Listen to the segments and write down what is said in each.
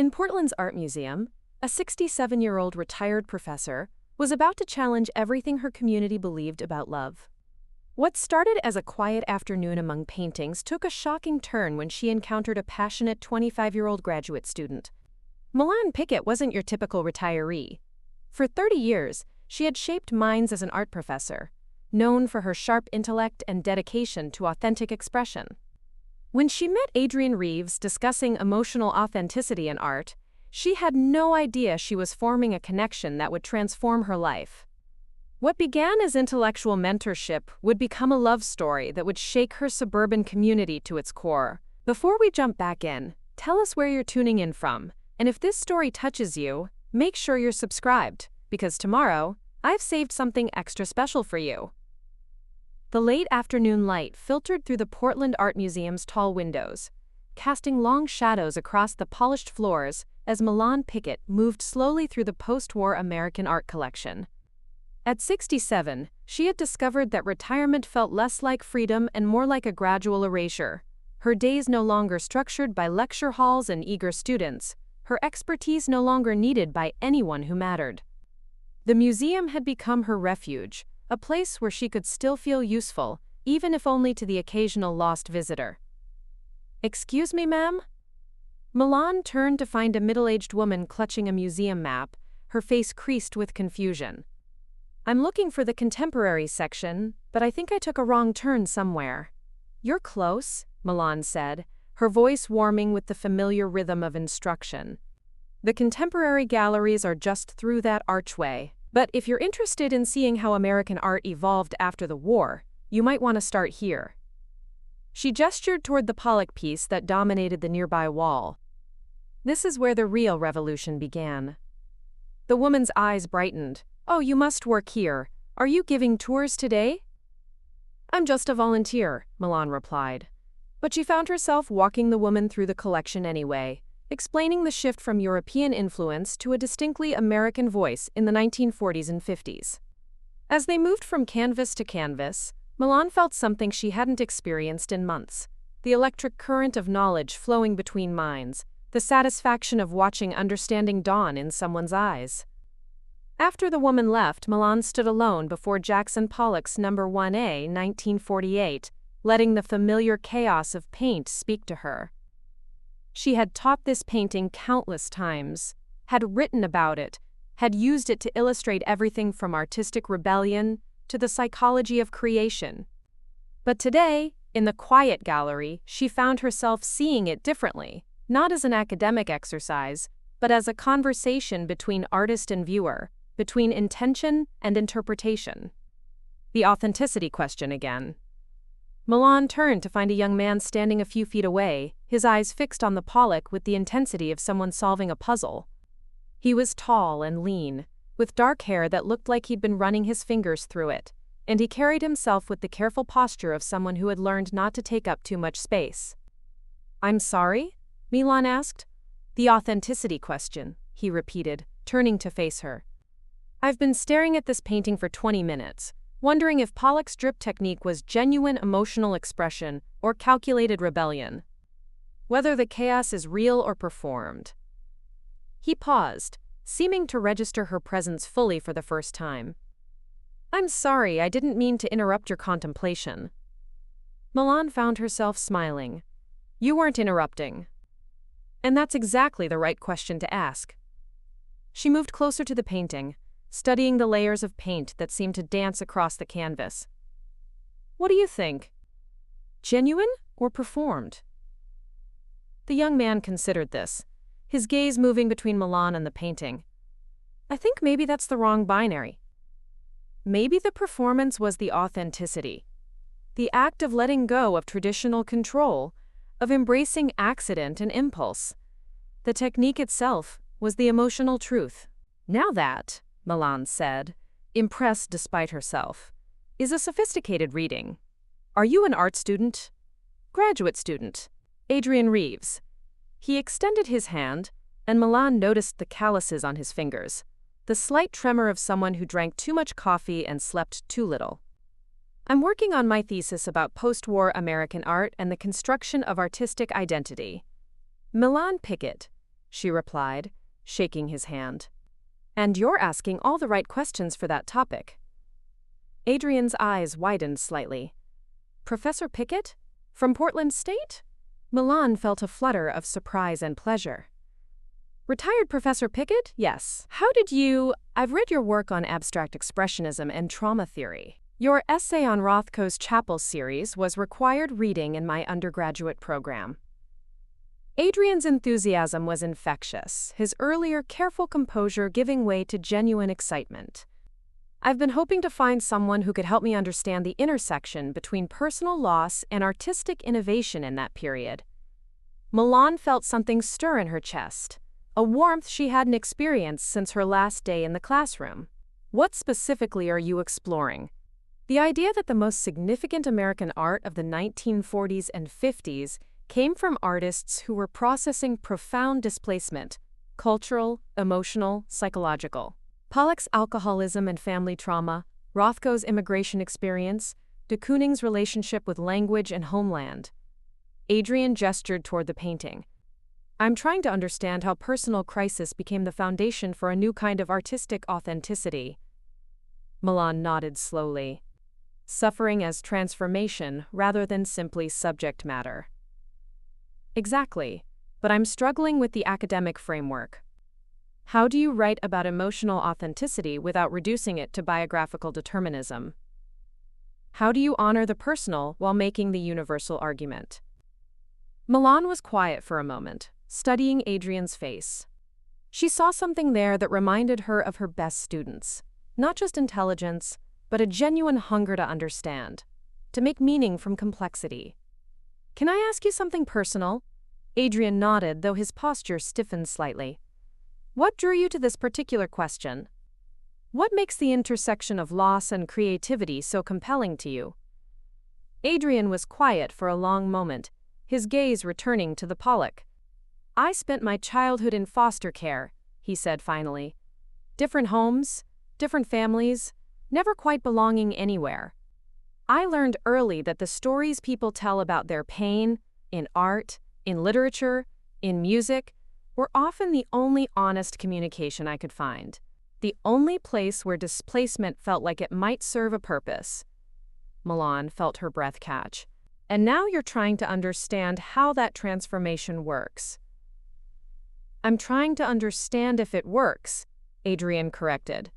In Portland's art museum, a 67-year-old retired professor was about to challenge everything her community believed about love. What started as a quiet afternoon among paintings took a shocking turn when she encountered a passionate 25-year-old graduate student. Milan Pickett wasn't your typical retiree. For 30 years, she had shaped minds as an art professor, known for her sharp intellect and dedication to authentic expression. When she met Adrian Reeves discussing emotional authenticity in art, she had no idea she was forming a connection that would transform her life. What began as intellectual mentorship would become a love story that would shake her suburban community to its core. Before we jump back in, tell us where you're tuning in from, and if this story touches you, make sure you're subscribed, because tomorrow, I've saved something extra special for you. The late afternoon light filtered through the Portland Art Museum's tall windows, casting long shadows across the polished floors as Milan Pickett moved slowly through the post-war American art collection. At 67, she had discovered that retirement felt less like freedom and more like a gradual erasure. Her days no longer structured by lecture halls and eager students, her expertise no longer needed by anyone who mattered. The museum had become her refuge, a place where she could still feel useful, even if only to the occasional lost visitor. "Excuse me, ma'am?" Milan turned to find a middle-aged woman clutching a museum map, her face creased with confusion. "I'm looking for the contemporary section, but I think I took a wrong turn somewhere." "You're close," Milan said, her voice warming with the familiar rhythm of instruction. "The contemporary galleries are just through that archway. But if you're interested in seeing how American art evolved after the war, you might want to start here." She gestured toward the Pollock piece that dominated the nearby wall. "This is where the real revolution began." The woman's eyes brightened. "Oh, you must work here. Are you giving tours today?" "I'm just a volunteer," Milan replied. But she found herself walking the woman through the collection anyway, explaining the shift from European influence to a distinctly American voice in the 1940s and 50s. As they moved from canvas to canvas, Milan felt something she hadn't experienced in months: the electric current of knowledge flowing between minds, the satisfaction of watching understanding dawn in someone's eyes. After the woman left, Milan stood alone before Jackson Pollock's No. 1A, 1948, letting the familiar chaos of paint speak to her. She had taught this painting countless times, had written about it, had used it to illustrate everything from artistic rebellion to the psychology of creation. But today, in the quiet gallery, she found herself seeing it differently, not as an academic exercise, but as a conversation between artist and viewer, between intention and interpretation. The authenticity question again. Milan turned to find a young man standing a few feet away, his eyes fixed on the Pollock with the intensity of someone solving a puzzle. He was tall and lean, with dark hair that looked like he'd been running his fingers through it, and he carried himself with the careful posture of someone who had learned not to take up too much space. "I'm sorry?" Milan asked. "The authenticity question," he repeated, turning to face her. "I've been staring at this painting for 20 minutes. Wondering if Pollock's drip technique was genuine emotional expression or calculated rebellion. Whether the chaos is real or performed." He paused, seeming to register her presence fully for the first time. "I'm sorry, I didn't mean to interrupt your contemplation." Milan found herself smiling. "You weren't interrupting." And that's exactly the right question to ask. She moved closer to the painting, studying the layers of paint that seemed to dance across the canvas. "What do you think? Genuine or performed?" The young man considered this, his gaze moving between Milan and the painting. "I think maybe that's the wrong binary. Maybe the performance was the authenticity, the act of letting go of traditional control, of embracing accident and impulse. The technique itself was the emotional truth." "Now that," Milan said, impressed despite herself, "is a sophisticated reading. Are you an art student?" "Graduate student. Adrian Reeves." He extended his hand, and Milan noticed the calluses on his fingers, the slight tremor of someone who drank too much coffee and slept too little. "I'm working on my thesis about post-war American art and the construction of artistic identity." Milan Pickett, she replied, shaking his hand. And you're asking all the right questions for that topic. Adrian's eyes widened slightly. Professor Pickett? From Portland State? Milan felt a flutter of surprise and pleasure. Retired Professor Pickett? Yes. How did you— I've read your work on abstract expressionism and trauma theory. Your essay on Rothko's Chapel series was required reading in my undergraduate program. Adrian's enthusiasm was infectious, his earlier careful composure giving way to genuine excitement. I've been hoping to find someone who could help me understand the intersection between personal loss and artistic innovation in that period. Milan felt something stir in her chest, a warmth she hadn't experienced since her last day in the classroom. What specifically are you exploring? The idea that the most significant American art of the 1940s and 50s came from artists who were processing profound displacement, cultural, emotional, psychological. Pollock's alcoholism and family trauma, Rothko's immigration experience, de Kooning's relationship with language and homeland. Adrian gestured toward the painting. I'm trying to understand how personal crisis became the foundation for a new kind of artistic authenticity. Milan nodded slowly. Suffering as transformation rather than simply subject matter. Exactly, but I'm struggling with the academic framework. How do you write about emotional authenticity without reducing it to biographical determinism? How do you honor the personal while making the universal argument? Milan was quiet for a moment, studying Adrian's face. She saw something there that reminded her of her best students. Not just intelligence, but a genuine hunger to understand, to make meaning from complexity. Can I ask you something personal? Adrian nodded, though his posture stiffened slightly. What drew you to this particular question? What makes the intersection of loss and creativity so compelling to you? Adrian was quiet for a long moment, his gaze returning to the Pollock. I spent my childhood in foster care, he said finally. Different homes, different families, never quite belonging anywhere. I learned early that the stories people tell about their pain, in art, in literature, in music, were often the only honest communication I could find. The only place where displacement felt like it might serve a purpose. Milan felt her breath catch. And now you're trying to understand how that transformation works. I'm trying to understand if it works, Adrian corrected.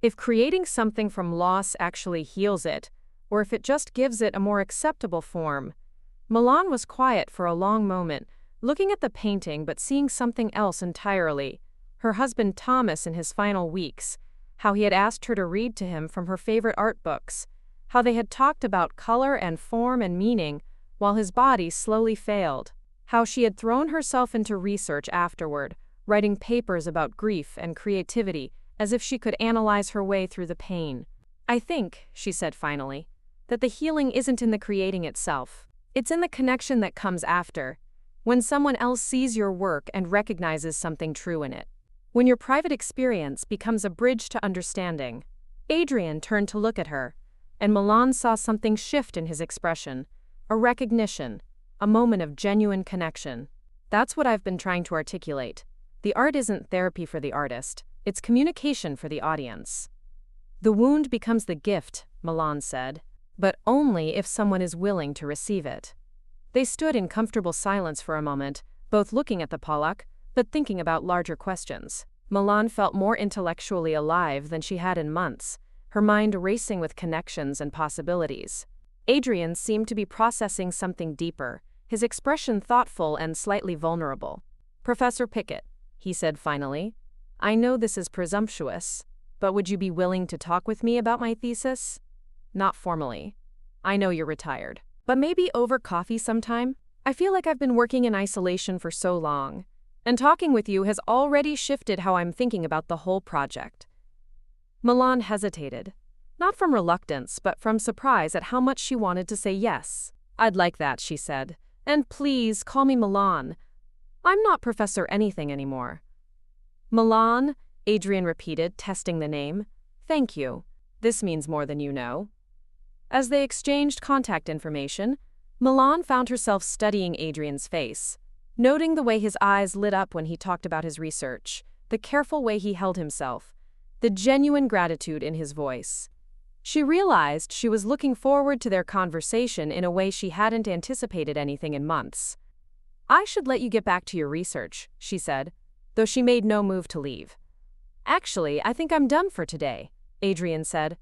If creating something from loss actually heals it, or if it just gives it a more acceptable form. Milan was quiet for a long moment, looking at the painting but seeing something else entirely. Her husband Thomas in his final weeks, how he had asked her to read to him from her favorite art books, how they had talked about color and form and meaning while his body slowly failed, how she had thrown herself into research afterward, writing papers about grief and creativity as if she could analyze her way through the pain. I think, she said finally, that the healing isn't in the creating itself. It's in the connection that comes after, when someone else sees your work and recognizes something true in it. When your private experience becomes a bridge to understanding. Adrian turned to look at her, and Milan saw something shift in his expression, a recognition, a moment of genuine connection. That's what I've been trying to articulate. The art isn't therapy for the artist, it's communication for the audience. The wound becomes the gift, Milan said, but only if someone is willing to receive it. They stood in comfortable silence for a moment, both looking at the Pollock, but thinking about larger questions. Milan felt more intellectually alive than she had in months, her mind racing with connections and possibilities. Adrian seemed to be processing something deeper, his expression thoughtful and slightly vulnerable. Professor Pickett, he said finally, I know this is presumptuous, but would you be willing to talk with me about my thesis? Not formally. I know you're retired. But maybe over coffee sometime? I feel like I've been working in isolation for so long, and talking with you has already shifted how I'm thinking about the whole project. Milan hesitated, not from reluctance, but from surprise at how much she wanted to say yes. I'd like that, she said. And please, call me Milan. I'm not Professor anything anymore. Milan, Adrian repeated, testing the name. Thank you. This means more than you know. As they exchanged contact information, Milan found herself studying Adrian's face. noting the way his eyes lit up when he talked about his research, the careful way he held himself, the genuine gratitude in his voice. She realized she was looking forward to their conversation in a way she hadn't anticipated anything in months. "I should let you get back to your research," she said, though she made no move to leave. "Actually, I think I'm done for today," Adrian said.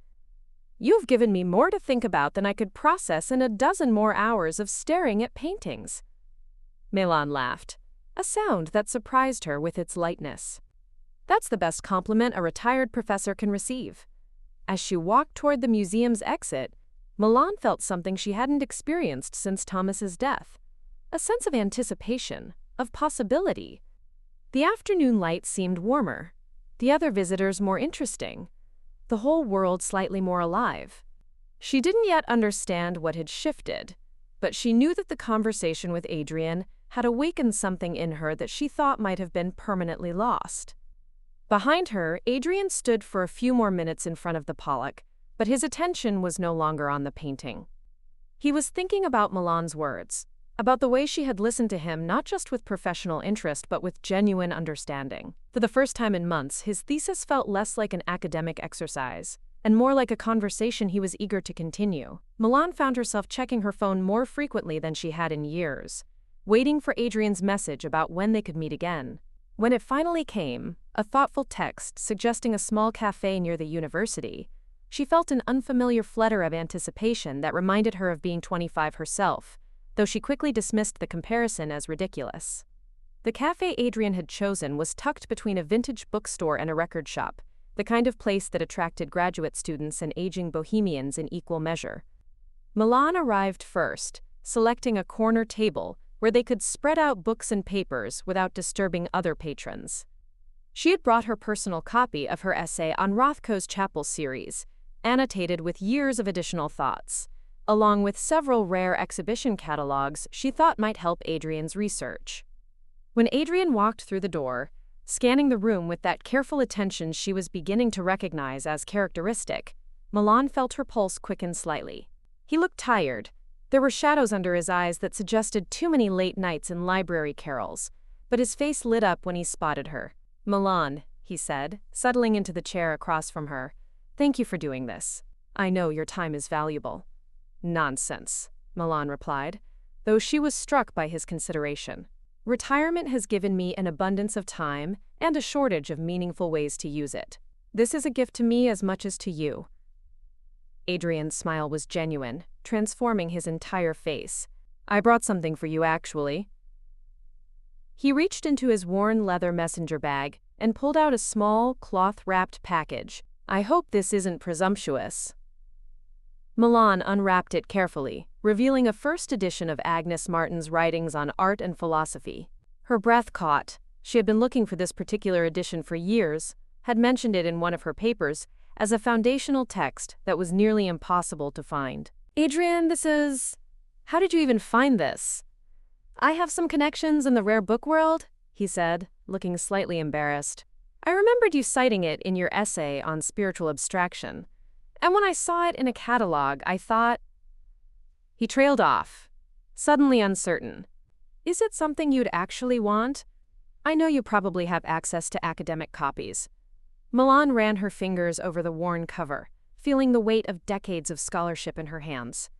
"You've given me more to think about than I could process in a dozen more hours of staring at paintings." Milan laughed, a sound that surprised her with its lightness. "That's the best compliment a retired professor can receive." As she walked toward the museum's exit, Milan felt something she hadn't experienced since Thomas's death. A sense of anticipation, of possibility. The afternoon light seemed warmer, the other visitors more interesting, the whole world slightly more alive. She didn't yet understand what had shifted, but she knew that the conversation with Adrian had awakened something in her that she thought might have been permanently lost. Behind her, Adrian stood for a few more minutes in front of the Pollock, but his attention was no longer on the painting. He was thinking about Milan's words, about the way she had listened to him not just with professional interest but with genuine understanding. For the first time in months, his thesis felt less like an academic exercise and more like a conversation he was eager to continue. Milan found herself checking her phone more frequently than she had in years, waiting for Adrian's message about when they could meet again. When it finally came, a thoughtful text suggesting a small cafe near the university, she felt an unfamiliar flutter of anticipation that reminded her of being 25 herself, though she quickly dismissed the comparison as ridiculous. The cafe Adrian had chosen was tucked between a vintage bookstore and a record shop, the kind of place that attracted graduate students and aging bohemians in equal measure. Milan arrived first, selecting a corner table where they could spread out books and papers without disturbing other patrons. She had brought her personal copy of her essay on Rothko's Chapel series, annotated with years of additional thoughts, along with several rare exhibition catalogs she thought might help Adrian's research. When Adrian walked through the door, scanning the room with that careful attention she was beginning to recognize as characteristic, Milan felt her pulse quicken slightly. He looked tired. There were shadows under his eyes that suggested too many late nights and library carols, but his face lit up when he spotted her. "Milan," he said, settling into the chair across from her, "thank you for doing this. I know your time is valuable." "Nonsense," Milan replied, though she was struck by his consideration. "Retirement has given me an abundance of time and a shortage of meaningful ways to use it. This is a gift to me as much as to you." Adrian's smile was genuine, transforming his entire face. "I brought something for you, actually." He reached into his worn leather messenger bag and pulled out a small, cloth-wrapped package. "I hope this isn't presumptuous." Milan unwrapped it carefully, revealing a first edition of Agnes Martin's writings on art and philosophy. Her breath caught. She had been looking for this particular edition for years, had mentioned it in one of her papers as a foundational text that was nearly impossible to find. "Adrian, how did you even find this?" "I have some connections in the rare book world," he said, looking slightly embarrassed. "I remembered you citing it in your essay on spiritual abstraction, and when I saw it in a catalog, I thought—" He trailed off, suddenly uncertain. "Is it something you'd actually want? I know you probably have access to academic copies." Milan ran her fingers over the worn cover, feeling the weight of decades of scholarship in her hands.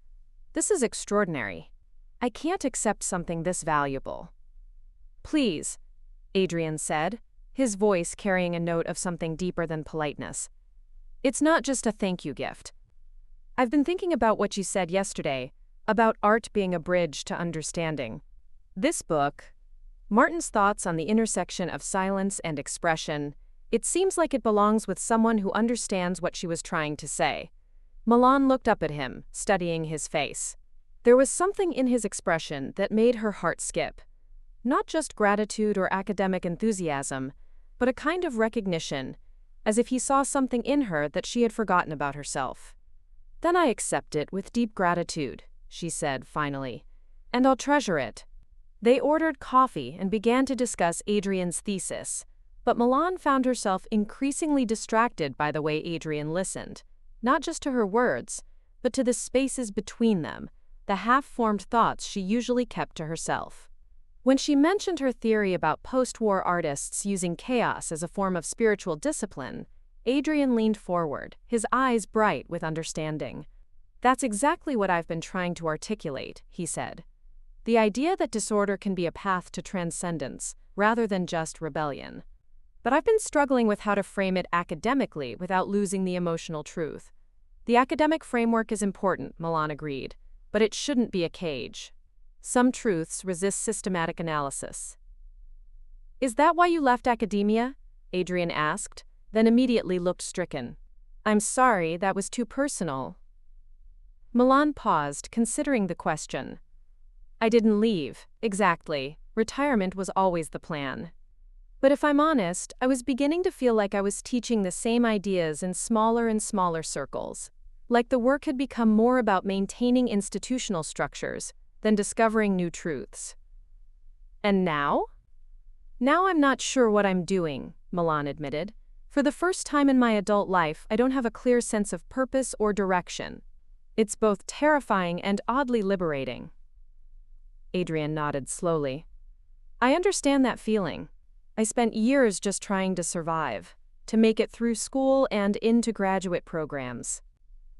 "This is extraordinary. I can't accept something this valuable." "Please," Adrian said, his voice carrying a note of something deeper than politeness. "It's not just a thank you gift. I've been thinking about what you said yesterday, about art being a bridge to understanding. This book, Martin's thoughts on the intersection of silence and expression, it seems like it belongs with someone who understands what she was trying to say." Milan looked up at him, studying his face. There was something in his expression that made her heart skip. Not just gratitude or academic enthusiasm, but a kind of recognition, as if he saw something in her that she had forgotten about herself. "Then I accept it with deep gratitude," she said finally, "and I'll treasure it." They ordered coffee and began to discuss Adrian's thesis, but Milan found herself increasingly distracted by the way Adrian listened, not just to her words, but to the spaces between them, the half-formed thoughts she usually kept to herself. When she mentioned her theory about post-war artists using chaos as a form of spiritual discipline, Adrian leaned forward, his eyes bright with understanding. "That's exactly what I've been trying to articulate," he said. "The idea that disorder can be a path to transcendence, rather than just rebellion. But I've been struggling with how to frame it academically without losing the emotional truth." "The academic framework is important," Milan agreed, "but it shouldn't be a cage. Some truths resist systematic analysis." "Is that why you left academia?" Adrian asked, then immediately looked stricken. "I'm sorry, that was too personal." Milan paused, considering the question. "I didn't leave, exactly. Retirement was always the plan. But if I'm honest, I was beginning to feel like I was teaching the same ideas in smaller and smaller circles. Like the work had become more about maintaining institutional structures than discovering new truths." "And now?" "Now I'm not sure what I'm doing," Milan admitted. "For the first time in my adult life, I don't have a clear sense of purpose or direction. It's both terrifying and oddly liberating." Adrian nodded slowly. "I understand that feeling. I spent years just trying to survive, to make it through school and into graduate programs.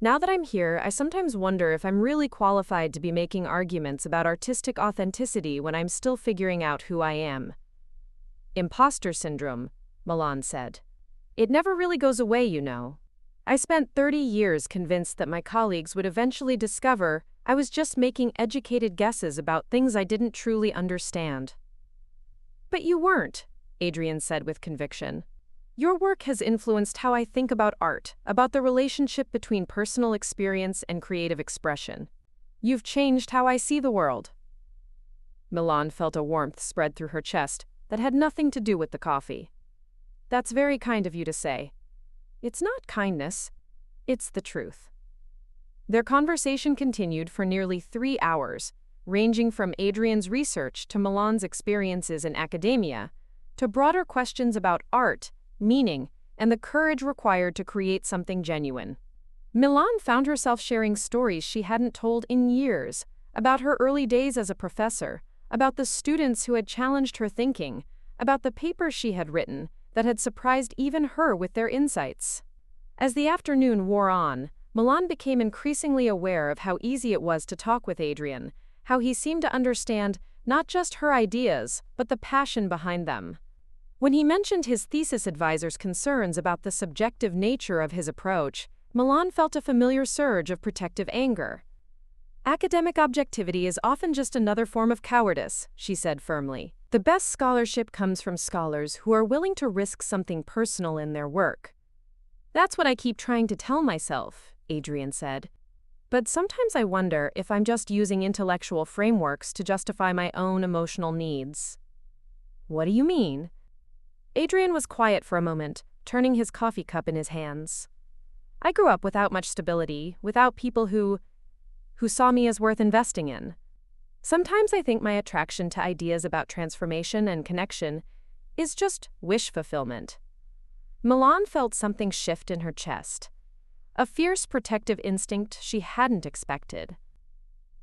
Now that I'm here, I sometimes wonder if I'm really qualified to be making arguments about artistic authenticity when I'm still figuring out who I am." "Imposter syndrome," Milan said. "It never really goes away, you know. I spent 30 years convinced that my colleagues would eventually discover I was just making educated guesses about things I didn't truly understand." "But you weren't," Adrian said with conviction. "Your work has influenced how I think about art, about the relationship between personal experience and creative expression. You've changed how I see the world." Milan felt a warmth spread through her chest that had nothing to do with the coffee. "That's very kind of you to say." "It's not kindness. It's the truth." Their conversation continued for nearly 3 hours, ranging from Adrian's research to Milan's experiences in academia, to broader questions about art, meaning, and the courage required to create something genuine. Milan found herself sharing stories she hadn't told in years, about her early days as a professor, about the students who had challenged her thinking, about the papers she had written that had surprised even her with their insights. As the afternoon wore on, Milan became increasingly aware of how easy it was to talk with Adrian, how he seemed to understand not just her ideas, but the passion behind them. When he mentioned his thesis advisor's concerns about the subjective nature of his approach, Milan felt a familiar surge of protective anger. "Academic objectivity is often just another form of cowardice," she said firmly. "The best scholarship comes from scholars who are willing to risk something personal in their work." "That's what I keep trying to tell myself," Adrian said. "But sometimes I wonder if I'm just using intellectual frameworks to justify my own emotional needs." "What do you mean?" Adrian was quiet for a moment, turning his coffee cup in his hands. "I grew up without much stability, without people who saw me as worth investing in. Sometimes I think my attraction to ideas about transformation and connection is just wish fulfillment." Milan felt something shift in her chest, a fierce protective instinct she hadn't expected.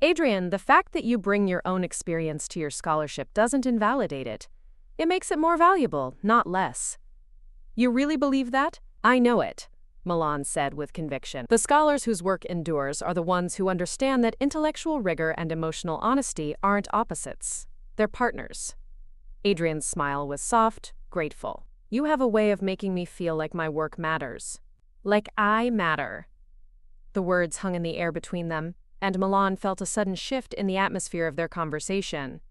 "Adrian, the fact that you bring your own experience to your scholarship doesn't invalidate it. It makes it more valuable, not less." "You really believe that?" "I know it," Milan said with conviction. "The scholars whose work endures are the ones who understand that intellectual rigor and emotional honesty aren't opposites. They're partners." Adrian's smile was soft, grateful. "You have a way of making me feel like my work matters. Like I matter." The words hung in the air between them, and Milan felt a sudden shift in the atmosphere of their conversation.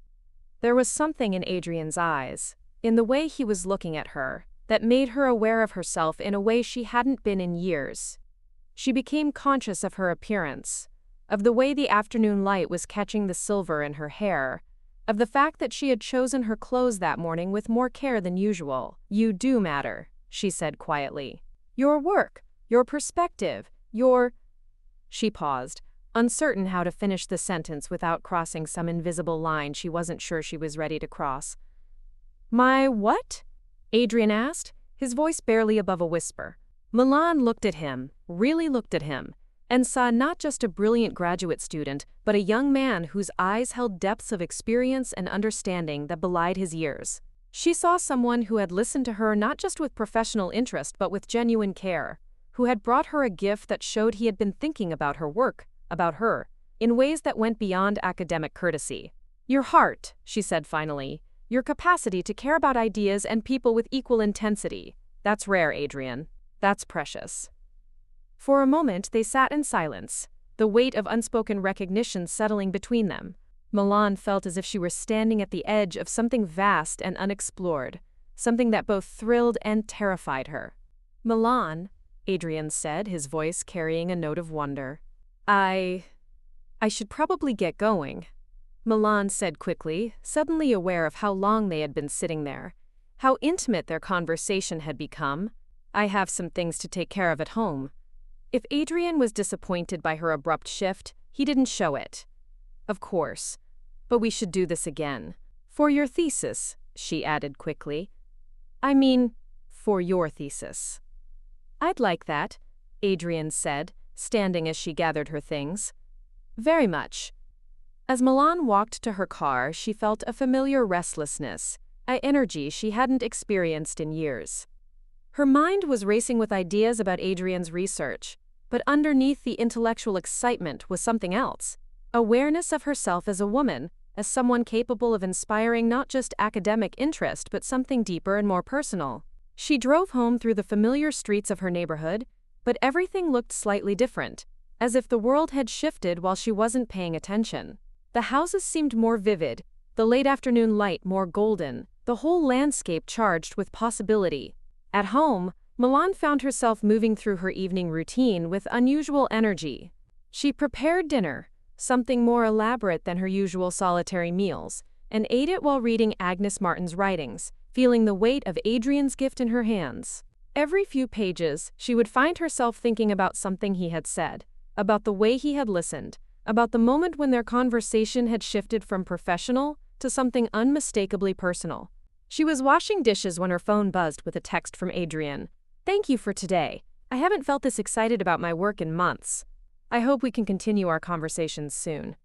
There was something in Adrian's eyes, in the way he was looking at her, that made her aware of herself in a way she hadn't been in years. She became conscious of her appearance, of the way the afternoon light was catching the silver in her hair, of the fact that she had chosen her clothes that morning with more care than usual. "You do matter," she said quietly. "Your work, your perspective, your—" She paused, uncertain how to finish the sentence without crossing some invisible line she wasn't sure she was ready to cross. "My what?" Adrian asked, his voice barely above a whisper. Milan looked at him, really looked at him, and saw not just a brilliant graduate student, but a young man whose eyes held depths of experience and understanding that belied his years. She saw someone who had listened to her not just with professional interest but with genuine care, who had brought her a gift that showed he had been thinking about her work, about her, in ways that went beyond academic courtesy. "Your heart," she said finally, "your capacity to care about ideas and people with equal intensity. That's rare, Adrian. That's precious." For a moment they sat in silence, the weight of unspoken recognition settling between them. Milan felt as if she were standing at the edge of something vast and unexplored, something that both thrilled and terrified her. "Milan," Adrian said, his voice carrying a note of wonder. I should probably get going," Milan said quickly, suddenly aware of how long they had been sitting there, how intimate their conversation had become. "I have some things to take care of at home." If Adrian was disappointed by her abrupt shift, he didn't show it. "Of course. But we should do this again. For your thesis," she added quickly. "I mean, for your thesis." "I'd like that," Adrian said, standing as she gathered her things. "Very much." As Milan walked to her car, she felt a familiar restlessness, an energy she hadn't experienced in years. Her mind was racing with ideas about Adrian's research, but underneath the intellectual excitement was something else. Awareness of herself as a woman, as someone capable of inspiring not just academic interest but something deeper and more personal. She drove home through the familiar streets of her neighborhood, but everything looked slightly different, as if the world had shifted while she wasn't paying attention. The houses seemed more vivid, the late afternoon light more golden, the whole landscape charged with possibility. At home, Milan found herself moving through her evening routine with unusual energy. She prepared dinner, something more elaborate than her usual solitary meals, and ate it while reading Agnes Martin's writings, feeling the weight of Adrian's gift in her hands. Every few pages, she would find herself thinking about something he had said, about the way he had listened, about the moment when their conversation had shifted from professional to something unmistakably personal. She was washing dishes when her phone buzzed with a text from Adrian. "Thank you for today. I haven't felt this excited about my work in months. I hope we can continue our conversations soon."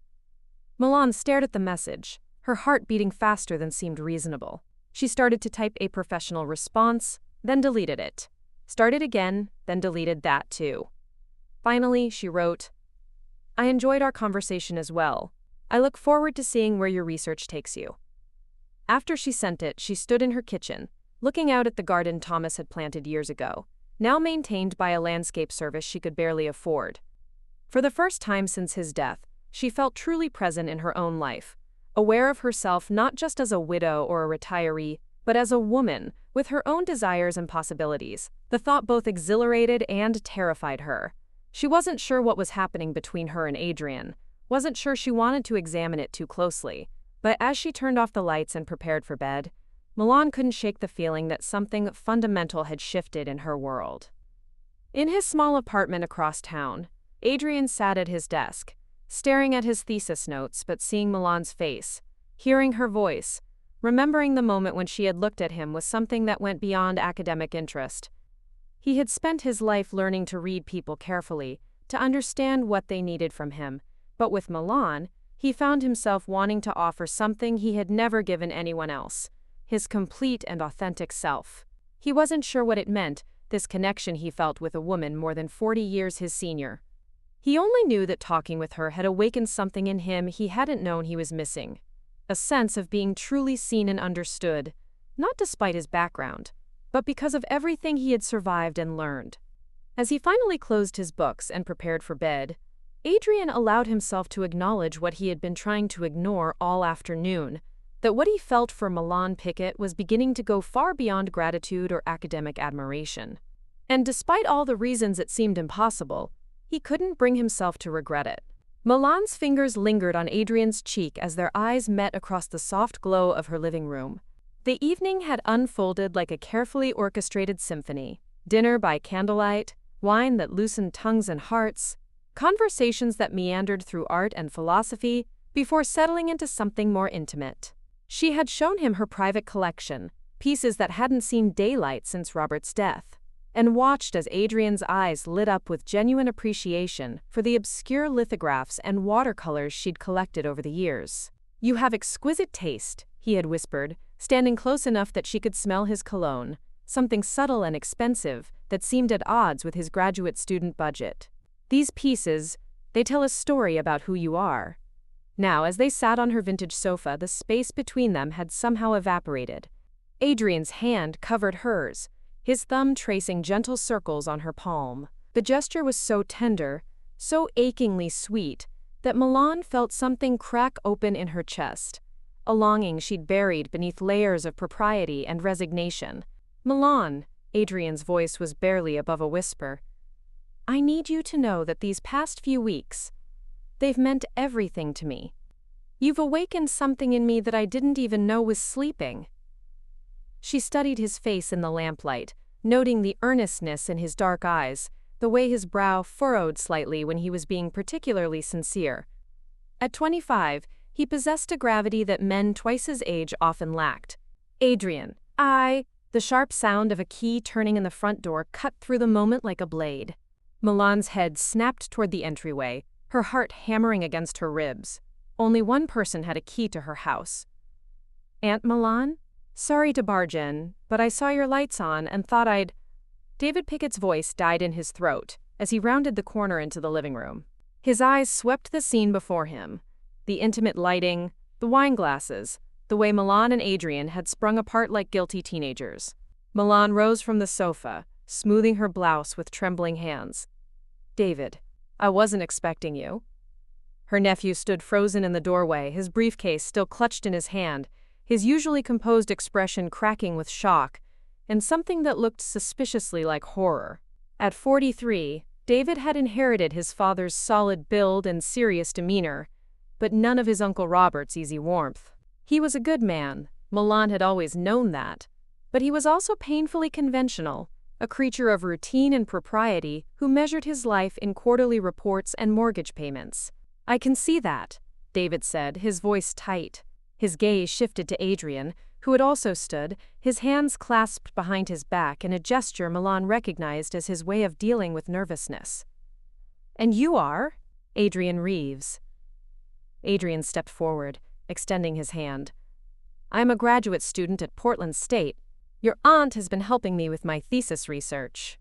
Milan stared at the message, her heart beating faster than seemed reasonable. She started to type a professional response, then deleted it. Started again, then deleted that too. Finally, she wrote, "I enjoyed our conversation as well. I look forward to seeing where your research takes you." After she sent it, she stood in her kitchen, looking out at the garden Thomas had planted years ago, now maintained by a landscape service she could barely afford. For the first time since his death, she felt truly present in her own life, aware of herself not just as a widow or a retiree, but as a woman, with her own desires and possibilities. The thought both exhilarated and terrified her. She wasn't sure what was happening between her and Adrian, wasn't sure she wanted to examine it too closely, but as she turned off the lights and prepared for bed, Milan couldn't shake the feeling that something fundamental had shifted in her world. In his small apartment across town, Adrian sat at his desk, staring at his thesis notes but seeing Milan's face, hearing her voice, remembering the moment when she had looked at him with something that went beyond academic interest. He had spent his life learning to read people carefully, to understand what they needed from him, but with Milan, he found himself wanting to offer something he had never given anyone else, his complete and authentic self. He wasn't sure what it meant, this connection he felt with a woman more than 40 years his senior. He only knew that talking with her had awakened something in him he hadn't known he was missing, a sense of being truly seen and understood, not despite his background, but because of everything he had survived and learned. As he finally closed his books and prepared for bed, Adrian allowed himself to acknowledge what he had been trying to ignore all afternoon, that what he felt for Milan Pickett was beginning to go far beyond gratitude or academic admiration. And despite all the reasons it seemed impossible, he couldn't bring himself to regret it. Milan's fingers lingered on Adrian's cheek as their eyes met across the soft glow of her living room. The evening had unfolded like a carefully orchestrated symphony. Dinner by candlelight, wine that loosened tongues and hearts, conversations that meandered through art and philosophy before settling into something more intimate. She had shown him her private collection, pieces that hadn't seen daylight since Robert's death. and watched as Adrian's eyes lit up with genuine appreciation for the obscure lithographs and watercolors she'd collected over the years. "You have exquisite taste," he had whispered, standing close enough that she could smell his cologne, something subtle and expensive that seemed at odds with his graduate student budget. "These pieces, they tell a story about who you are." Now, as they sat on her vintage sofa, the space between them had somehow evaporated. Adrian's hand covered hers, his thumb tracing gentle circles on her palm. The gesture was so tender, so achingly sweet, that Milan felt something crack open in her chest, a longing she'd buried beneath layers of propriety and resignation. "Milan," Adrian's voice was barely above a whisper, "I need you to know that these past few weeks, they've meant everything to me. You've awakened something in me that I didn't even know was sleeping." She studied his face in the lamplight, noting the earnestness in his dark eyes, the way his brow furrowed slightly when he was being particularly sincere. At 25, he possessed a gravity that men twice his age often lacked. "Adrian, the sharp sound of a key turning in the front door cut through the moment like a blade. Milan's head snapped toward the entryway, her heart hammering against her ribs. Only one person had a key to her house. "Aunt Milan? Sorry to barge in, but I saw your lights on and thought I'd—" David Pickett's voice died in his throat as he rounded the corner into the living room. His eyes swept the scene before him, the intimate lighting, the wine glasses, the way Milan and Adrian had sprung apart like guilty teenagers. Milan rose from the sofa, smoothing her blouse with trembling hands. "David, I wasn't expecting you." Her nephew stood frozen in the doorway, his briefcase still clutched in his hand, his usually composed expression cracking with shock, and something that looked suspiciously like horror. At 43, David had inherited his father's solid build and serious demeanor, but none of his Uncle Robert's easy warmth. He was a good man, Milan had always known that, but he was also painfully conventional, a creature of routine and propriety who measured his life in quarterly reports and mortgage payments. "I can see that," David said, his voice tight. His gaze shifted to Adrian, who had also stood, his hands clasped behind his back in a gesture Milan recognized as his way of dealing with nervousness. "And you are?" "Adrian Reeves." Adrian stepped forward, extending his hand. "I'm a graduate student at Portland State. Your aunt has been helping me with my thesis research."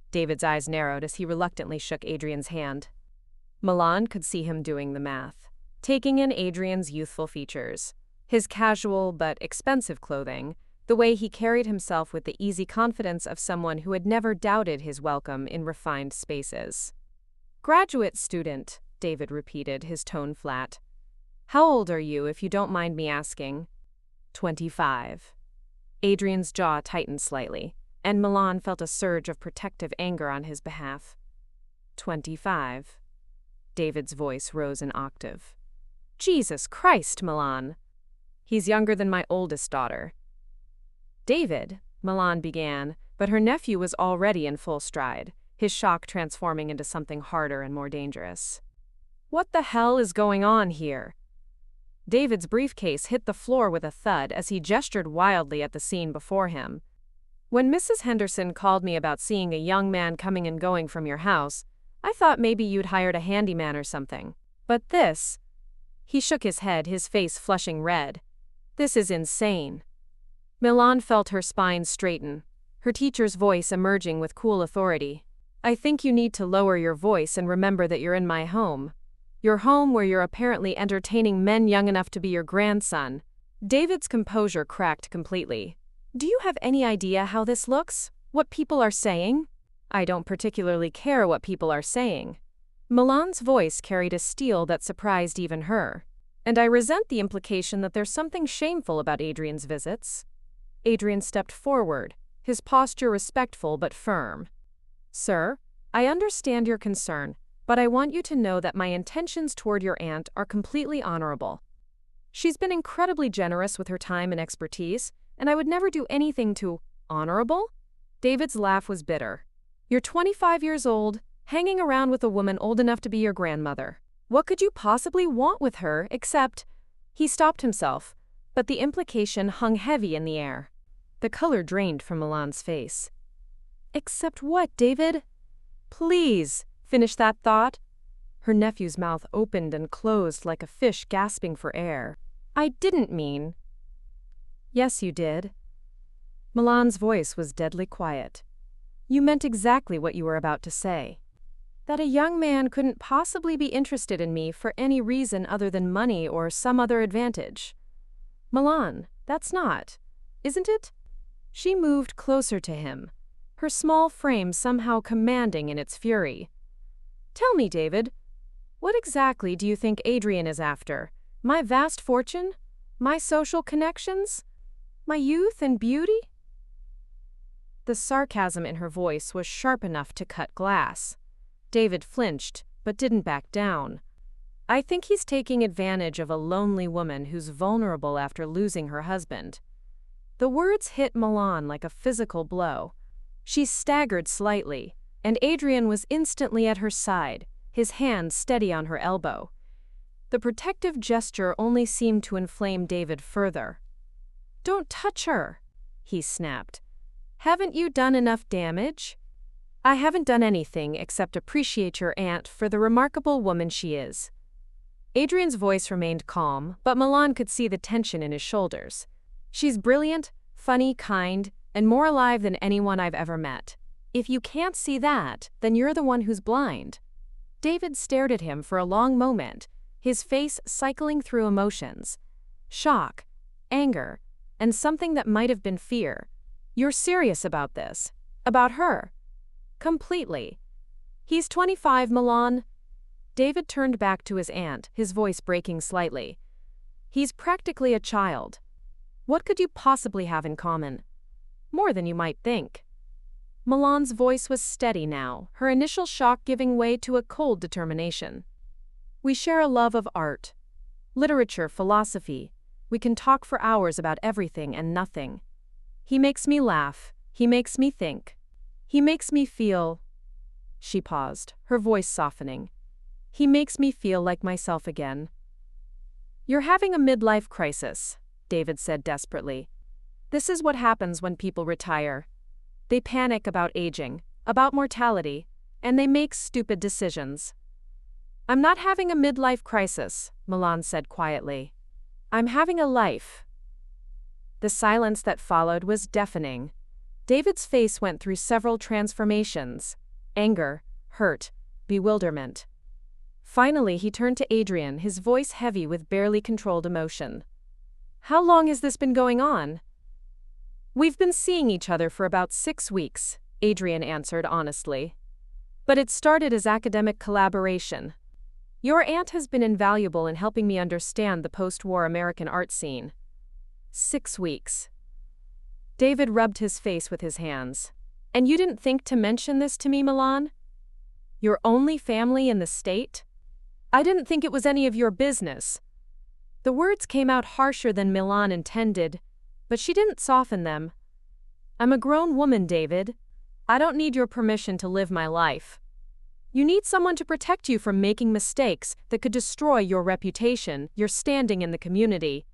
David's eyes narrowed as he reluctantly shook Adrian's hand. Milan could see him doing the math, taking in Adrian's youthful features, his casual but expensive clothing, the way he carried himself with the easy confidence of someone who had never doubted his welcome in refined spaces. "Graduate student," David repeated, his tone flat. "How old are you, if you don't mind me asking?" 25. Adrian's jaw tightened slightly, and Milan felt a surge of protective anger on his behalf. 25. David's voice rose an octave. "Jesus Christ, Milan! He's younger than my oldest daughter." "David," Milan began, but her nephew was already in full stride, his shock transforming into something harder and more dangerous. "What the hell is going on here?" David's briefcase hit the floor with a thud as he gestured wildly at the scene before him. "When Mrs. Henderson called me about seeing a young man coming and going from your house, I thought maybe you'd hired a handyman or something. But this—" He shook his head, his face flushing red. "This is insane." Milan felt her spine straighten, her teacher's voice emerging with cool authority. "I think you need to lower your voice and remember that you're in my home. Your home where you're apparently entertaining men young enough to be your grandson." David's composure cracked completely. "Do you have any idea how this looks? What people are saying?" "I don't particularly care what people are saying." Milan's voice carried a steel that surprised even her. "And I resent the implication that there's something shameful about Adrian's visits." Adrian stepped forward, his posture respectful but firm. "Sir, I understand your concern, but I want you to know that my intentions toward your aunt are completely honorable. She's been incredibly generous with her time and expertise, and I would never do anything to—" "Honorable?" David's laugh was bitter. "You're 25 years old, hanging around with a woman old enough to be your grandmother. What could you possibly want with her except—" He stopped himself, but the implication hung heavy in the air. The color drained from Milan's face. Except what, David? Please, finish that thought. Her nephew's mouth opened and closed like a fish gasping for air. I didn't mean. Yes, you did. Milan's voice was deadly quiet. You meant exactly what you were about to say. That a young man couldn't possibly be interested in me for any reason other than money or some other advantage. Milan, that's not, isn't it? She moved closer to him, her small frame somehow commanding in its fury. Tell me, David, what exactly do you think Adrian is after? My vast fortune? My social connections? My youth and beauty? The sarcasm in her voice was sharp enough to cut glass. David flinched, but didn't back down. I think he's taking advantage of a lonely woman who's vulnerable after losing her husband. The words hit Milan like a physical blow. She staggered slightly, and Adrian was instantly at her side, his hand steady on her elbow. The protective gesture only seemed to inflame David further. Don't touch her, he snapped. Haven't you done enough damage? I haven't done anything except appreciate your aunt for the remarkable woman she is. Adrian's voice remained calm, but Milan could see the tension in his shoulders. She's brilliant, funny, kind, and more alive than anyone I've ever met. If you can't see that, then you're the one who's blind. David stared at him for a long moment, his face cycling through emotions. Shock, anger, and something that might have been fear. You're serious about this? About her? Completely. He's 25, Milan. David turned back to his aunt, his voice breaking slightly. He's practically a child. What could you possibly have in common? More than you might think. Milan's voice was steady now, her initial shock giving way to a cold determination. We share a love of art, literature, philosophy. We can talk for hours about everything and nothing. He makes me laugh. He makes me think. He makes me feel. She paused, her voice softening. He makes me feel like myself again. You're having a midlife crisis, David said desperately. This is what happens when people retire. They panic about aging, about mortality, and they make stupid decisions. I'm not having a midlife crisis, Milan said quietly. I'm having a life. The silence that followed was deafening. David's face went through several transformations: anger, hurt, bewilderment. Finally, he turned to Adrian, his voice heavy with barely controlled emotion. How long has this been going on? We've been seeing each other for about 6 weeks, Adrian answered honestly. But it started as academic collaboration. Your aunt has been invaluable in helping me understand the post-war American art scene. 6 weeks. David rubbed his face with his hands. And you didn't think to mention this to me, Milan? Your only family in the state? I didn't think it was any of your business. The words came out harsher than Milan intended, but she didn't soften them. I'm a grown woman, David. I don't need your permission to live my life. You need someone to protect you from making mistakes that could destroy your reputation, your standing in the community.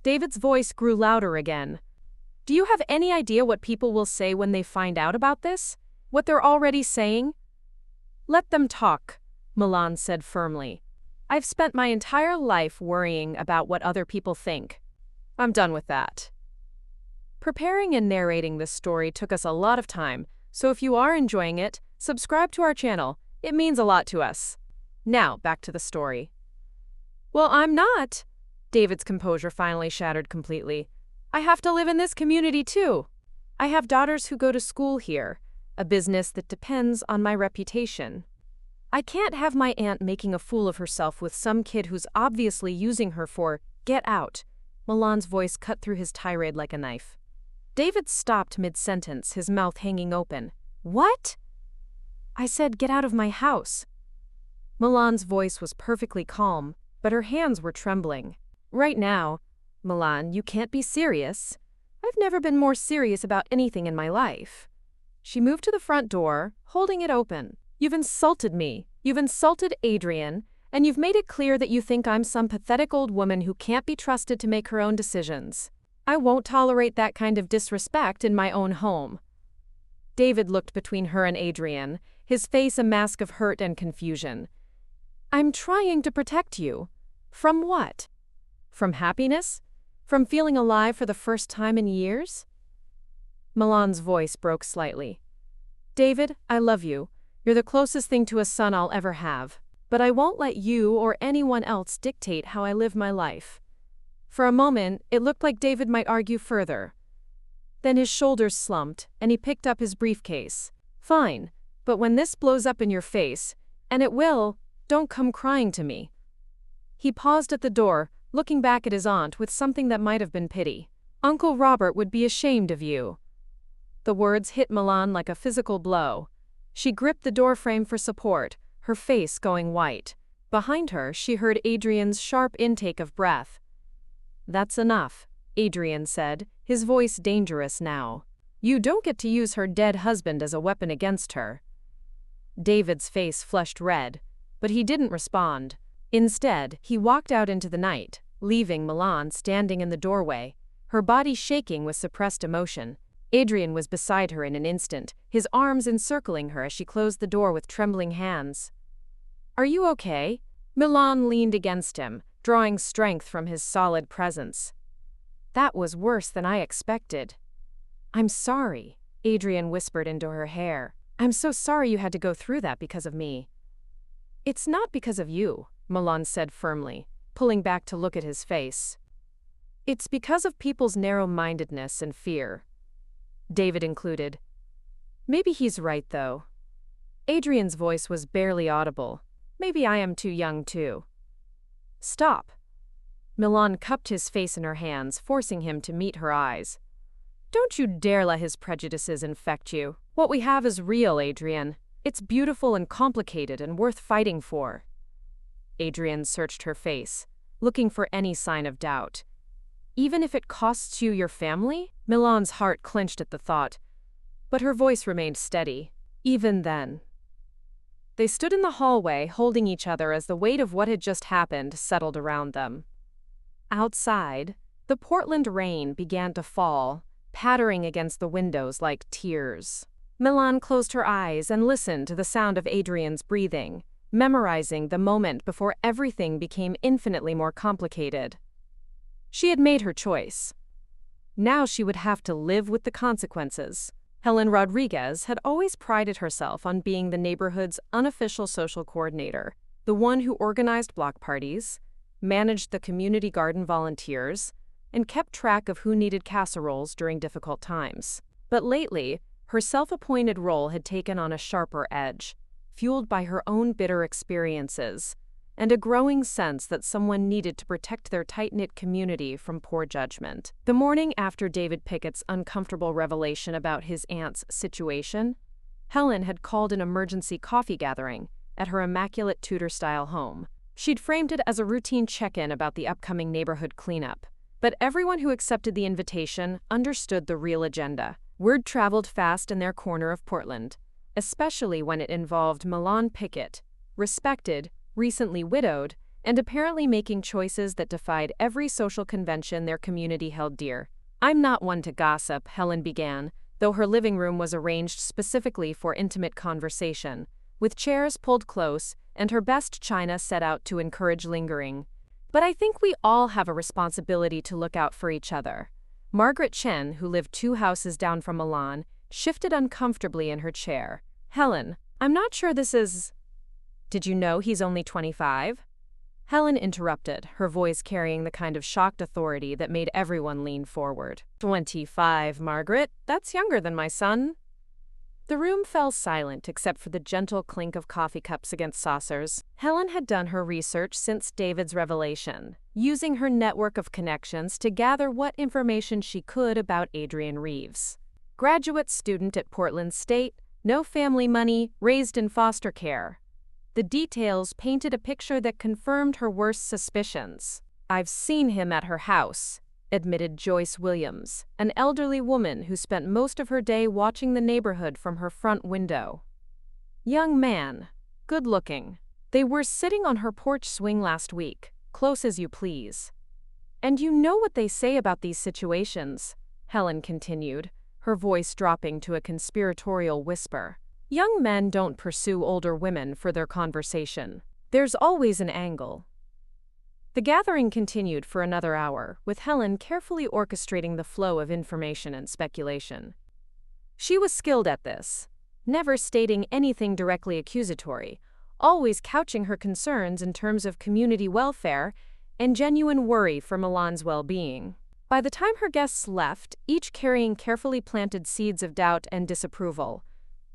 David's voice grew louder again. Do you have any idea what people will say when they find out about this? What they're already saying? Let them talk, Milan said firmly. I've spent my entire life worrying about what other people think. I'm done with that. Preparing and narrating this story took us a lot of time, so if you are enjoying it, subscribe to our channel. It means a lot to us. Now, back to the story. Well, I'm not. David's composure finally shattered completely. I have to live in this community too. I have daughters who go to school here, a business that depends on my reputation. I can't have my aunt making a fool of herself with some kid who's obviously using her for get out. Milan's voice cut through his tirade like a knife. David stopped mid-sentence, his mouth hanging open. What? I said get out of my house. Milan's voice was perfectly calm, but her hands were trembling. Right now, Milan, you can't be serious. I've never been more serious about anything in my life. She moved to the front door, holding it open. You've insulted me. You've insulted Adrian, and you've made it clear that you think I'm some pathetic old woman who can't be trusted to make her own decisions. I won't tolerate that kind of disrespect in my own home. David looked between her and Adrian, his face a mask of hurt and confusion. I'm trying to protect you. From what? From happiness? From feeling alive for the first time in years? Milan's voice broke slightly. David, I love you. You're the closest thing to a son I'll ever have. But I won't let you or anyone else dictate how I live my life. For a moment, it looked like David might argue further. Then his shoulders slumped, and he picked up his briefcase. Fine, but when this blows up in your face, and it will, don't come crying to me. He paused at the door, looking back at his aunt with something that might have been pity. Uncle Robert would be ashamed of you. The words hit Milan like a physical blow. She gripped the doorframe for support, her face going white. Behind her, she heard Adrian's sharp intake of breath. That's enough, Adrian said, his voice dangerous now. You don't get to use her dead husband as a weapon against her. David's face flushed red, but he didn't respond. Instead, he walked out into the night, leaving Milan standing in the doorway, her body shaking with suppressed emotion. Adrian was beside her in an instant, his arms encircling her as she closed the door with trembling hands. Are you okay? Milan leaned against him, drawing strength from his solid presence. That was worse than I expected. I'm sorry, Adrian whispered into her hair. I'm so sorry you had to go through that because of me. It's not because of you, Milan said firmly, pulling back to look at his face. It's because of people's narrow-mindedness and fear. David included. Maybe he's right, though. Adrian's voice was barely audible. Maybe I am too young, too. Stop. Milan cupped his face in her hands, forcing him to meet her eyes. Don't you dare let his prejudices infect you. What we have is real, Adrian. It's beautiful and complicated and worth fighting for. Adrian searched her face, looking for any sign of doubt. Even if it costs you your family? Milan's heart clenched at the thought, but her voice remained steady. Even then. They stood in the hallway, holding each other as the weight of what had just happened settled around them. Outside, the Portland rain began to fall, pattering against the windows like tears. Milan closed her eyes and listened to the sound of Adrian's breathing, memorizing the moment before everything became infinitely more complicated. She had made her choice. Now she would have to live with the consequences. Helen Rodriguez had always prided herself on being the neighborhood's unofficial social coordinator, the one who organized block parties, managed the community garden volunteers, and kept track of who needed casseroles during difficult times. But lately, her self-appointed role had taken on a sharper edge, fueled by her own bitter experiences, and a growing sense that someone needed to protect their tight-knit community from poor judgment. The morning after David Pickett's uncomfortable revelation about his aunt's situation, Helen had called an emergency coffee gathering at her immaculate Tudor-style home. She'd framed it as a routine check-in about the upcoming neighborhood cleanup, but everyone who accepted the invitation understood the real agenda. Word traveled fast in their corner of Portland, especially when it involved Milan Pickett, respected, recently widowed, and apparently making choices that defied every social convention their community held dear. I'm not one to gossip, Helen began, though her living room was arranged specifically for intimate conversation, with chairs pulled close and her best china set out to encourage lingering. But I think we all have a responsibility to look out for each other. Margaret Chen, who lived 2 houses down from Milan, shifted uncomfortably in her chair. Helen, I'm not sure this is... Did you know he's only 25? Helen interrupted, her voice carrying the kind of shocked authority that made everyone lean forward. 25, Margaret? That's younger than my son. The room fell silent except for the gentle clink of coffee cups against saucers. Helen had done her research since David's revelation, using her network of connections to gather what information she could about Adrian Reeves. Graduate student at Portland State, no family money, raised in foster care. The details painted a picture that confirmed her worst suspicions. I've seen him at her house, admitted Joyce Williams, an elderly woman who spent most of her day watching the neighborhood from her front window. Young man, good-looking. They were sitting on her porch swing last week, close as you please. And you know what they say about these situations, Helen continued, her voice dropping to a conspiratorial whisper. Young men don't pursue older women for their conversation. There's always an angle. The gathering continued for another hour, with Helen carefully orchestrating the flow of information and speculation. She was skilled at this, never stating anything directly accusatory, always couching her concerns in terms of community welfare and genuine worry for Milan's well-being. By the time her guests left, each carrying carefully planted seeds of doubt and disapproval,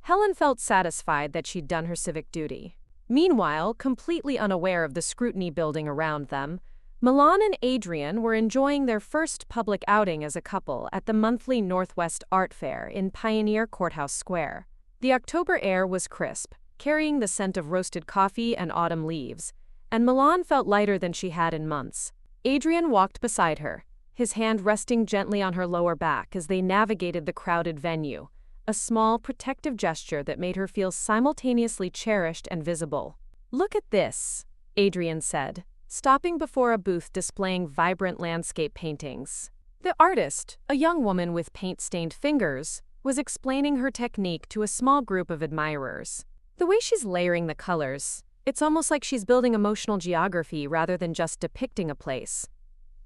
Helen felt satisfied that she'd done her civic duty. Meanwhile, completely unaware of the scrutiny building around them, Milan and Adrian were enjoying their first public outing as a couple at the monthly Northwest Art Fair in Pioneer Courthouse Square. The October air was crisp, carrying the scent of roasted coffee and autumn leaves, and Milan felt lighter than she had in months. Adrian walked beside her, his hand resting gently on her lower back as they navigated the crowded venue, a small, protective gesture that made her feel simultaneously cherished and visible. "Look at this," Adrian said, stopping before a booth displaying vibrant landscape paintings. The artist, a young woman with paint-stained fingers, was explaining her technique to a small group of admirers. The way she's layering the colors, it's almost like she's building emotional geography rather than just depicting a place.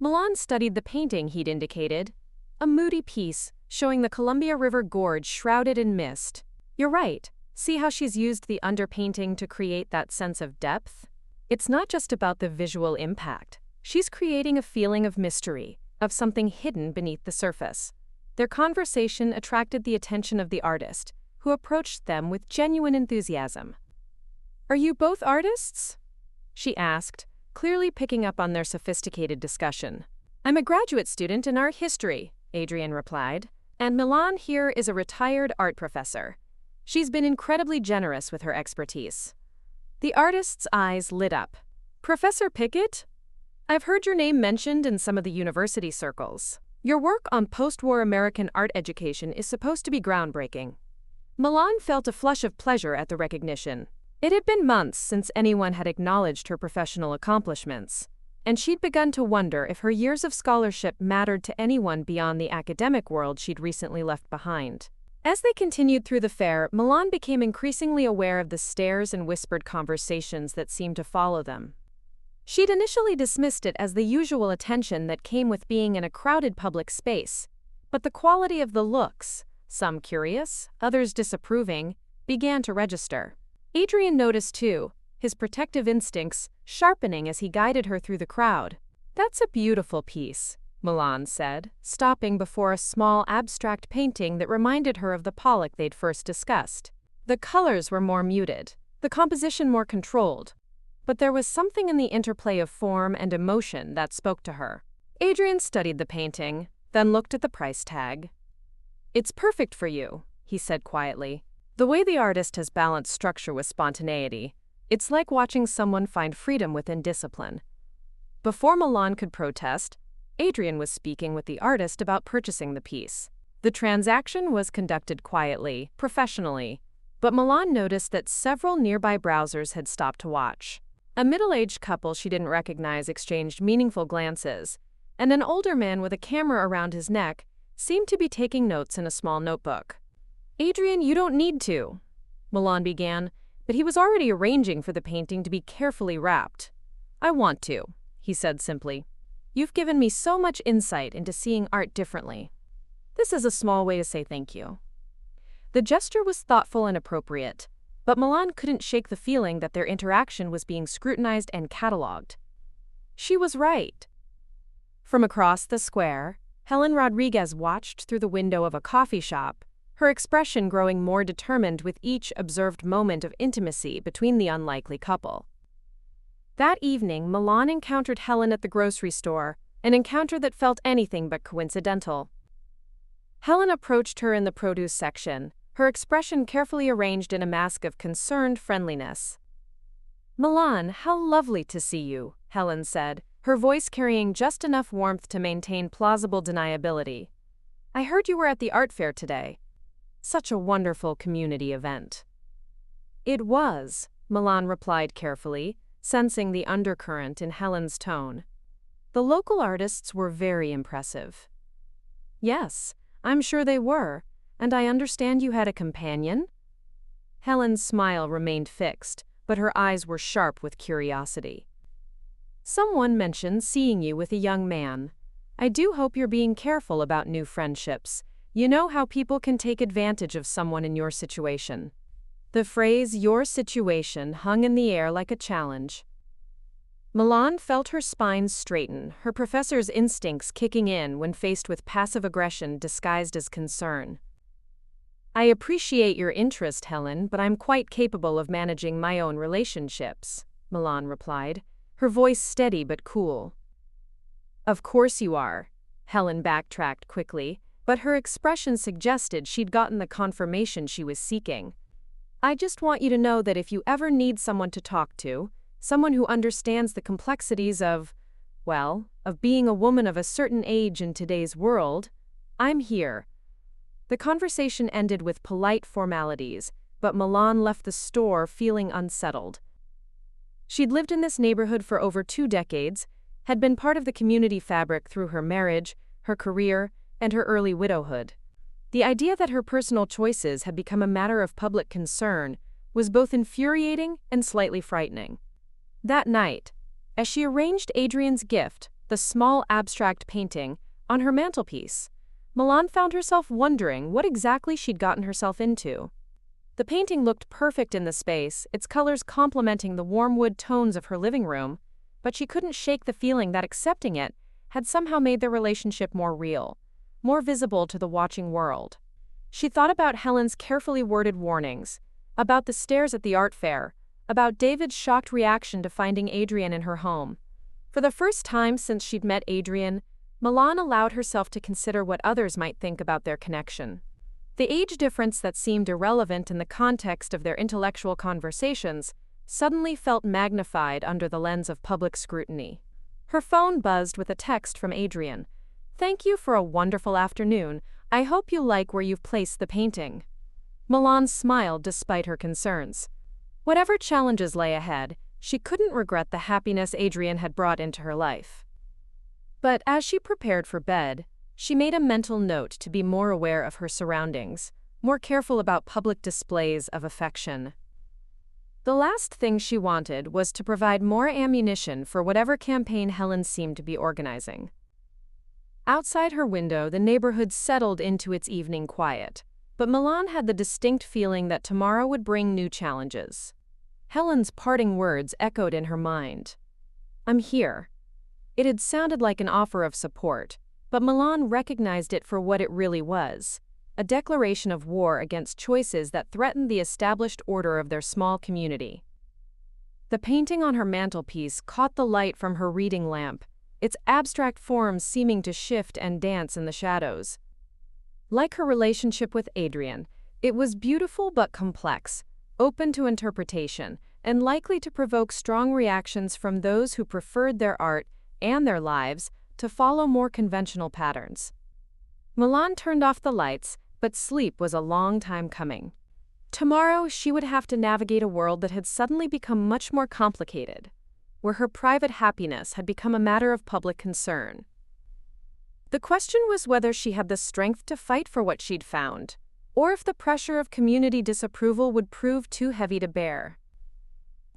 Milan studied the painting he'd indicated, a moody piece showing the Columbia River Gorge shrouded in mist. "You're right. See how she's used the underpainting to create that sense of depth? It's not just about the visual impact. She's creating a feeling of mystery, of something hidden beneath the surface." Their conversation attracted the attention of the artist, who approached them with genuine enthusiasm. "Are you both artists?" she asked, clearly picking up on their sophisticated discussion. "I'm a graduate student in art history," Adrian replied, "and Milan here is a retired art professor. She's been incredibly generous with her expertise." The artist's eyes lit up. "Professor Pickett? I've heard your name mentioned in some of the university circles. Your work on post-war American art education is supposed to be groundbreaking." Milan felt a flush of pleasure at the recognition. It had been months since anyone had acknowledged her professional accomplishments, and she'd begun to wonder if her years of scholarship mattered to anyone beyond the academic world she'd recently left behind. As they continued through the fair, Milan became increasingly aware of the stares and whispered conversations that seemed to follow them. She'd initially dismissed it as the usual attention that came with being in a crowded public space, but the quality of the looks, some curious, others disapproving, began to register. Adrian noticed too, his protective instincts sharpening as he guided her through the crowd. "That's a beautiful piece," Milan said, stopping before a small abstract painting that reminded her of the Pollock they'd first discussed. The colors were more muted, the composition more controlled, but there was something in the interplay of form and emotion that spoke to her. Adrian studied the painting, then looked at the price tag. "It's perfect for you," he said quietly. "The way the artist has balanced structure with spontaneity, it's like watching someone find freedom within discipline." Before Milan could protest, Adrian was speaking with the artist about purchasing the piece. The transaction was conducted quietly, professionally, but Milan noticed that several nearby browsers had stopped to watch. A middle-aged couple she didn't recognize exchanged meaningful glances, and an older man with a camera around his neck seemed to be taking notes in a small notebook. "Adrian, you don't need to," Milan began, but he was already arranging for the painting to be carefully wrapped. "I want to," he said simply. "You've given me so much insight into seeing art differently. This is a small way to say thank you." The gesture was thoughtful and appropriate, but Milan couldn't shake the feeling that their interaction was being scrutinized and catalogued. She was right. From across the square, Helen Rodriguez watched through the window of a coffee shop, her expression growing more determined with each observed moment of intimacy between the unlikely couple. That evening, Milan encountered Helen at the grocery store, an encounter that felt anything but coincidental. Helen approached her in the produce section, her expression carefully arranged in a mask of concerned friendliness. "Milan, how lovely to see you," Helen said, her voice carrying just enough warmth to maintain plausible deniability. "I heard you were at the art fair today. Such a wonderful community event." "It was," Milan replied carefully, sensing the undercurrent in Helen's tone. "The local artists were very impressive." "Yes, I'm sure they were. And I understand you had a companion? Helen's smile remained fixed, but her eyes were sharp with curiosity. Someone mentioned seeing you with a young man. I do hope you're being careful about new friendships. You know how people can take advantage of someone in your situation. The phrase "your situation" hung in the air like a challenge. Milan felt her spine straighten, her professor's instincts kicking in when faced with passive aggression disguised as concern. I appreciate your interest, Helen, but I'm quite capable of managing my own relationships, Milan replied, her voice steady but cool. Of course you are, Helen backtracked quickly, but her expression suggested she'd gotten the confirmation she was seeking. I just want you to know that if you ever need someone to talk to, someone who understands the complexities of being a woman of a certain age in today's world, I'm here. The conversation ended with polite formalities, but Milan left the store feeling unsettled. She'd lived in this neighborhood for over 2 decades, had been part of the community fabric through her marriage, her career, and her early widowhood. The idea that her personal choices had become a matter of public concern was both infuriating and slightly frightening. That night, as she arranged Adrian's gift, the small abstract painting, on her mantelpiece, Milan found herself wondering what exactly she'd gotten herself into. The painting looked perfect in the space, its colors complementing the warm wood tones of her living room, but she couldn't shake the feeling that accepting it had somehow made their relationship more real, more visible to the watching world. She thought about Helen's carefully worded warnings, about the stares at the art fair, about David's shocked reaction to finding Adrian in her home. For the first time since she'd met Adrian, Milan allowed herself to consider what others might think about their connection. The age difference that seemed irrelevant in the context of their intellectual conversations suddenly felt magnified under the lens of public scrutiny. Her phone buzzed with a text from Adrian. "Thank you for a wonderful afternoon. I hope you like where you've placed the painting." Milan smiled despite her concerns. Whatever challenges lay ahead, she couldn't regret the happiness Adrian had brought into her life. But as she prepared for bed, she made a mental note to be more aware of her surroundings, more careful about public displays of affection. The last thing she wanted was to provide more ammunition for whatever campaign Helen seemed to be organizing. Outside her window, the neighborhood settled into its evening quiet, but Milan had the distinct feeling that tomorrow would bring new challenges. Helen's parting words echoed in her mind. "I'm here." It had sounded like an offer of support, but Milan recognized it for what it really was, a declaration of war against choices that threatened the established order of their small community. The painting on her mantelpiece caught the light from her reading lamp, its abstract forms seeming to shift and dance in the shadows. Like her relationship with Adrian, it was beautiful but complex, open to interpretation, and likely to provoke strong reactions from those who preferred their art and their lives to follow more conventional patterns. Milan turned off the lights, but sleep was a long time coming. Tomorrow she would have to navigate a world that had suddenly become much more complicated, where her private happiness had become a matter of public concern. The question was whether she had the strength to fight for what she'd found, or if the pressure of community disapproval would prove too heavy to bear.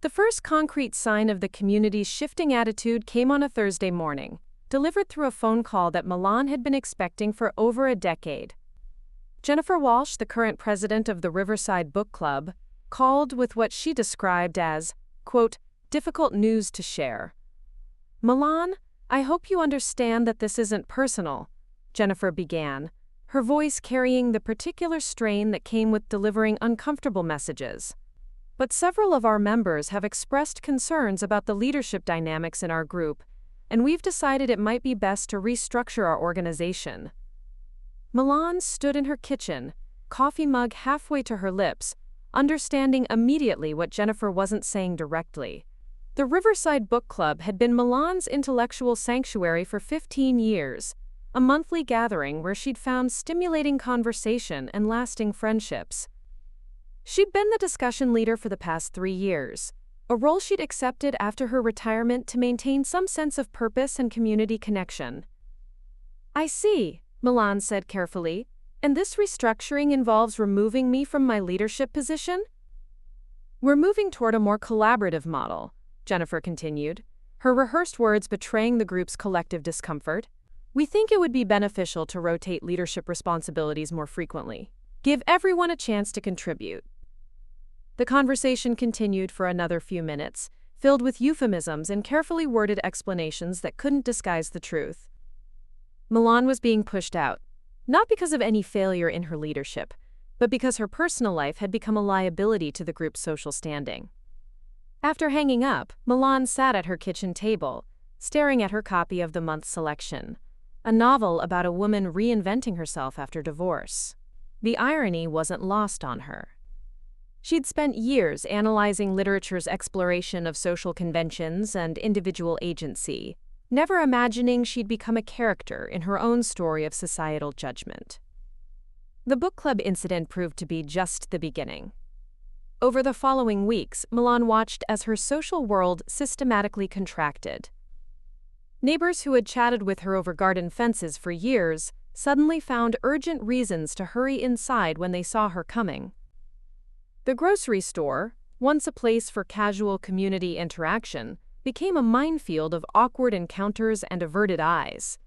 The first concrete sign of the community's shifting attitude came on a Thursday morning, delivered through a phone call that Milan had been expecting for over a decade. Jennifer Walsh, the current president of the Riverside Book Club, called with what she described as, quote, "difficult news to share." "Milan, I hope you understand that this isn't personal," Jennifer began, her voice carrying the particular strain that came with delivering uncomfortable messages. "But several of our members have expressed concerns about the leadership dynamics in our group, and we've decided it might be best to restructure our organization." Milan stood in her kitchen, coffee mug halfway to her lips, understanding immediately what Jennifer wasn't saying directly. The Riverside Book Club had been Milan's intellectual sanctuary for 15 years, a monthly gathering where she'd found stimulating conversation and lasting friendships. She'd been the discussion leader for the past 3 years, a role she'd accepted after her retirement to maintain some sense of purpose and community connection. "I see," Milan said carefully, And this restructuring involves removing me from my leadership position? We're moving toward a more collaborative model, Jennifer continued, her rehearsed words betraying the group's collective discomfort. We think it would be beneficial to rotate leadership responsibilities more frequently. Give everyone a chance to contribute. The conversation continued for another few minutes, filled with euphemisms and carefully worded explanations that couldn't disguise the truth. Milan was being pushed out, not because of any failure in her leadership, but because her personal life had become a liability to the group's social standing. After hanging up, Milan sat at her kitchen table, staring at her copy of the month's selection, a novel about a woman reinventing herself after divorce. The irony wasn't lost on her. She'd spent years analyzing literature's exploration of social conventions and individual agency, never imagining she'd become a character in her own story of societal judgment. The book club incident proved to be just the beginning. Over the following weeks, Milan watched as her social world systematically contracted. Neighbors who had chatted with her over garden fences for years suddenly found urgent reasons to hurry inside when they saw her coming. The grocery store, once a place for casual community interaction, became a minefield of awkward encounters and averted eyes.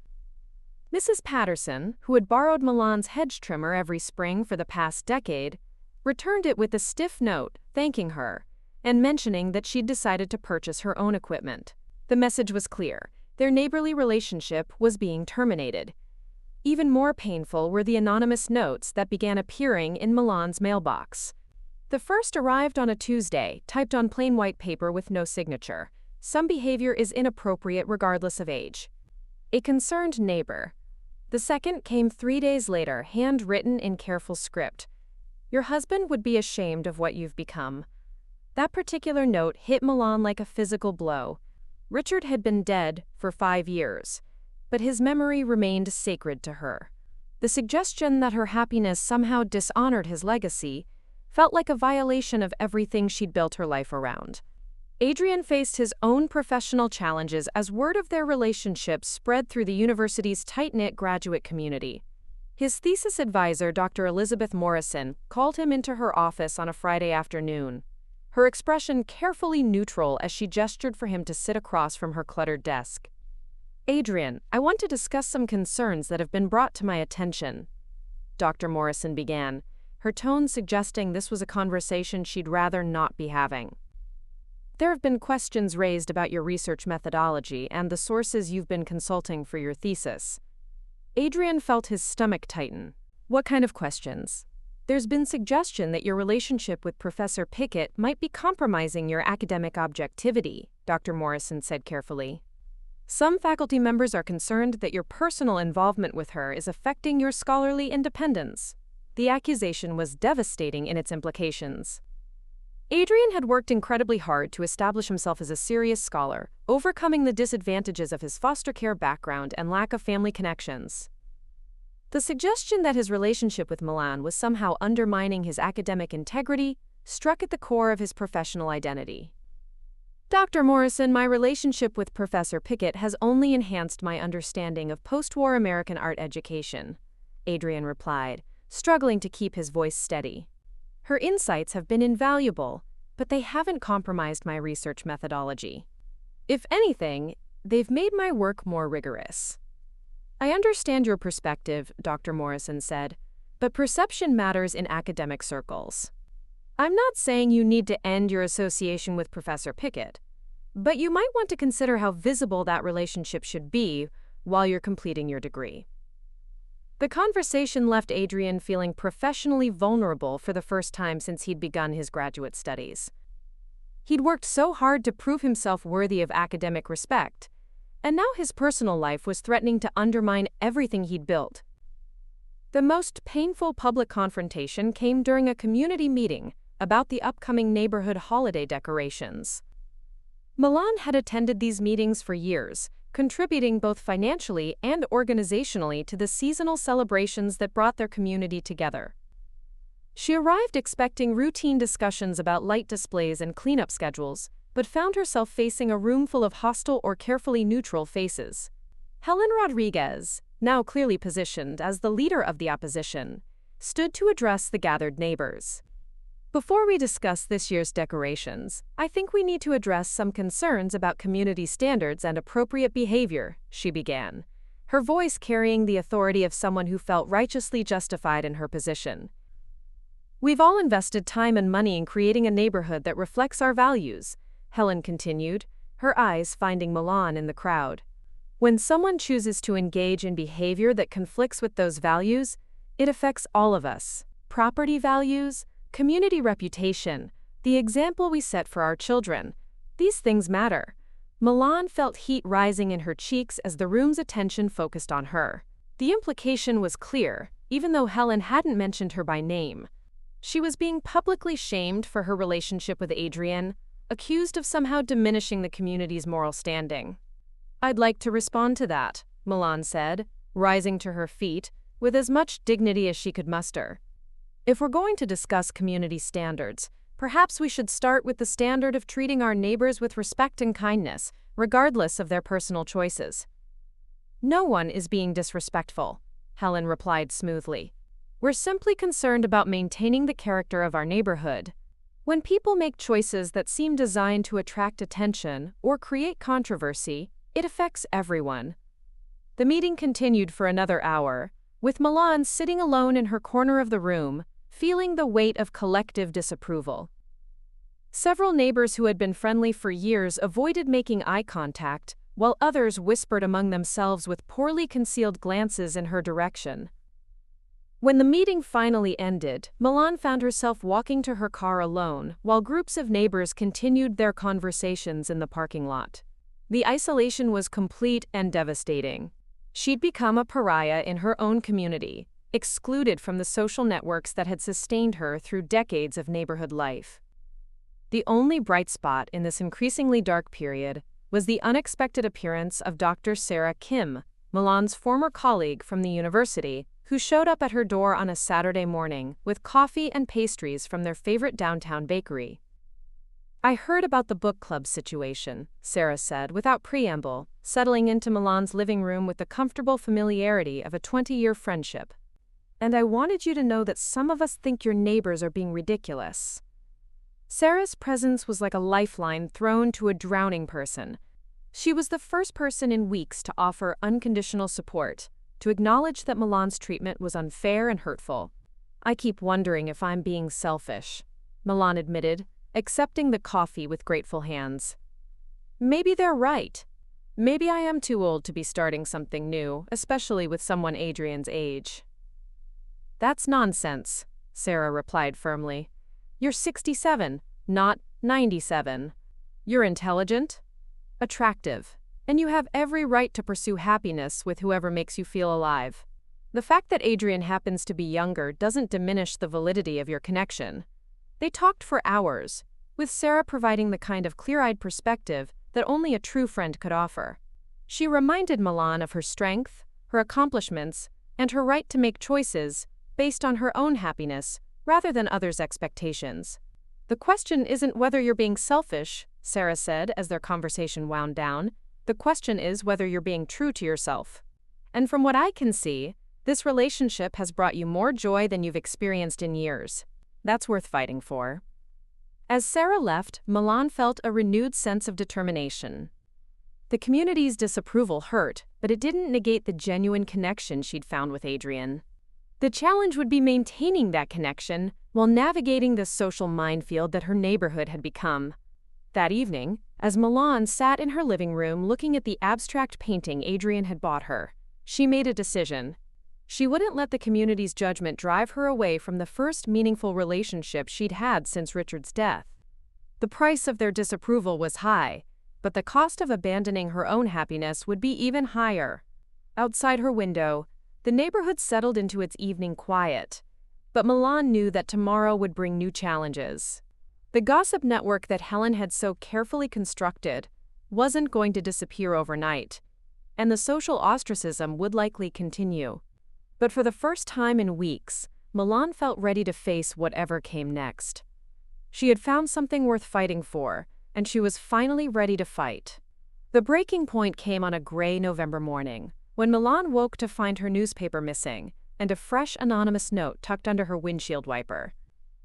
Mrs. Patterson, who had borrowed Milan's hedge trimmer every spring for the past decade, returned it with a stiff note thanking her and mentioning that she'd decided to purchase her own equipment. The message was clear: their neighborly relationship was being terminated. Even more painful were the anonymous notes that began appearing in Milan's mailbox. The first arrived on a Tuesday, typed on plain white paper with no signature. Some behavior is inappropriate regardless of age. A concerned neighbor. The second came 3 days later, handwritten in careful script. Your husband would be ashamed of what you've become. That particular note hit Milan like a physical blow. Richard had been dead for 5 years, but his memory remained sacred to her. The suggestion that her happiness somehow dishonored his legacy felt like a violation of everything she'd built her life around. Adrian faced his own professional challenges as word of their relationship spread through the university's tight-knit graduate community. His thesis advisor, Dr. Elizabeth Morrison, called him into her office on a Friday afternoon, her expression carefully neutral as she gestured for him to sit across from her cluttered desk. Adrian, I want to discuss some concerns that have been brought to my attention, Dr. Morrison began, her tone suggesting this was a conversation she'd rather not be having. There have been questions raised about your research methodology and the sources you've been consulting for your thesis. Adrian felt his stomach tighten. What kind of questions? There's been suggestion that your relationship with Professor Pickett might be compromising your academic objectivity, Dr. Morrison said carefully. Some faculty members are concerned that your personal involvement with her is affecting your scholarly independence. The accusation was devastating in its implications. Adrian had worked incredibly hard to establish himself as a serious scholar, overcoming the disadvantages of his foster care background and lack of family connections. The suggestion that his relationship with Milan was somehow undermining his academic integrity struck at the core of his professional identity. Dr. Morrison, my relationship with Professor Pickett has only enhanced my understanding of post-war American art education, Adrian replied, struggling to keep his voice steady. Her insights have been invaluable, but they haven't compromised my research methodology. If anything, they've made my work more rigorous. I understand your perspective, Dr. Morrison said, but perception matters in academic circles. I'm not saying you need to end your association with Professor Pickett, but you might want to consider how visible that relationship should be while you're completing your degree. The conversation left Adrian feeling professionally vulnerable for the first time since he'd begun his graduate studies. He'd worked so hard to prove himself worthy of academic respect, and now his personal life was threatening to undermine everything he'd built. The most painful public confrontation came during a community meeting about the upcoming neighborhood holiday decorations. Milan had attended these meetings for years, contributing both financially and organizationally to the seasonal celebrations that brought their community together. She arrived expecting routine discussions about light displays and cleanup schedules, but found herself facing a room full of hostile or carefully neutral faces. Helen Rodriguez, now clearly positioned as the leader of the opposition, stood to address the gathered neighbors. Before we discuss this year's decorations, I think we need to address some concerns about community standards and appropriate behavior, she began, her voice carrying the authority of someone who felt righteously justified in her position. We've all invested time and money in creating a neighborhood that reflects our values, Helen continued, her eyes finding Milan in the crowd. When someone chooses to engage in behavior that conflicts with those values, it affects all of us. Property values, community reputation, the example we set for our children. These things matter. Milan felt heat rising in her cheeks as the room's attention focused on her. The implication was clear, even though Helen hadn't mentioned her by name. She was being publicly shamed for her relationship with Adrian, accused of somehow diminishing the community's moral standing. I'd like to respond to that, Milan said, rising to her feet, with as much dignity as she could muster. If we're going to discuss community standards, perhaps we should start with the standard of treating our neighbors with respect and kindness, regardless of their personal choices. No one is being disrespectful, Helen replied smoothly. We're simply concerned about maintaining the character of our neighborhood. When people make choices that seem designed to attract attention or create controversy, it affects everyone. The meeting continued for another hour, with Milan sitting alone in her corner of the room, feeling the weight of collective disapproval. Several neighbors who had been friendly for years avoided making eye contact, while others whispered among themselves with poorly concealed glances in her direction. When the meeting finally ended, Milan found herself walking to her car alone, while groups of neighbors continued their conversations in the parking lot. The isolation was complete and devastating. She'd become a pariah in her own community, excluded from the social networks that had sustained her through decades of neighborhood life. The only bright spot in this increasingly dark period was the unexpected appearance of Dr. Sarah Kim, Milan's former colleague from the university, who showed up at her door on a Saturday morning with coffee and pastries from their favorite downtown bakery. I heard about the book club situation, Sarah said without preamble, settling into Milan's living room with the comfortable familiarity of a 20-year friendship. And I wanted you to know that some of us think your neighbors are being ridiculous. Sarah's presence was like a lifeline thrown to a drowning person. She was the first person in weeks to offer unconditional support, to acknowledge that Milan's treatment was unfair and hurtful. I keep wondering if I'm being selfish, Milan admitted, accepting the coffee with grateful hands. Maybe they're right. Maybe I am too old to be starting something new, especially with someone Adrian's age. That's nonsense, Sarah replied firmly. You're 67, not 97. You're intelligent, attractive, and you have every right to pursue happiness with whoever makes you feel alive. The fact that Adrian happens to be younger doesn't diminish the validity of your connection. They talked for hours, with Sarah providing the kind of clear-eyed perspective that only a true friend could offer. She reminded Milan of her strength, her accomplishments, and her right to make choices based on her own happiness rather than others' expectations. The question isn't whether you're being selfish, Sarah said as their conversation wound down. The question is whether you're being true to yourself. And from what I can see, this relationship has brought you more joy than you've experienced in years. That's worth fighting for. As Sarah left, Milan felt a renewed sense of determination. The community's disapproval hurt, but it didn't negate the genuine connection she'd found with Adrian. The challenge would be maintaining that connection while navigating the social minefield that her neighborhood had become. That evening, as Milan sat in her living room looking at the abstract painting Adrian had bought her, she made a decision. She wouldn't let the community's judgment drive her away from the first meaningful relationship she'd had since Richard's death. The price of their disapproval was high, but the cost of abandoning her own happiness would be even higher. Outside her window, the neighborhood settled into its evening quiet, but Milan knew that tomorrow would bring new challenges. The gossip network that Helen had so carefully constructed wasn't going to disappear overnight, and the social ostracism would likely continue. But for the first time in weeks, Milan felt ready to face whatever came next. She had found something worth fighting for, and she was finally ready to fight. The breaking point came on a gray November morning, when Milan woke to find her newspaper missing and a fresh anonymous note tucked under her windshield wiper.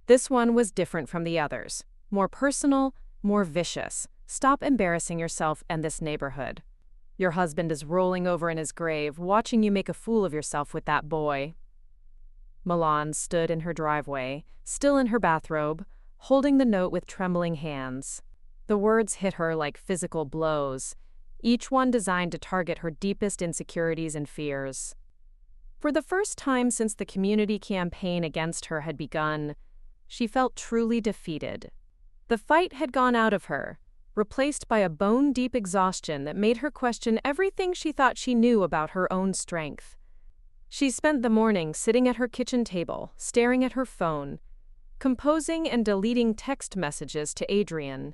This one was different from the others. More personal, more vicious. Stop embarrassing yourself and this neighborhood. Your husband is rolling over in his grave, watching you make a fool of yourself with that boy. Milan stood in her driveway, still in her bathrobe, holding the note with trembling hands. The words hit her like physical blows, each one designed to target her deepest insecurities and fears. For the first time since the community campaign against her had begun, she felt truly defeated. The fight had gone out of her, replaced by a bone-deep exhaustion that made her question everything she thought she knew about her own strength. She spent the morning sitting at her kitchen table, staring at her phone, composing and deleting text messages to Adrian.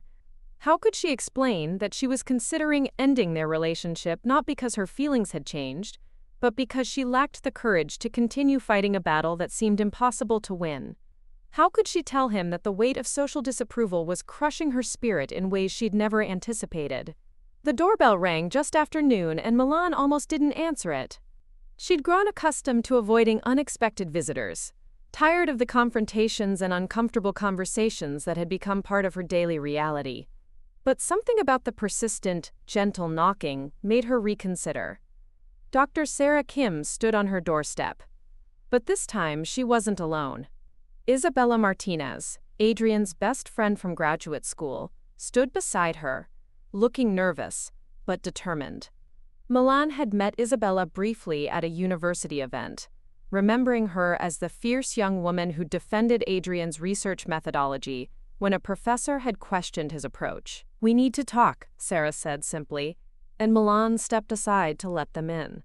How could she explain that she was considering ending their relationship not because her feelings had changed, but because she lacked the courage to continue fighting a battle that seemed impossible to win? How could she tell him that the weight of social disapproval was crushing her spirit in ways she'd never anticipated? The doorbell rang just after noon and Milan almost didn't answer it. She'd grown accustomed to avoiding unexpected visitors, tired of the confrontations and uncomfortable conversations that had become part of her daily reality. But something about the persistent, gentle knocking made her reconsider. Dr. Sarah Kim stood on her doorstep. But this time she wasn't alone. Isabella Martinez, Adrian's best friend from graduate school, stood beside her, looking nervous, but determined. Milan had met Isabella briefly at a university event, remembering her as the fierce young woman who defended Adrian's research methodology when a professor had questioned his approach. "We need to talk," Sarah said simply, and Milan stepped aside to let them in.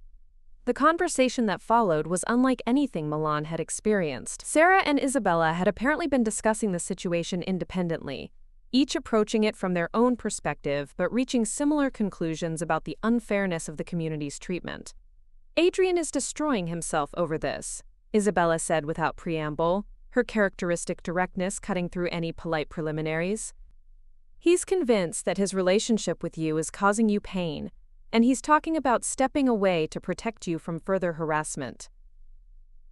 The conversation that followed was unlike anything Milan had experienced. Sarah and Isabella had apparently been discussing the situation independently, each approaching it from their own perspective but reaching similar conclusions about the unfairness of the community's treatment. "Adrian is destroying himself over this," Isabella said without preamble, her characteristic directness cutting through any polite preliminaries. "He's convinced that his relationship with you is causing you pain, and he's talking about stepping away to protect you from further harassment."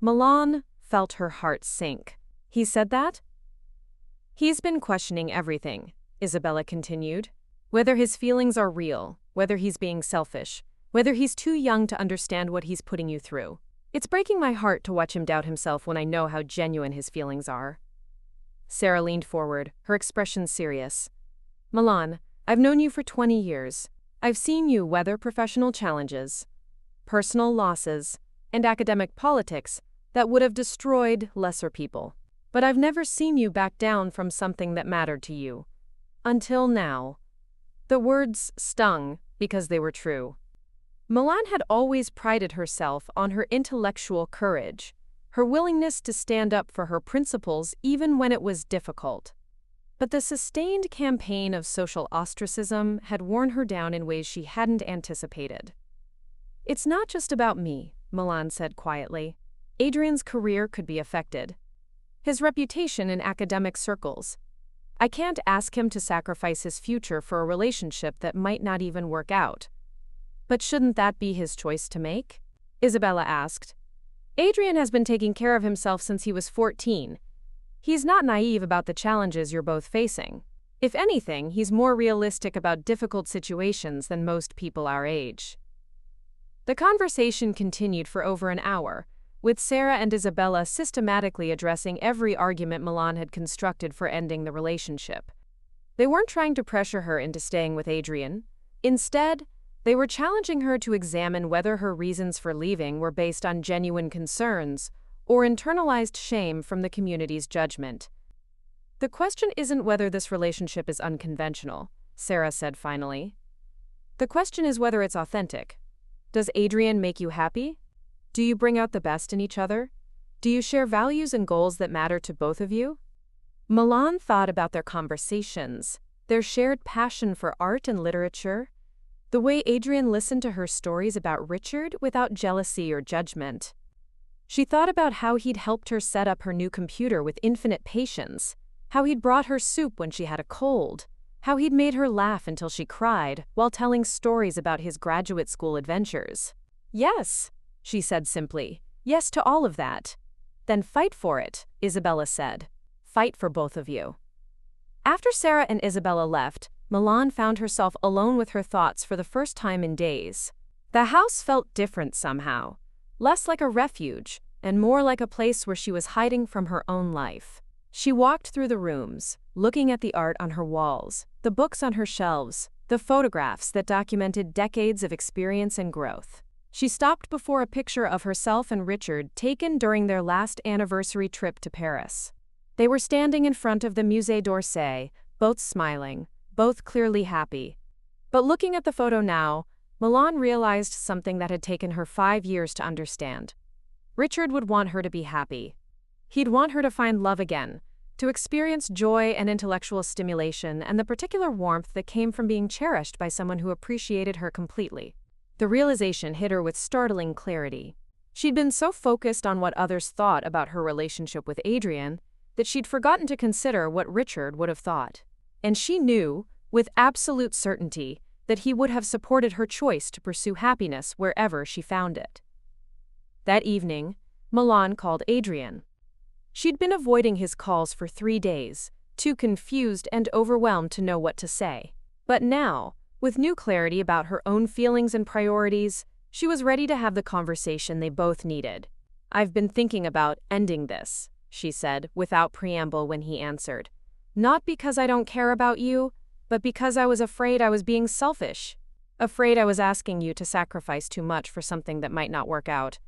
Milan felt her heart sink. "He said that?" "He's been questioning everything," Isabella continued. "Whether his feelings are real, whether he's being selfish, whether he's too young to understand what he's putting you through. It's breaking my heart to watch him doubt himself when I know how genuine his feelings are." Sarah leaned forward, her expression serious. "Milan, I've known you for 20 years. I've seen you weather professional challenges, personal losses, and academic politics that would have destroyed lesser people. But I've never seen you back down from something that mattered to you. Until now." The words stung because they were true. Milan had always prided herself on her intellectual courage, her willingness to stand up for her principles even when it was difficult. But the sustained campaign of social ostracism had worn her down in ways she hadn't anticipated. "It's not just about me," Milan said quietly. "Adrian's career could be affected. His reputation in academic circles. I can't ask him to sacrifice his future for a relationship that might not even work out." "But shouldn't that be his choice to make?" Isabella asked. "Adrian has been taking care of himself since he was 14. He's not naive about the challenges you're both facing. If anything, he's more realistic about difficult situations than most people our age." The conversation continued for over an hour, with Sarah and Isabella systematically addressing every argument Milan had constructed for ending the relationship. They weren't trying to pressure her into staying with Adrian. Instead, they were challenging her to examine whether her reasons for leaving were based on genuine concerns or internalized shame from the community's judgment. "The question isn't whether this relationship is unconventional," Sarah said finally. "The question is whether it's authentic. Does Adrian make you happy? Do you bring out the best in each other? Do you share values and goals that matter to both of you?" Milan thought about their conversations, their shared passion for art and literature, the way Adrian listened to her stories about Richard without jealousy or judgment. She thought about how he'd helped her set up her new computer with infinite patience, how he'd brought her soup when she had a cold, how he'd made her laugh until she cried while telling stories about his graduate school adventures. Yes, she said simply. Yes to all of that. Then fight for it, Isabella said. Fight for both of you. After Sarah and Isabella left, Milan found herself alone with her thoughts for the first time in days. The house felt different somehow, less like a refuge and more like a place where she was hiding from her own life. She walked through the rooms, looking at the art on her walls, the books on her shelves, the photographs that documented decades of experience and growth. She stopped before a picture of herself and Richard taken during their last anniversary trip to Paris. They were standing in front of the Musée d'Orsay, both smiling, both clearly happy. But looking at the photo now, Milan realized something that had taken her 5 years to understand. Richard would want her to be happy. He'd want her to find love again, to experience joy and intellectual stimulation and the particular warmth that came from being cherished by someone who appreciated her completely. The realization hit her with startling clarity. She'd been so focused on what others thought about her relationship with Adrian that she'd forgotten to consider what Richard would have thought. And she knew, with absolute certainty, that he would have supported her choice to pursue happiness wherever she found it. That evening, Milan called Adrian. She'd been avoiding his calls for 3 days, too confused and overwhelmed to know what to say. But now, with new clarity about her own feelings and priorities, she was ready to have the conversation they both needed. "I've been thinking about ending this," she said, without preamble when he answered. "Not because I don't care about you, but because I was afraid I was being selfish. Afraid I was asking you to sacrifice too much for something that might not work out."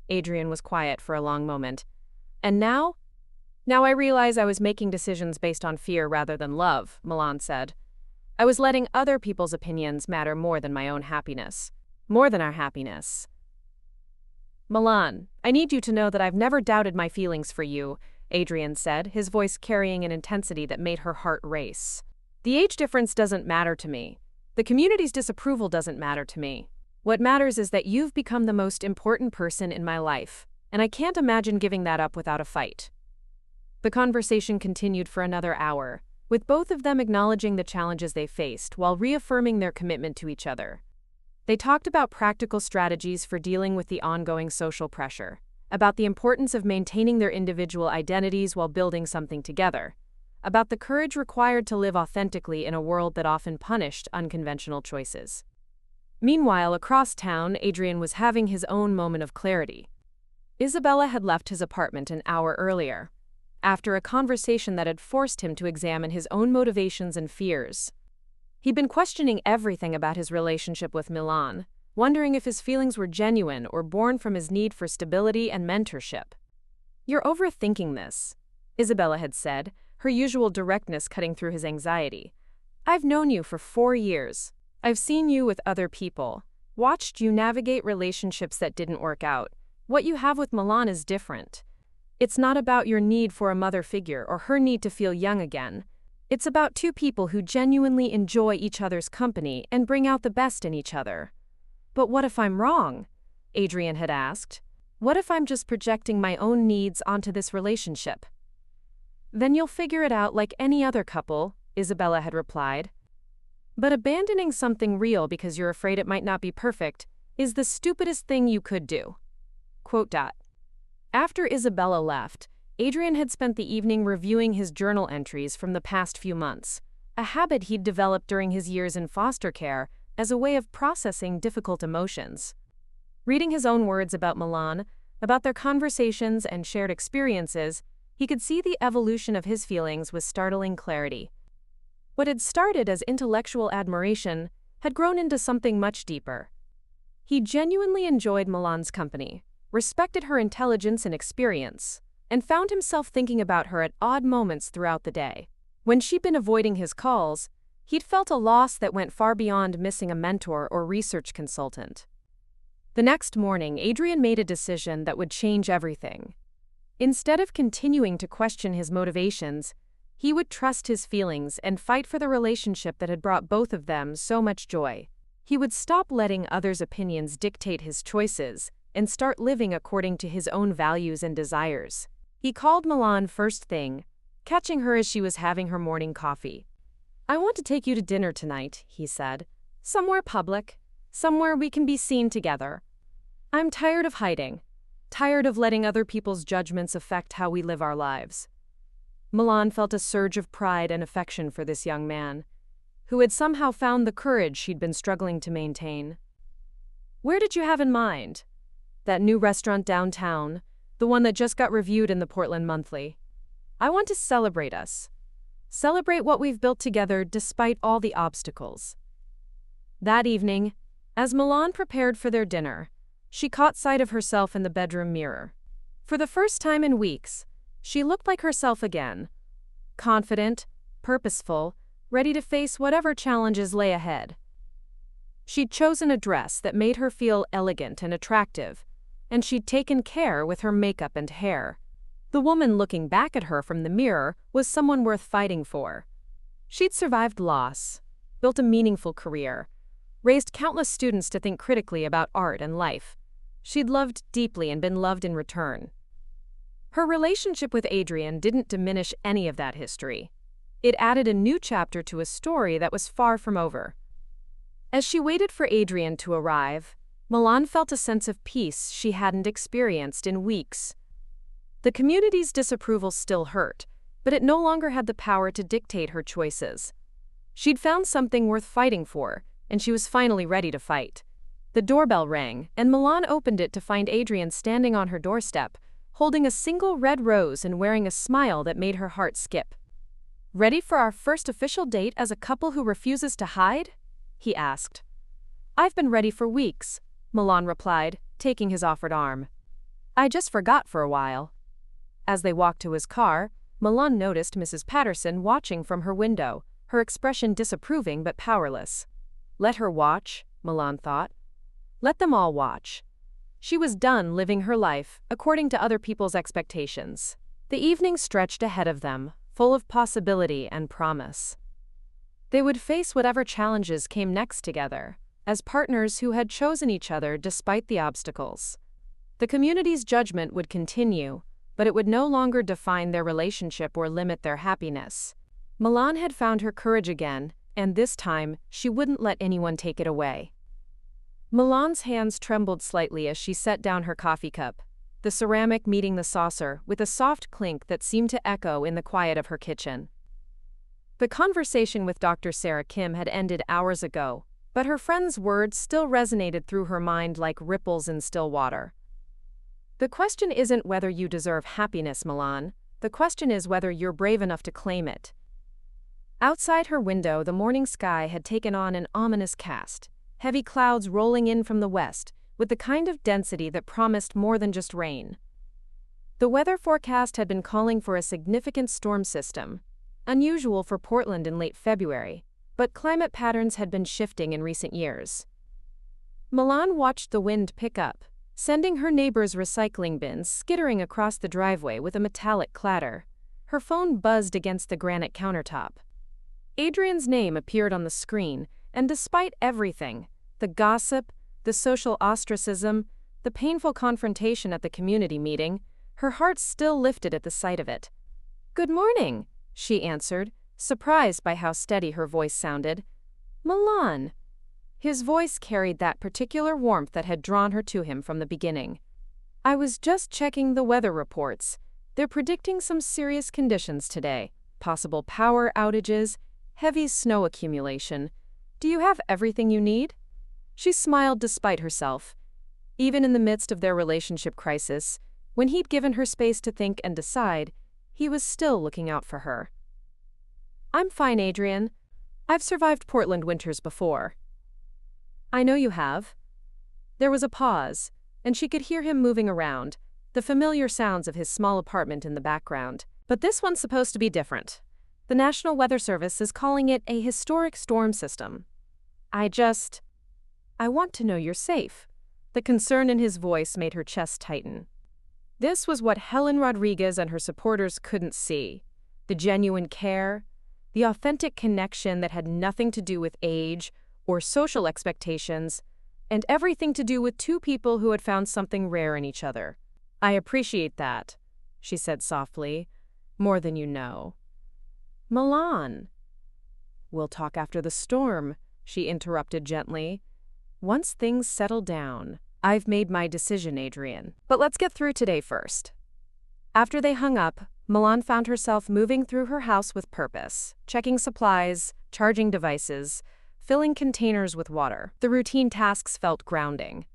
Adrian was quiet for a long moment. "And now? Now I realize I was making decisions based on fear rather than love," Milan said. "I was letting other people's opinions matter more than my own happiness. More than our happiness." "Milan, I need you to know that I've never doubted my feelings for you," Adrian said, his voice carrying an intensity that made her heart race. "The age difference doesn't matter to me. The community's disapproval doesn't matter to me. What matters is that you've become the most important person in my life, and I can't imagine giving that up without a fight." The conversation continued for another hour, with both of them acknowledging the challenges they faced while reaffirming their commitment to each other. They talked about practical strategies for dealing with the ongoing social pressure, about the importance of maintaining their individual identities while building something together, about the courage required to live authentically in a world that often punished unconventional choices. Meanwhile, across town, Adrian was having his own moment of clarity. Isabella had left his apartment an hour earlier, after a conversation that had forced him to examine his own motivations and fears. He'd been questioning everything about his relationship with Milan, wondering if his feelings were genuine or born from his need for stability and mentorship. "You're overthinking this," Isabella had said, her usual directness cutting through his anxiety. "I've known you for 4 years. I've seen you with other people, watched you navigate relationships that didn't work out. What you have with Milan is different. It's not about your need for a mother figure or her need to feel young again. It's about 2 people who genuinely enjoy each other's company and bring out the best in each other." "But what if I'm wrong?" Adrian had asked. "What if I'm just projecting my own needs onto this relationship?" "Then you'll figure it out like any other couple," Isabella had replied. "But abandoning something real because you're afraid it might not be perfect is the stupidest thing you could do." Quote. After Isabella left, Adrian had spent the evening reviewing his journal entries from the past few months, a habit he'd developed during his years in foster care as a way of processing difficult emotions. Reading his own words about Milan, about their conversations and shared experiences, he could see the evolution of his feelings with startling clarity. What had started as intellectual admiration had grown into something much deeper. He genuinely enjoyed Milan's company, respected her intelligence and experience, and found himself thinking about her at odd moments throughout the day. When she'd been avoiding his calls, he'd felt a loss that went far beyond missing a mentor or research consultant. The next morning, Adrian made a decision that would change everything. Instead of continuing to question his motivations, he would trust his feelings and fight for the relationship that had brought both of them so much joy. He would stop letting others' opinions dictate his choices and start living according to his own values and desires. He called Milan first thing, catching her as she was having her morning coffee. "I want to take you to dinner tonight," he said. "Somewhere public, somewhere we can be seen together. I'm tired of hiding. Tired of letting other people's judgments affect how we live our lives. Milan felt a surge of pride and affection for this young man, who had somehow found the courage she'd been struggling to maintain. Where did you have in mind? That new restaurant downtown, the one that just got reviewed in the Portland Monthly. I want to celebrate us. Celebrate what we've built together despite all the obstacles. That evening, as Milan prepared for their dinner, she caught sight of herself in the bedroom mirror. For the first time in weeks, she looked like herself again. Confident, purposeful, ready to face whatever challenges lay ahead. She'd chosen a dress that made her feel elegant and attractive, and she'd taken care with her makeup and hair. The woman looking back at her from the mirror was someone worth fighting for. She'd survived loss, built a meaningful career, raised countless students to think critically about art and life. She'd loved deeply and been loved in return. Her relationship with Adrian didn't diminish any of that history. It added a new chapter to a story that was far from over. As she waited for Adrian to arrive, Milan felt a sense of peace she hadn't experienced in weeks. The community's disapproval still hurt, but it no longer had the power to dictate her choices. She'd found something worth fighting for, and she was finally ready to fight. The doorbell rang, and Milan opened it to find Adrian standing on her doorstep, holding a single red rose and wearing a smile that made her heart skip. "Ready for our first official date as a couple who refuses to hide?" he asked. "I've been ready for weeks," Milan replied, taking his offered arm. "I just forgot for a while." As they walked to his car, Milan noticed Mrs. Patterson watching from her window, her expression disapproving but powerless. Let her watch, Milan thought. Let them all watch. She was done living her life according to other people's expectations. The evening stretched ahead of them, full of possibility and promise. They would face whatever challenges came next together, as partners who had chosen each other despite the obstacles. The community's judgment would continue, but it would no longer define their relationship or limit their happiness. Milan had found her courage again, and this time, she wouldn't let anyone take it away. Milan's hands trembled slightly as she set down her coffee cup, the ceramic meeting the saucer with a soft clink that seemed to echo in the quiet of her kitchen. The conversation with Dr. Sarah Kim had ended hours ago, but her friend's words still resonated through her mind like ripples in still water. The question isn't whether you deserve happiness, Milan. The question is whether you're brave enough to claim it. Outside her window, the morning sky had taken on an ominous cast, heavy clouds rolling in from the west, with the kind of density that promised more than just rain. The weather forecast had been calling for a significant storm system, unusual for Portland in late February, but climate patterns had been shifting in recent years. Milan watched the wind pick up, sending her neighbor's recycling bins skittering across the driveway with a metallic clatter. Her phone buzzed against the granite countertop. Adrian's name appeared on the screen, and despite everything, the gossip, the social ostracism, the painful confrontation at the community meeting, her heart still lifted at the sight of it. "Good morning," she answered, surprised by how steady her voice sounded. "Milan." His voice carried that particular warmth that had drawn her to him from the beginning. "I was just checking the weather reports. They're predicting some serious conditions today, possible power outages, heavy snow accumulation. Do you have everything you need?" She smiled despite herself. Even in the midst of their relationship crisis, when he'd given her space to think and decide, he was still looking out for her. "I'm fine, Adrian. I've survived Portland winters before." "I know you have." There was a pause, and she could hear him moving around, the familiar sounds of his small apartment in the background. "But this one's supposed to be different. The National Weather Service is calling it a historic storm system. I want to know you're safe." The concern in his voice made her chest tighten. This was what Helen Rodriguez and her supporters couldn't see. The genuine care, the authentic connection that had nothing to do with age or social expectations, and everything to do with two people who had found something rare in each other. "I appreciate that," she said softly, "more than you know." "Milan." "We'll talk after the storm," she interrupted gently. "Once things settle down." "I've made my decision, Adrian. But let's get through today first." After they hung up, Milan found herself moving through her house with purpose, checking supplies, charging devices, filling containers with water. The routine tasks felt grounding,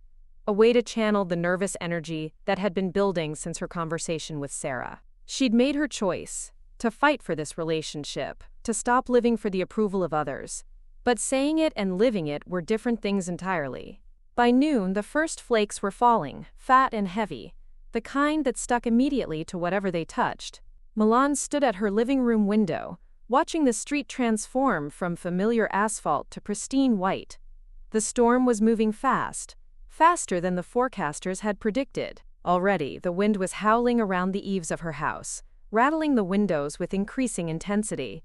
a way to channel the nervous energy that had been building since her conversation with Sarah. She'd made her choice, to fight for this relationship, to stop living for the approval of others. But saying it and living it were different things entirely. By noon, the first flakes were falling, fat and heavy, the kind that stuck immediately to whatever they touched. Milan stood at her living room window, watching the street transform from familiar asphalt to pristine white. The storm was moving fast, faster than the forecasters had predicted. Already, the wind was howling around the eaves of her house, rattling the windows with increasing intensity.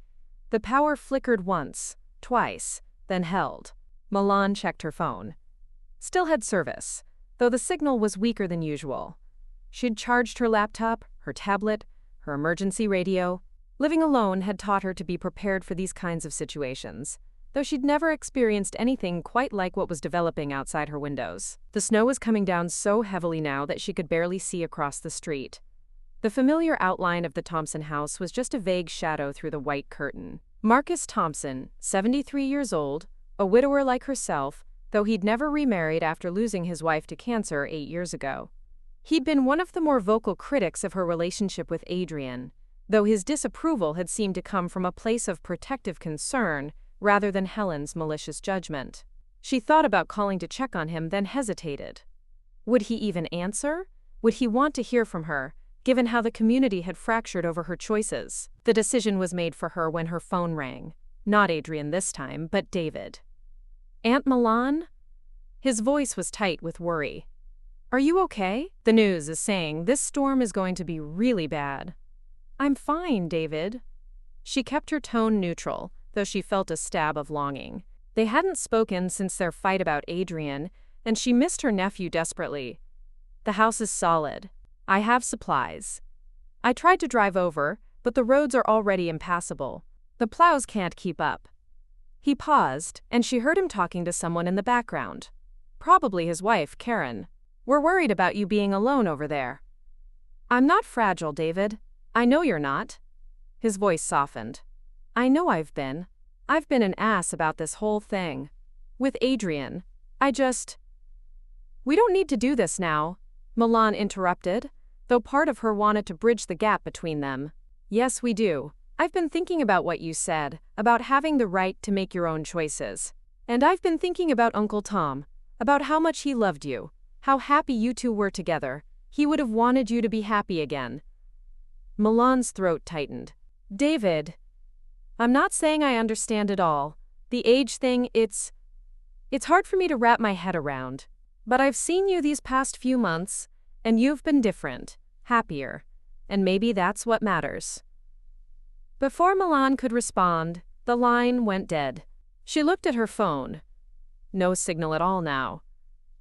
The power flickered once, twice, then held. Milan checked her phone. Still had service, though the signal was weaker than usual. She'd charged her laptop, her tablet, her emergency radio. Living alone had taught her to be prepared for these kinds of situations, though she'd never experienced anything quite like what was developing outside her windows. The snow was coming down so heavily now that she could barely see across the street. The familiar outline of the Thompson house was just a vague shadow through the white curtain. Marcus Thompson, 73 years old, a widower like herself, though he'd never remarried after losing his wife to cancer 8 years ago. He'd been one of the more vocal critics of her relationship with Adrian, though his disapproval had seemed to come from a place of protective concern rather than Helen's malicious judgment. She thought about calling to check on him, then hesitated. Would he even answer? Would he want to hear from her, given how the community had fractured over her choices? The decision was made for her when her phone rang. Not Adrian this time, but David. "Aunt Milan?" His voice was tight with worry. "Are you okay? The news is saying this storm is going to be really bad." "I'm fine, David." She kept her tone neutral, though she felt a stab of longing. They hadn't spoken since their fight about Adrian, and she missed her nephew desperately. "The house is solid. I have supplies. I tried to drive over, but the roads are already impassable. The plows can't keep up." He paused, and she heard him talking to someone in the background. Probably his wife, Karen. "We're worried about you being alone over there." "I'm not fragile, David. I know you're not." His voice softened. "I know I've been. I've been an ass about this whole thing. With Adrian. We don't need to do this now," Milan interrupted, though part of her wanted to bridge the gap between them. "Yes, we do. I've been thinking about what you said, about having the right to make your own choices. And I've been thinking about Uncle Tom, about how much he loved you, how happy you two were together. He would have wanted you to be happy again." Milan's throat tightened. "David, I'm not saying I understand it all. The age thing, it's hard for me to wrap my head around. But I've seen you these past few months, and you've been different, happier, and maybe that's what matters." Before Milan could respond, the line went dead. She looked at her phone. No signal at all now.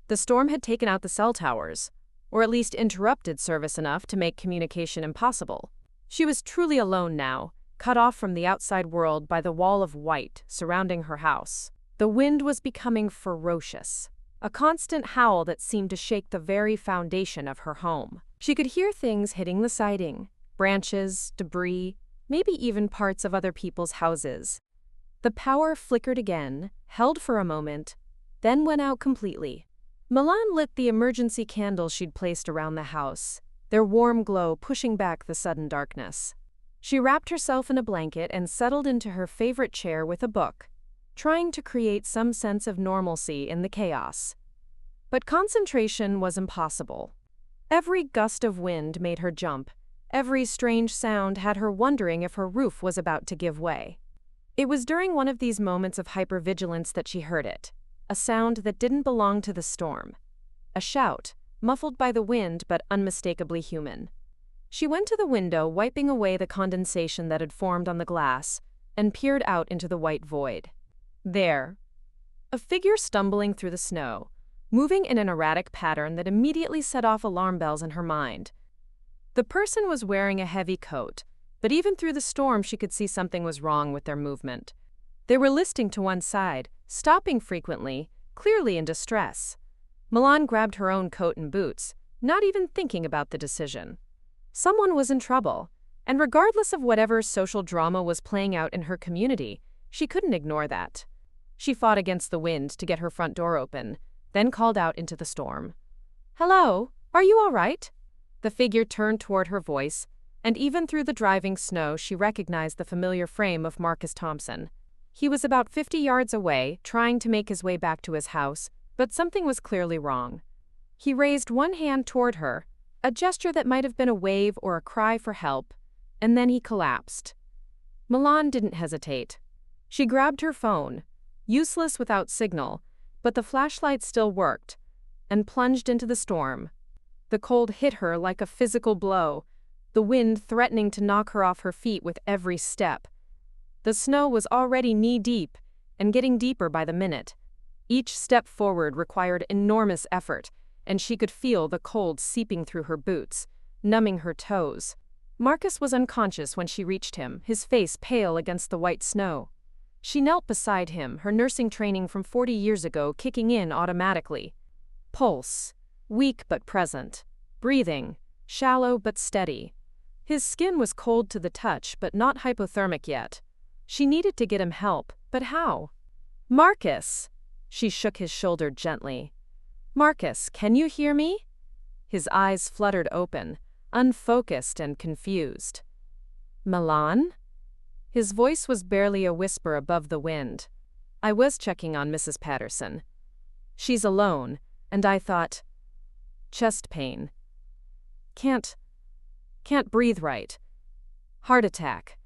The storm had taken out the cell towers, or at least interrupted service enough to make communication impossible. She was truly alone now, cut off from the outside world by the wall of white surrounding her house. The wind was becoming ferocious, a constant howl that seemed to shake the very foundation of her home. She could hear things hitting the siding, branches, debris, maybe even parts of other people's houses. The power flickered again, held for a moment, then went out completely. Milan lit the emergency candles she'd placed around the house, their warm glow pushing back the sudden darkness. She wrapped herself in a blanket and settled into her favorite chair with a book, trying to create some sense of normalcy in the chaos. But concentration was impossible. Every gust of wind made her jump. Every strange sound had her wondering if her roof was about to give way. It was during one of these moments of hypervigilance that she heard it, a sound that didn't belong to the storm. A shout, muffled by the wind but unmistakably human. She went to the window, wiping away the condensation that had formed on the glass, and peered out into the white void. There, a figure stumbling through the snow, moving in an erratic pattern that immediately set off alarm bells in her mind. The person was wearing a heavy coat, but even through the storm she could see something was wrong with their movement. They were listing to one side, stopping frequently, clearly in distress. Milan grabbed her own coat and boots, not even thinking about the decision. Someone was in trouble, and regardless of whatever social drama was playing out in her community, she couldn't ignore that. She fought against the wind to get her front door open, then called out into the storm. "Hello, are you all right?" The figure turned toward her voice, and even through the driving snow she recognized the familiar frame of Marcus Thompson. He was about 50 yards away, trying to make his way back to his house, but something was clearly wrong. He raised one hand toward her, a gesture that might have been a wave or a cry for help, and then he collapsed. Milan didn't hesitate. She grabbed her phone, useless without signal, but the flashlight still worked, and plunged into the storm. The cold hit her like a physical blow, the wind threatening to knock her off her feet with every step. The snow was already knee-deep, and getting deeper by the minute. Each step forward required enormous effort, and she could feel the cold seeping through her boots, numbing her toes. Marcus was unconscious when she reached him, his face pale against the white snow. She knelt beside him, her nursing training from 40 years ago kicking in automatically. Pulse, weak but present. Breathing, shallow but steady. His skin was cold to the touch but not hypothermic yet. She needed to get him help, but how? "Marcus!" She shook his shoulder gently. "Marcus, can you hear me?" His eyes fluttered open, unfocused and confused. "Milan?" His voice was barely a whisper above the wind. "I was checking on Mrs. Patterson. She's alone, and I thought... chest pain. Can't breathe right. Heart attack."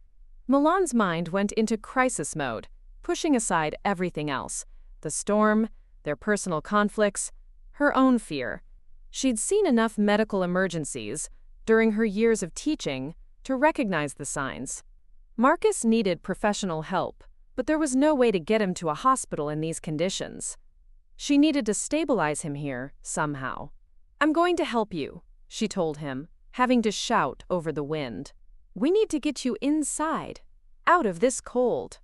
Milan's mind went into crisis mode, pushing aside everything else. The storm, their personal conflicts, her own fear. She'd seen enough medical emergencies, during her years of teaching, to recognize the signs. Marcus needed professional help, but there was no way to get him to a hospital in these conditions. She needed to stabilize him here, somehow. "I'm going to help you," she told him, having to shout over the wind. "We need to get you inside, out of this cold."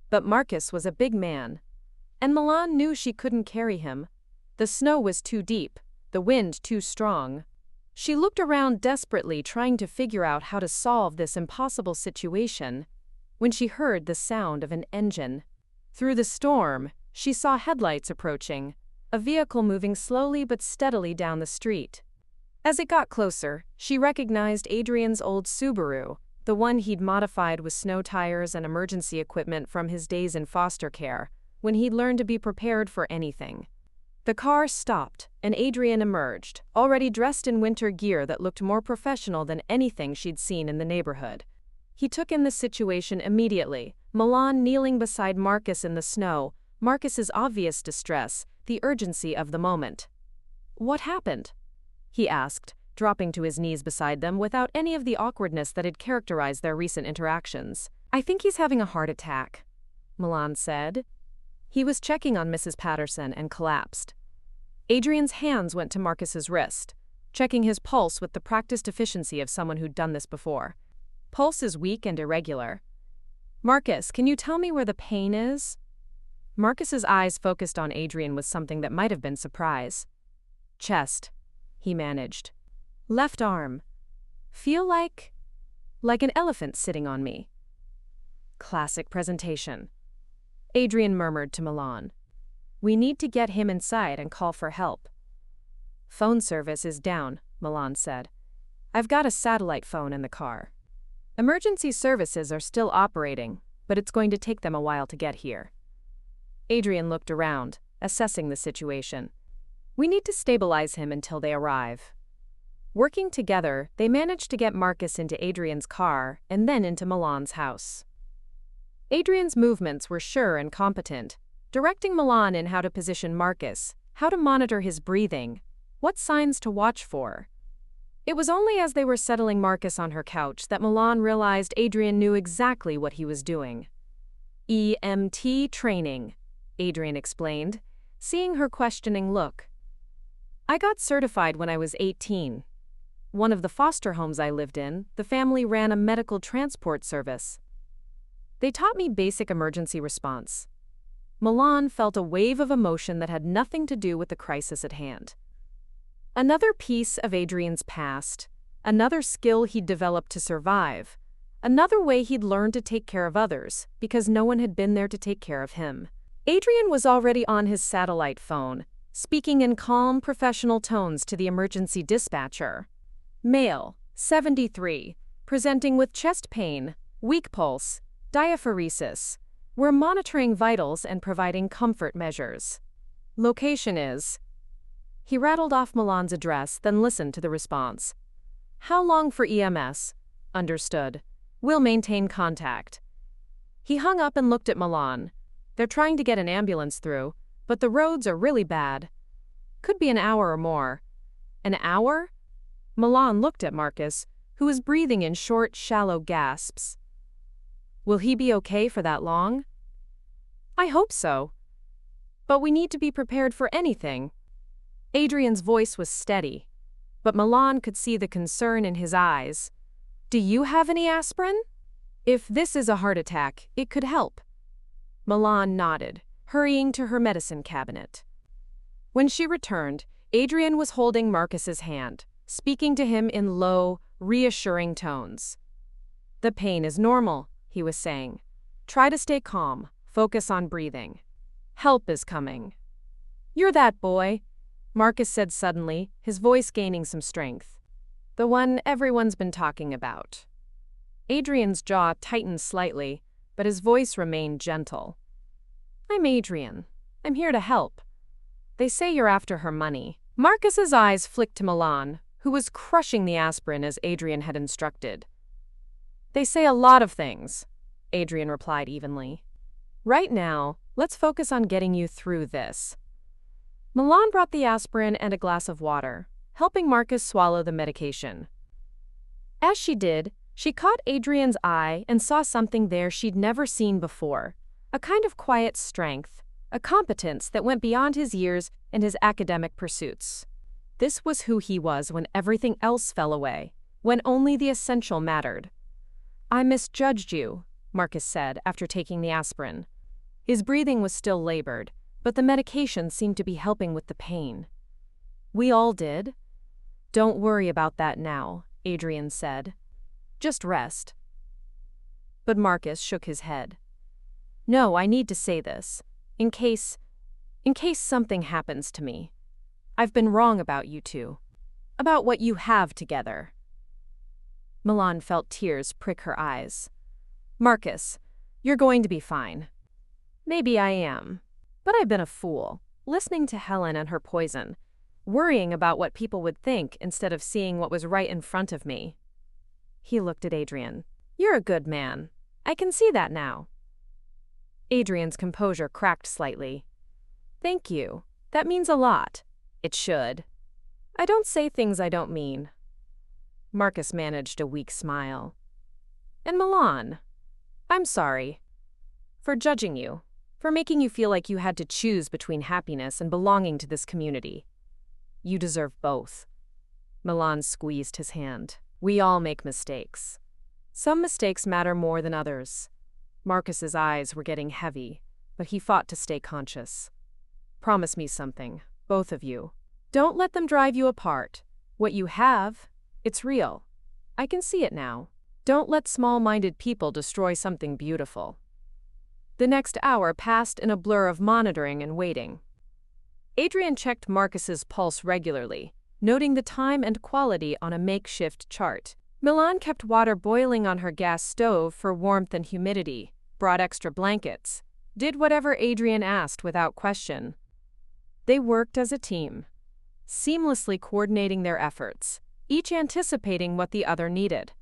But Marcus was a big man, and Milan knew she couldn't carry him. The snow was too deep, the wind too strong. She looked around desperately, trying to figure out how to solve this impossible situation, when she heard the sound of an engine. Through the storm, she saw headlights approaching, a vehicle moving slowly but steadily down the street. As it got closer, she recognized Adrian's old Subaru, the one he'd modified with snow tires and emergency equipment from his days in foster care, when he'd learned to be prepared for anything. The car stopped, and Adrian emerged, already dressed in winter gear that looked more professional than anything she'd seen in the neighborhood. He took in the situation immediately, Milan kneeling beside Marcus in the snow, Marcus's obvious distress, the urgency of the moment. "What happened?" he asked, dropping to his knees beside them without any of the awkwardness that had characterized their recent interactions. "I think he's having a heart attack," Milan said. He was checking on Mrs. Patterson and collapsed. Adrian's hands went to Marcus's wrist, checking his pulse with the practiced efficiency of someone who'd done this before. "Pulse is weak and irregular. Marcus, can you tell me where the pain is?" Marcus's eyes focused on Adrian with something that might have been surprise. "Chest," he managed. "Left arm. Feel like an elephant sitting on me." Classic presentation. Adrian murmured to Milan. "We need to get him inside and call for help." "Phone service is down," Milan said. "I've got a satellite phone in the car. Emergency services are still operating, but it's going to take them a while to get here." Adrian looked around, assessing the situation. "We need to stabilize him until they arrive." Working together, they managed to get Marcus into Adrian's car and then into Milan's house. Adrian's movements were sure and competent, directing Milan in how to position Marcus, how to monitor his breathing, what signs to watch for. It was only as they were settling Marcus on her couch that Milan realized Adrian knew exactly what he was doing. "EMT training," Adrian explained, seeing her questioning look. "I got certified when I was 18. One of the foster homes I lived in, the family ran a medical transport service. They taught me basic emergency response. Milan felt a wave of emotion that had nothing to do with the crisis at hand. Another piece of Adrian's past, another skill he'd developed to survive, another way he'd learned to take care of others because no one had been there to take care of him. Adrian was already on his satellite phone, speaking in calm, professional tones to the emergency dispatcher. Male, 73, presenting with chest pain, weak pulse, diaphoresis. We're monitoring vitals and providing comfort measures. Location is... He rattled off Milan's address, then listened to the response. How long for EMS? Understood. We'll maintain contact. He hung up and looked at Milan. They're trying to get an ambulance through, but the roads are really bad. Could be an hour or more. An hour? Milan looked at Marcus, who was breathing in short, shallow gasps. Will he be okay for that long? I hope so. But we need to be prepared for anything. Adrian's voice was steady, but Milan could see the concern in his eyes. Do you have any aspirin? If this is a heart attack, it could help. Milan nodded, hurrying to her medicine cabinet. When she returned, Adrian was holding Marcus's hand, speaking to him in low, reassuring tones. The pain is normal, he was saying. Try to stay calm, focus on breathing. Help is coming. You're that boy, Marcus said suddenly, his voice gaining some strength. The one everyone's been talking about. Adrian's jaw tightened slightly, but his voice remained gentle. I'm Adrian. I'm here to help. They say you're after her money. Marcus's eyes flicked to Milan, who was crushing the aspirin as Adrian had instructed. They say a lot of things, Adrian replied evenly. Right now, let's focus on getting you through this. Milan brought the aspirin and a glass of water, helping Marcus swallow the medication. As she did, she caught Adrian's eye and saw something there she'd never seen before, a kind of quiet strength, a competence that went beyond his years and his academic pursuits. This was who he was when everything else fell away, when only the essential mattered. I misjudged you, Marcus said after taking the aspirin. His breathing was still labored, but the medication seemed to be helping with the pain. We all did. Don't worry about that now, Adrian said. Just rest. But Marcus shook his head. No, I need to say this. In case something happens to me. I've been wrong about you two. About what you have together. Milan felt tears prick her eyes. Marcus, you're going to be fine. Maybe I am. But I've been a fool, listening to Helen and her poison, worrying about what people would think instead of seeing what was right in front of me. He looked at Adrian. You're a good man. I can see that now. Adrian's composure cracked slightly. Thank you. That means a lot. It should. I don't say things I don't mean. Marcus managed a weak smile. And Milan, I'm sorry. For judging you. For making you feel like you had to choose between happiness and belonging to this community. You deserve both. Milan squeezed his hand. We all make mistakes. Some mistakes matter more than others. Marcus's eyes were getting heavy, but he fought to stay conscious. Promise me something, both of you. Don't let them drive you apart. What you have, it's real. I can see it now. Don't let small-minded people destroy something beautiful. The next hour passed in a blur of monitoring and waiting. Adrian checked Marcus's pulse regularly, noting the time and quality on a makeshift chart. Milan kept water boiling on her gas stove for warmth and humidity, brought extra blankets, did whatever Adrian asked without question. They worked as a team, seamlessly coordinating their efforts, each anticipating what the other needed.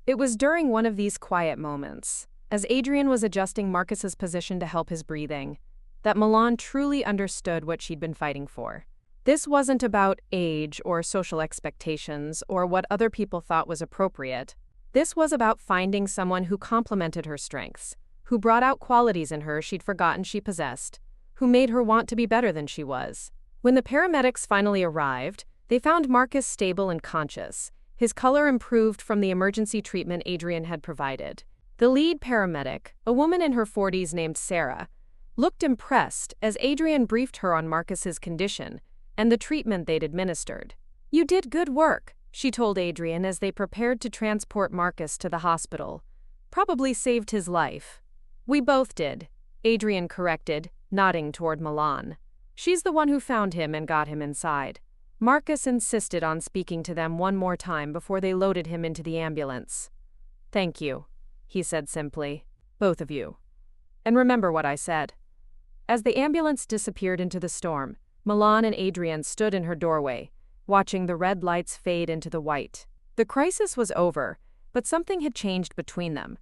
It was during one of these quiet moments, as Adrian was adjusting Marcus's position to help his breathing, that Milan truly understood what she'd been fighting for. This wasn't about age or social expectations or what other people thought was appropriate. This was about finding someone who complemented her strengths, who brought out qualities in her she'd forgotten she possessed, who made her want to be better than she was. When the paramedics finally arrived, they found Marcus stable and conscious, his color improved from the emergency treatment Adrian had provided. The lead paramedic, a woman in her 40s named Sarah, looked impressed as Adrian briefed her on Marcus's condition and the treatment they'd administered. "You did good work," she told Adrian as they prepared to transport Marcus to the hospital. "Probably saved his life." "We both did," Adrian corrected, nodding toward Milan. "She's the one who found him and got him inside." Marcus insisted on speaking to them one more time before they loaded him into the ambulance. "Thank you," he said simply. "Both of you. And remember what I said." As the ambulance disappeared into the storm, Milan and Adrian stood in her doorway, watching the red lights fade into the white. The crisis was over, but something had changed between them.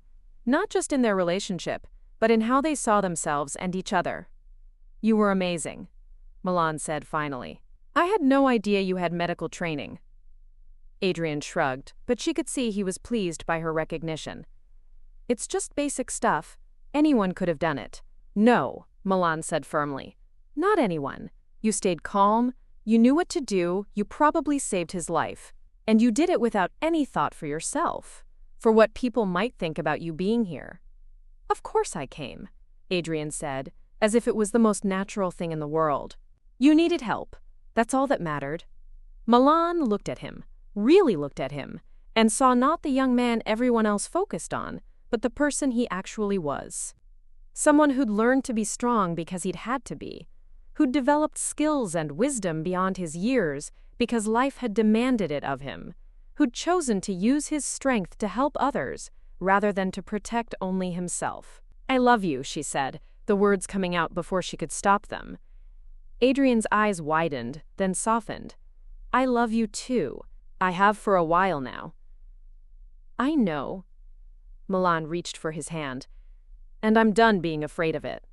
Not just in their relationship, but in how they saw themselves and each other. "You were amazing," Milan said finally. "I had no idea you had medical training." Adrian shrugged, but she could see he was pleased by her recognition. "It's just basic stuff. Anyone could have done it." "No," Milan said firmly. "Not anyone. You stayed calm, you knew what to do, you probably saved his life. And you did it without any thought for yourself, for what people might think about you being here." "Of course I came," Adrian said, as if it was the most natural thing in the world. "You needed help. That's all that mattered." Milan looked at him, really looked at him, and saw not the young man everyone else focused on, but the person he actually was. Someone who'd learned to be strong because he'd had to be, who'd developed skills and wisdom beyond his years because life had demanded it of him, who'd chosen to use his strength to help others rather than to protect only himself. "I love you," she said, the words coming out before she could stop them. Adrian's eyes widened, then softened. "I love you too. I have for a while now." "I know." Milan reached for his hand. "And I'm done being afraid of it."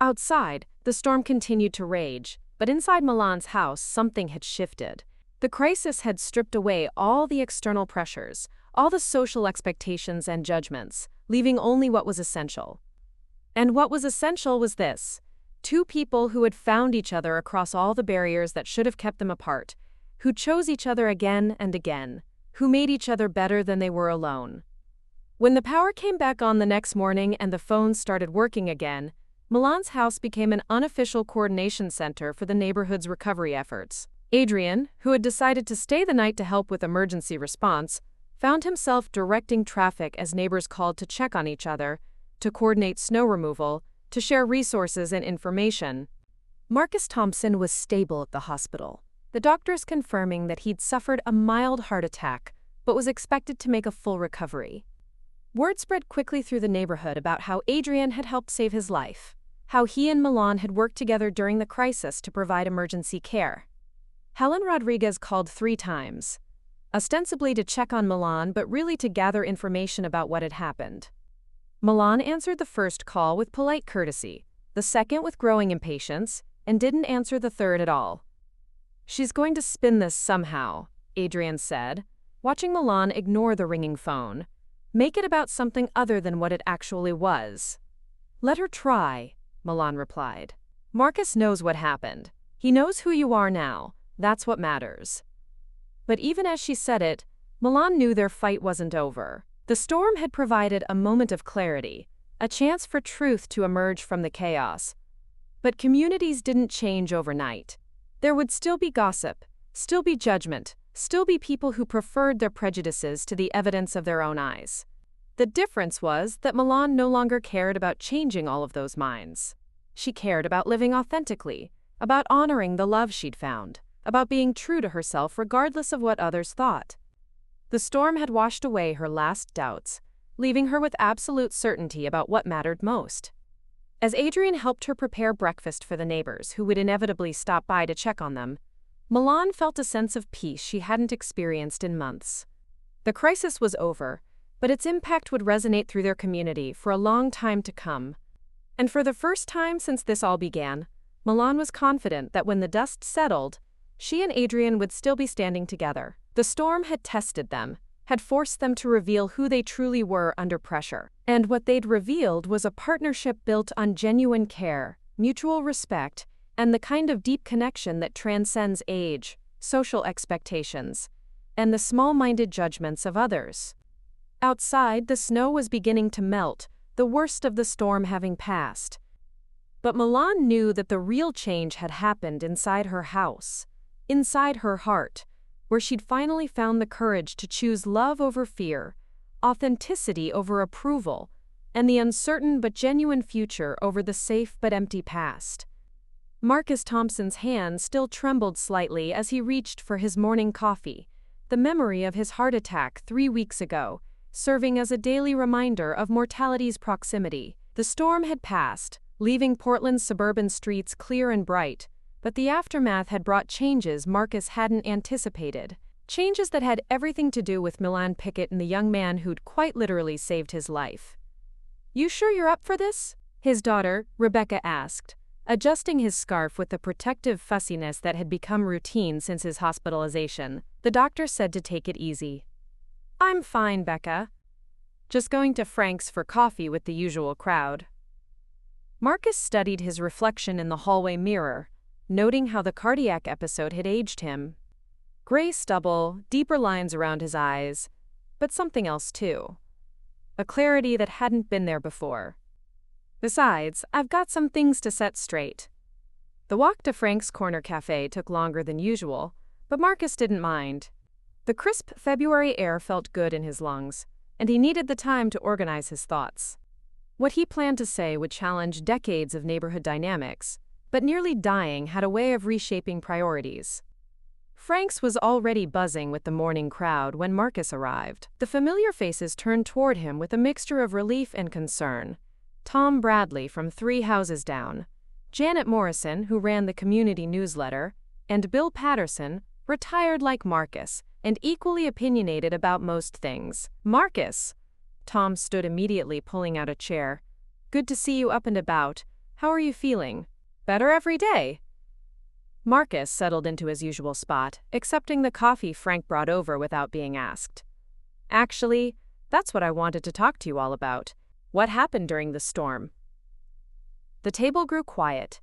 Outside, the storm continued to rage, but inside Milan's house, something had shifted. The crisis had stripped away all the external pressures, all the social expectations and judgments, leaving only what was essential. And what was essential was this: two people who had found each other across all the barriers that should have kept them apart, who chose each other again and again, who made each other better than they were alone. When the power came back on the next morning and the phones started working again, Milan's house became an unofficial coordination center for the neighborhood's recovery efforts. Adrian, who had decided to stay the night to help with emergency response, found himself directing traffic as neighbors called to check on each other, to coordinate snow removal, to share resources and information. Marcus Thompson was stable at the hospital, the doctors confirming that he'd suffered a mild heart attack, but was expected to make a full recovery. Word spread quickly through the neighborhood about how Adrian had helped save his life, how he and Milan had worked together during the crisis to provide emergency care. Helen Rodriguez called 3 times, ostensibly to check on Milan but really to gather information about what had happened. Milan answered the first call with polite courtesy, the second with growing impatience, and didn't answer the third at all. "She's going to spin this somehow," Adrian said, watching Milan ignore the ringing phone. "Make it about something other than what it actually was." "Let her try," Milan replied. "Marcus knows what happened. He knows who you are now. That's what matters." But even as she said it, Milan knew their fight wasn't over. The storm had provided a moment of clarity, a chance for truth to emerge from the chaos. But communities didn't change overnight. There would still be gossip, still be judgment, still be people who preferred their prejudices to the evidence of their own eyes. The difference was that Milan no longer cared about changing all of those minds. She cared about living authentically, about honoring the love she'd found, about being true to herself regardless of what others thought. The storm had washed away her last doubts, leaving her with absolute certainty about what mattered most. As Adrian helped her prepare breakfast for the neighbors who would inevitably stop by to check on them, Milan felt a sense of peace she hadn't experienced in months. The crisis was over, but its impact would resonate through their community for a long time to come. And for the first time since this all began, Milan was confident that when the dust settled, she and Adrian would still be standing together. The storm had tested them, had forced them to reveal who they truly were under pressure. And what they'd revealed was a partnership built on genuine care, mutual respect, and the kind of deep connection that transcends age, social expectations, and the small-minded judgments of others. Outside, the snow was beginning to melt, the worst of the storm having passed. But Milan knew that the real change had happened inside her house, inside her heart, where she'd finally found the courage to choose love over fear, authenticity over approval, and the uncertain but genuine future over the safe but empty past. Marcus Thompson's hand still trembled slightly as he reached for his morning coffee, the memory of his heart attack 3 weeks ago, serving as a daily reminder of mortality's proximity. The storm had passed, leaving Portland's suburban streets clear and bright, but the aftermath had brought changes Marcus hadn't anticipated. Changes that had everything to do with Milan Pickett and the young man who'd quite literally saved his life. "You sure you're up for this?" his daughter, Rebecca, asked, adjusting his scarf with the protective fussiness that had become routine since his hospitalization. The doctor said to take it easy. "I'm fine, Becca. Just going to Frank's for coffee with the usual crowd." Marcus studied his reflection in the hallway mirror, noting how the cardiac episode had aged him. Gray stubble, deeper lines around his eyes, but something else too. A clarity that hadn't been there before. "Besides, I've got some things to set straight." The walk to Frank's Corner Cafe took longer than usual, but Marcus didn't mind. The crisp February air felt good in his lungs, and he needed the time to organize his thoughts. What he planned to say would challenge decades of neighborhood dynamics, but nearly dying had a way of reshaping priorities. Frank's was already buzzing with the morning crowd when Marcus arrived. The familiar faces turned toward him with a mixture of relief and concern. Tom Bradley from 3 houses down, Janet Morrison, who ran the community newsletter, and Bill Patterson, retired like Marcus, and equally opinionated about most things. "Marcus!" Tom stood immediately, pulling out a chair. "Good to see you up and about. How are you feeling?" "Better every day." Marcus settled into his usual spot, accepting the coffee Frank brought over without being asked. "Actually, that's what I wanted to talk to you all about. What happened during the storm?" The table grew quiet.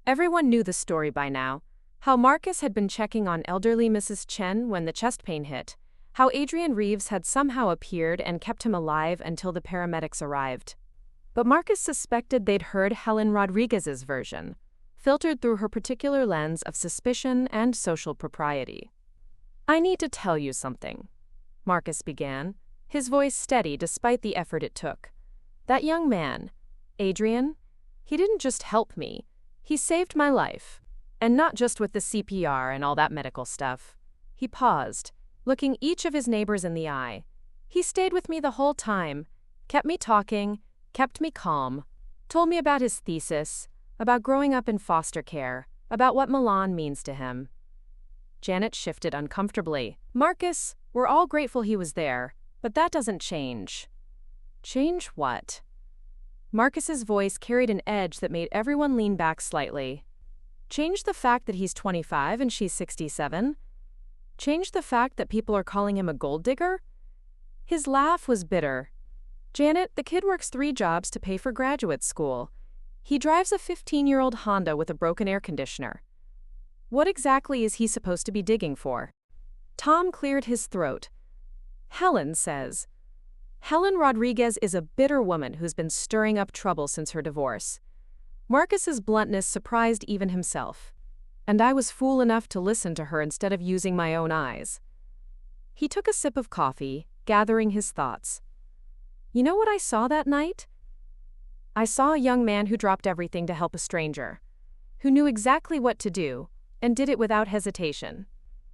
Everyone knew the story by now. How Marcus had been checking on elderly Mrs. Chen when the chest pain hit. How Adrian Reeves had somehow appeared and kept him alive until the paramedics arrived. But Marcus suspected they'd heard Helen Rodriguez's version, filtered through her particular lens of suspicion and social propriety. "I need to tell you something," Marcus began, his voice steady despite the effort it took. "That young man, Adrian, he didn't just help me, he saved my life. And not just with the CPR and all that medical stuff." He paused, looking each of his neighbors in the eye. "He stayed with me the whole time, kept me talking, kept me calm, told me about his thesis, about growing up in foster care, about what Milan means to him." Janet shifted uncomfortably. "Marcus, we're all grateful he was there, but that doesn't change." "Change what?" Marcus's voice carried an edge that made everyone lean back slightly. "Change the fact that he's 25 and she's 67? Change the fact that people are calling him a gold digger?" His laugh was bitter. "Janet, the kid works 3 jobs to pay for graduate school. He drives a 15-year-old Honda with a broken air conditioner. What exactly is he supposed to be digging for?" Tom cleared his throat. "Helen says. Helen Rodriguez is a bitter woman who's been stirring up trouble since her divorce." Marcus's bluntness surprised even himself. "And I was fool enough to listen to her instead of using my own eyes." He took a sip of coffee, gathering his thoughts. "You know what I saw that night? I saw a young man who dropped everything to help a stranger, who knew exactly what to do, and did it without hesitation,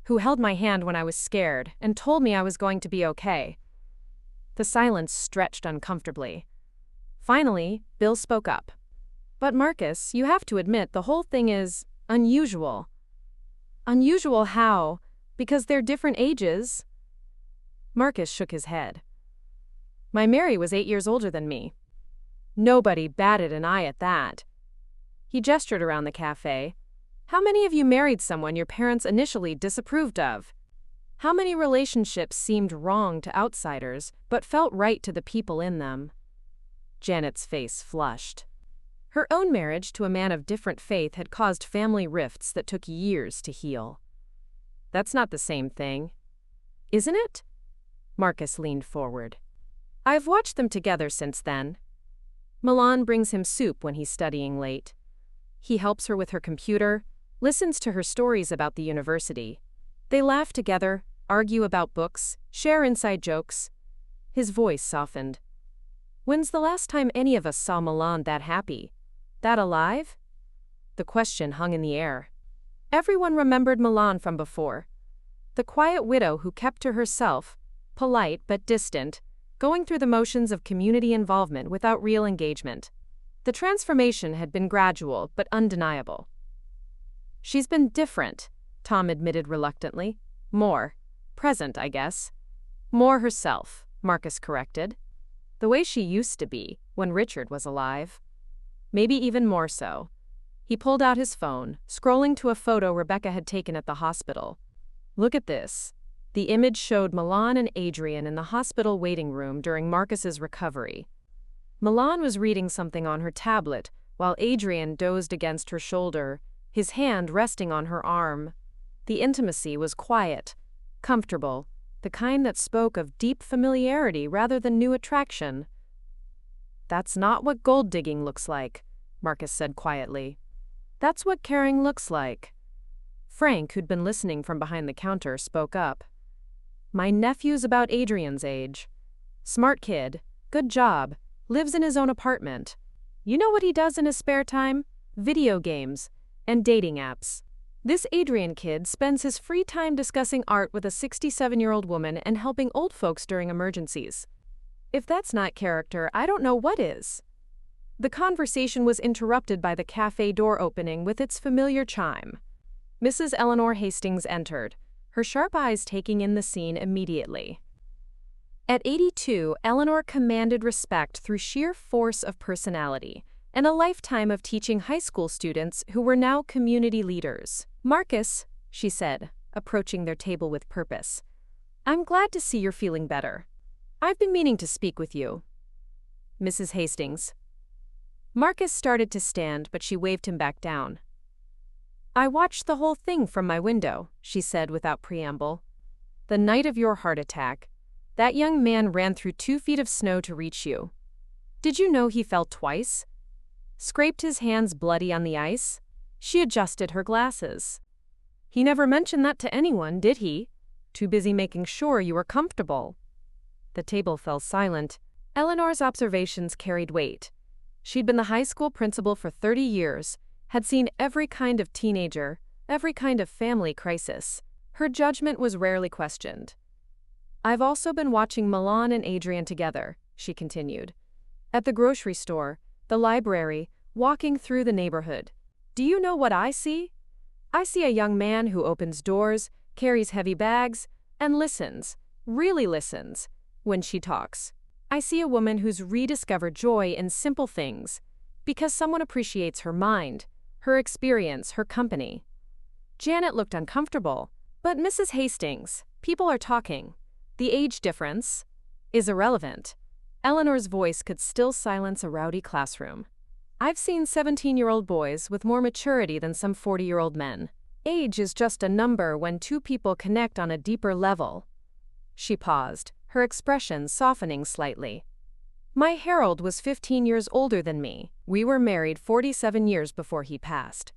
who held my hand when I was scared and told me I was going to be okay." The silence stretched uncomfortably. Finally, Bill spoke up. "But Marcus, you have to admit the whole thing is unusual." "Unusual how? Because they're different ages?" Marcus shook his head. "My Mary was 8 years older than me. Nobody batted an eye at that." He gestured around the cafe. "How many of you married someone your parents initially disapproved of? How many relationships seemed wrong to outsiders but felt right to the people in them?" Janet's face flushed. Her own marriage to a man of different faith had caused family rifts that took years to heal. "That's not the same thing." "Isn't it?" Marcus leaned forward. "I've watched them together since then." Milan brings him soup when he's studying late. He helps her with her computer, listens to her stories about the university. They laugh together, argue about books, share inside jokes. His voice softened. When's the last time any of us saw Milan that happy? That alive? The question hung in the air. Everyone remembered Milan from before. The quiet widow who kept to herself, polite but distant, going through the motions of community involvement without real engagement. The transformation had been gradual but undeniable. She's been different, Tom admitted reluctantly. More present, I guess. More herself, Marcus corrected. The way she used to be when Richard was alive. Maybe even more so. He pulled out his phone, scrolling to a photo Rebecca had taken at the hospital. Look at this. The image showed Milan and Adrian in the hospital waiting room during Marcus's recovery. Milan was reading something on her tablet, while Adrian dozed against her shoulder, his hand resting on her arm. The intimacy was quiet, comfortable, the kind that spoke of deep familiarity rather than new attraction. That's not what gold digging looks like, Marcus said quietly. That's what caring looks like. Frank, who'd been listening from behind the counter, spoke up. My nephew's about Adrian's age. Smart kid, good job, lives in his own apartment. You know what he does in his spare time? Video games and dating apps. This Adrian kid spends his free time discussing art with a 67-year-old woman and helping old folks during emergencies. If that's not character, I don't know what is. The conversation was interrupted by the cafe door opening with its familiar chime. Mrs. Eleanor Hastings entered, her sharp eyes taking in the scene immediately. At 82, Eleanor commanded respect through sheer force of personality and a lifetime of teaching high school students who were now community leaders. Marcus, she said, approaching their table with purpose, I'm glad to see you're feeling better. I've been meaning to speak with you. Mrs. Hastings. Marcus started to stand, but she waved him back down. I watched the whole thing from my window, she said without preamble. The night of your heart attack, that young man ran through 2 feet of snow to reach you. Did you know he fell twice? Scraped his hands bloody on the ice? She adjusted her glasses. He never mentioned that to anyone, did he? Too busy making sure you were comfortable. The table fell silent. Eleanor's observations carried weight. She'd been the high school principal for 30 years, had seen every kind of teenager, every kind of family crisis. Her judgment was rarely questioned. I've also been watching Milan and Adrian together, she continued. At the grocery store, the library, walking through the neighborhood. Do you know what I see? I see a young man who opens doors, carries heavy bags, and listens, really listens, when she talks. I see a woman who's rediscovered joy in simple things, because someone appreciates her mind, her experience, her company. Janet looked uncomfortable. But Mrs. Hastings, people are talking. The age difference is irrelevant. Eleanor's voice could still silence a rowdy classroom. I've seen 17-year-old boys with more maturity than some 40-year-old men. Age is just a number when 2 people connect on a deeper level. She paused, her expression softening slightly. My Harold was 15 years older than me. We were married 47 years before he passed.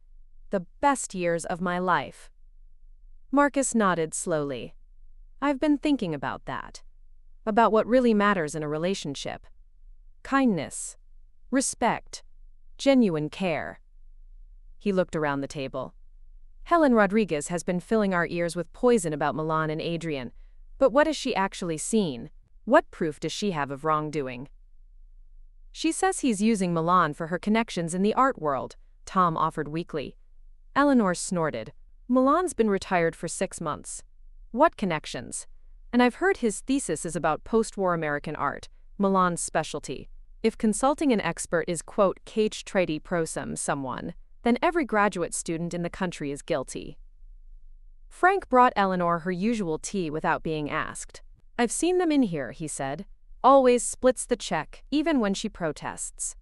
The best years of my life. Marcus nodded slowly. I've been thinking about that. About what really matters in a relationship. Kindness. Respect. Genuine care. He looked around the table. Helen Rodriguez has been filling our ears with poison about Milan and Adrian, but what has she actually seen? What proof does she have of wrongdoing? She says he's using Milan for her connections in the art world, Tom offered weakly. Eleanor snorted. Milan's been retired for 6 months. What connections? And I've heard his thesis is about post-war American art, Milan's specialty. If consulting an expert is, quote, cage tradi prosum someone, then every graduate student in the country is guilty. Frank brought Eleanor her usual tea without being asked. I've seen them in here, he said. Always splits the check, even when she protests.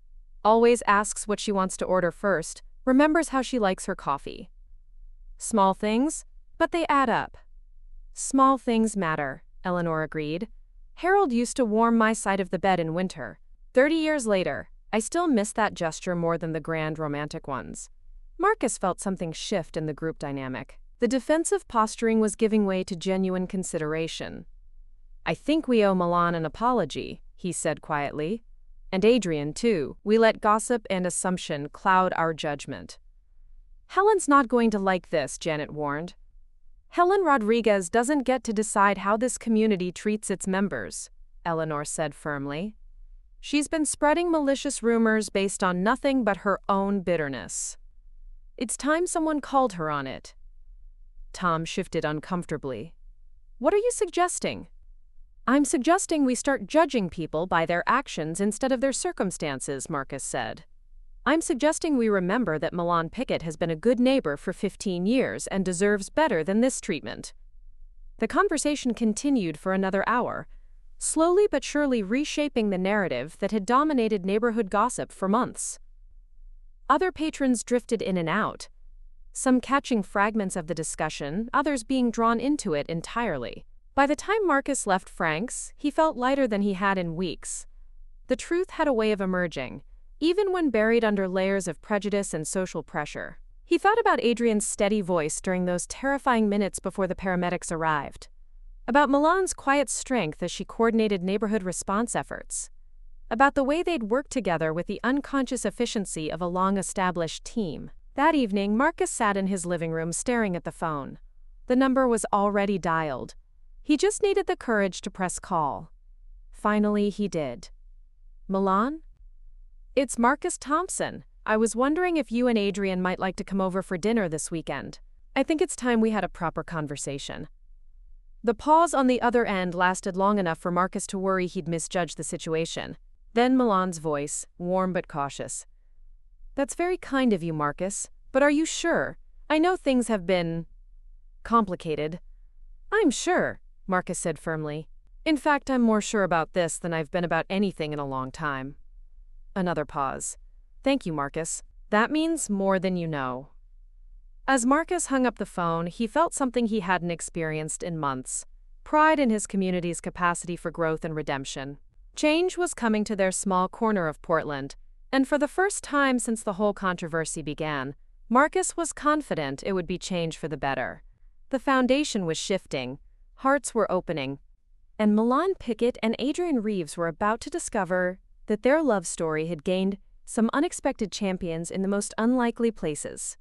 Always asks what she wants to order first, remembers how she likes her coffee. Small things, but they add up. Small things matter, Eleanor agreed. Harold used to warm my side of the bed in winter. 30 years later, I still miss that gesture more than the grand romantic ones. Marcus felt something shift in the group dynamic. The defensive posturing was giving way to genuine consideration. I think we owe Milan an apology, he said quietly. And Adrian, too. We let gossip and assumption cloud our judgment. Helen's not going to like this, Janet warned. Helen Rodriguez doesn't get to decide how this community treats its members, Eleanor said firmly. She's been spreading malicious rumors based on nothing but her own bitterness. It's time someone called her on it. Tom shifted uncomfortably. What are you suggesting? I'm suggesting we start judging people by their actions instead of their circumstances, Marcus said. I'm suggesting we remember that Milan Pickett has been a good neighbor for 15 years and deserves better than this treatment. The conversation continued for another hour, slowly but surely reshaping the narrative that had dominated neighborhood gossip for months. Other patrons drifted in and out, some catching fragments of the discussion, others being drawn into it entirely. By the time Marcus left Frank's, he felt lighter than he had in weeks. The truth had a way of emerging, even when buried under layers of prejudice and social pressure. He thought about Adrian's steady voice during those terrifying minutes before the paramedics arrived, about Milan's quiet strength as she coordinated neighborhood response efforts, about the way they'd worked together with the unconscious efficiency of a long-established team. That evening, Marcus sat in his living room staring at the phone. The number was already dialed. He just needed the courage to press call. Finally, he did. Milan? It's Marcus Thompson. I was wondering if you and Adrian might like to come over for dinner this weekend. I think it's time we had a proper conversation. The pause on the other end lasted long enough for Marcus to worry he'd misjudged the situation. Then Milan's voice, warm but cautious. That's very kind of you, Marcus, but are you sure? I know things have been complicated. I'm sure, Marcus said firmly. In fact, I'm more sure about this than I've been about anything in a long time. Another pause. Thank you, Marcus. That means more than you know. As Marcus hung up the phone, he felt something he hadn't experienced in months. Pride in his community's capacity for growth and redemption. Change was coming to their small corner of Portland, and for the first time since the whole controversy began, Marcus was confident it would be change for the better. The foundation was shifting, hearts were opening, and Milan Pickett and Adrian Reeves were about to discover that their love story had gained some unexpected champions in the most unlikely places.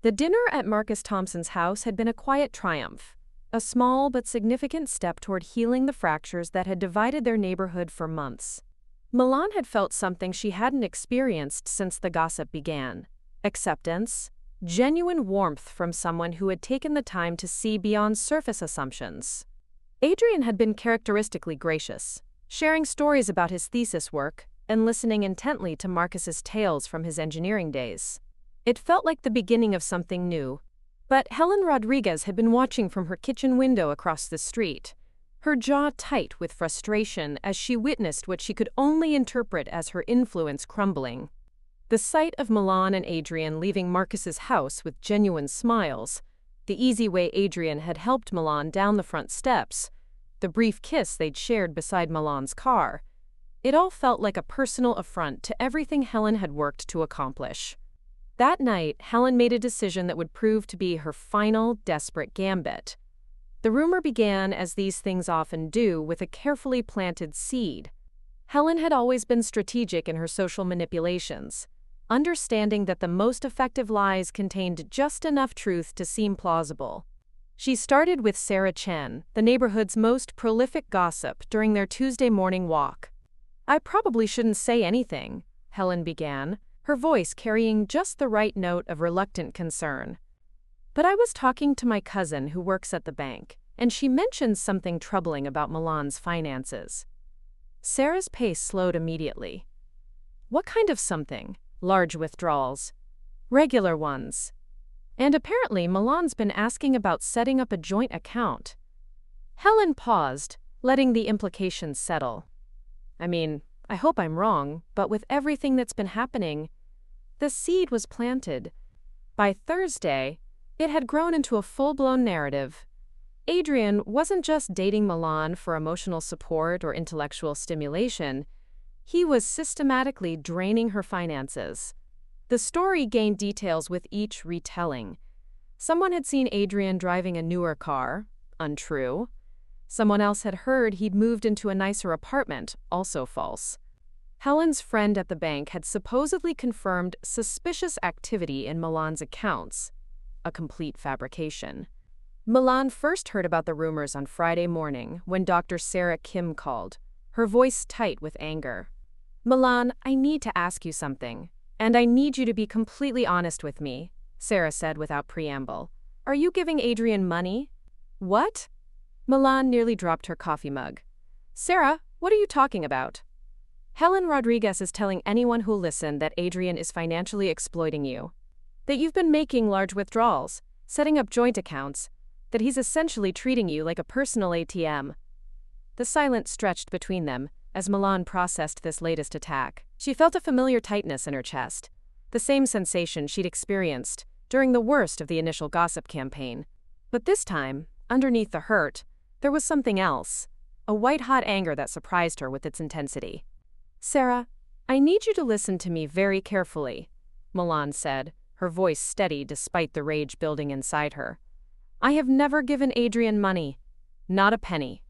The dinner at Marcus Thompson's house had been a quiet triumph, a small but significant step toward healing the fractures that had divided their neighborhood for months. Milan had felt something she hadn't experienced since the gossip began: acceptance, genuine warmth from someone who had taken the time to see beyond surface assumptions. Adrian had been characteristically gracious, sharing stories about his thesis work and listening intently to Marcus's tales from his engineering days. It felt like the beginning of something new. But Helen Rodriguez had been watching from her kitchen window across the street, her jaw tight with frustration as she witnessed what she could only interpret as her influence crumbling. The sight of Milan and Adrian leaving Marcus's house with genuine smiles, the easy way Adrian had helped Milan down the front steps, the brief kiss they'd shared beside Milan's car, it all felt like a personal affront to everything Helen had worked to accomplish. That night, Helen made a decision that would prove to be her final, desperate gambit. The rumor began, as these things often do, with a carefully planted seed. Helen had always been strategic in her social manipulations, understanding that the most effective lies contained just enough truth to seem plausible. She started with Sarah Chen, the neighborhood's most prolific gossip, during their Tuesday morning walk. I probably shouldn't say anything, Helen began, her voice carrying just the right note of reluctant concern. But I was talking to my cousin who works at the bank, and she mentioned something troubling about Milan's finances. Sarah's pace slowed immediately. What kind of something? Large withdrawals. Regular ones. And apparently Milan's been asking about setting up a joint account. Helen paused, letting the implications settle. I mean, I hope I'm wrong, but with everything that's been happening, the seed was planted. By Thursday, it had grown into a full-blown narrative. Adrian wasn't just dating Milan for emotional support or intellectual stimulation. He was systematically draining her finances. The story gained details with each retelling. Someone had seen Adrian driving a newer car, untrue. Someone else had heard he'd moved into a nicer apartment, also false. Helen's friend at the bank had supposedly confirmed suspicious activity in Milan's accounts, a complete fabrication. Milan first heard about the rumors on Friday morning when Dr. Sarah Kim called, her voice tight with anger. "Milan, I need to ask you something, and I need you to be completely honest with me," Sarah said without preamble. "Are you giving Adrian money?" "What?" Milan nearly dropped her coffee mug. "Sarah, what are you talking about?" "Helen Rodriguez is telling anyone who'll listen that Adrian is financially exploiting you. That you've been making large withdrawals, setting up joint accounts, that he's essentially treating you like a personal ATM." The silence stretched between them as Milan processed this latest attack. She felt a familiar tightness in her chest, the same sensation she'd experienced during the worst of the initial gossip campaign. But this time, underneath the hurt, there was something else, a white-hot anger that surprised her with its intensity. "Sarah, I need you to listen to me very carefully," Milan said, her voice steady despite the rage building inside her. "I have never given Adrian money, not a penny.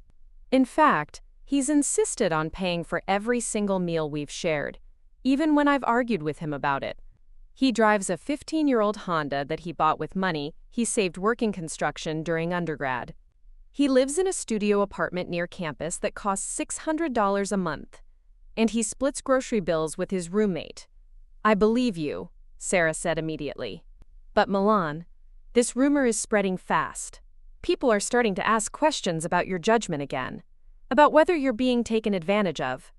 In fact, he's insisted on paying for every single meal we've shared, even when I've argued with him about it. He drives a 15-year-old Honda that he bought with money he saved working construction during undergrad. He lives in a studio apartment near campus that costs $600 a month, and he splits grocery bills with his roommate." "I believe you," Sarah said immediately. "But Milan, this rumor is spreading fast. People are starting to ask questions about your judgment again, about whether you're being taken advantage of."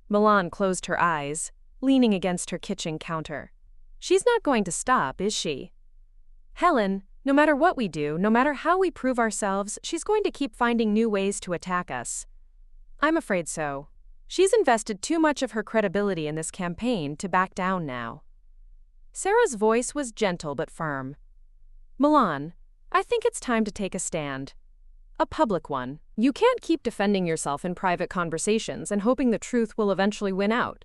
Milan closed her eyes, leaning against her kitchen counter. "She's not going to stop, is she? Helen, no matter what we do, no matter how we prove ourselves, she's going to keep finding new ways to attack us." "I'm afraid so. She's invested too much of her credibility in this campaign to back down now." Sarah's voice was gentle but firm. "Milan, I think it's time to take a stand. A public one. You can't keep defending yourself in private conversations and hoping the truth will eventually win out."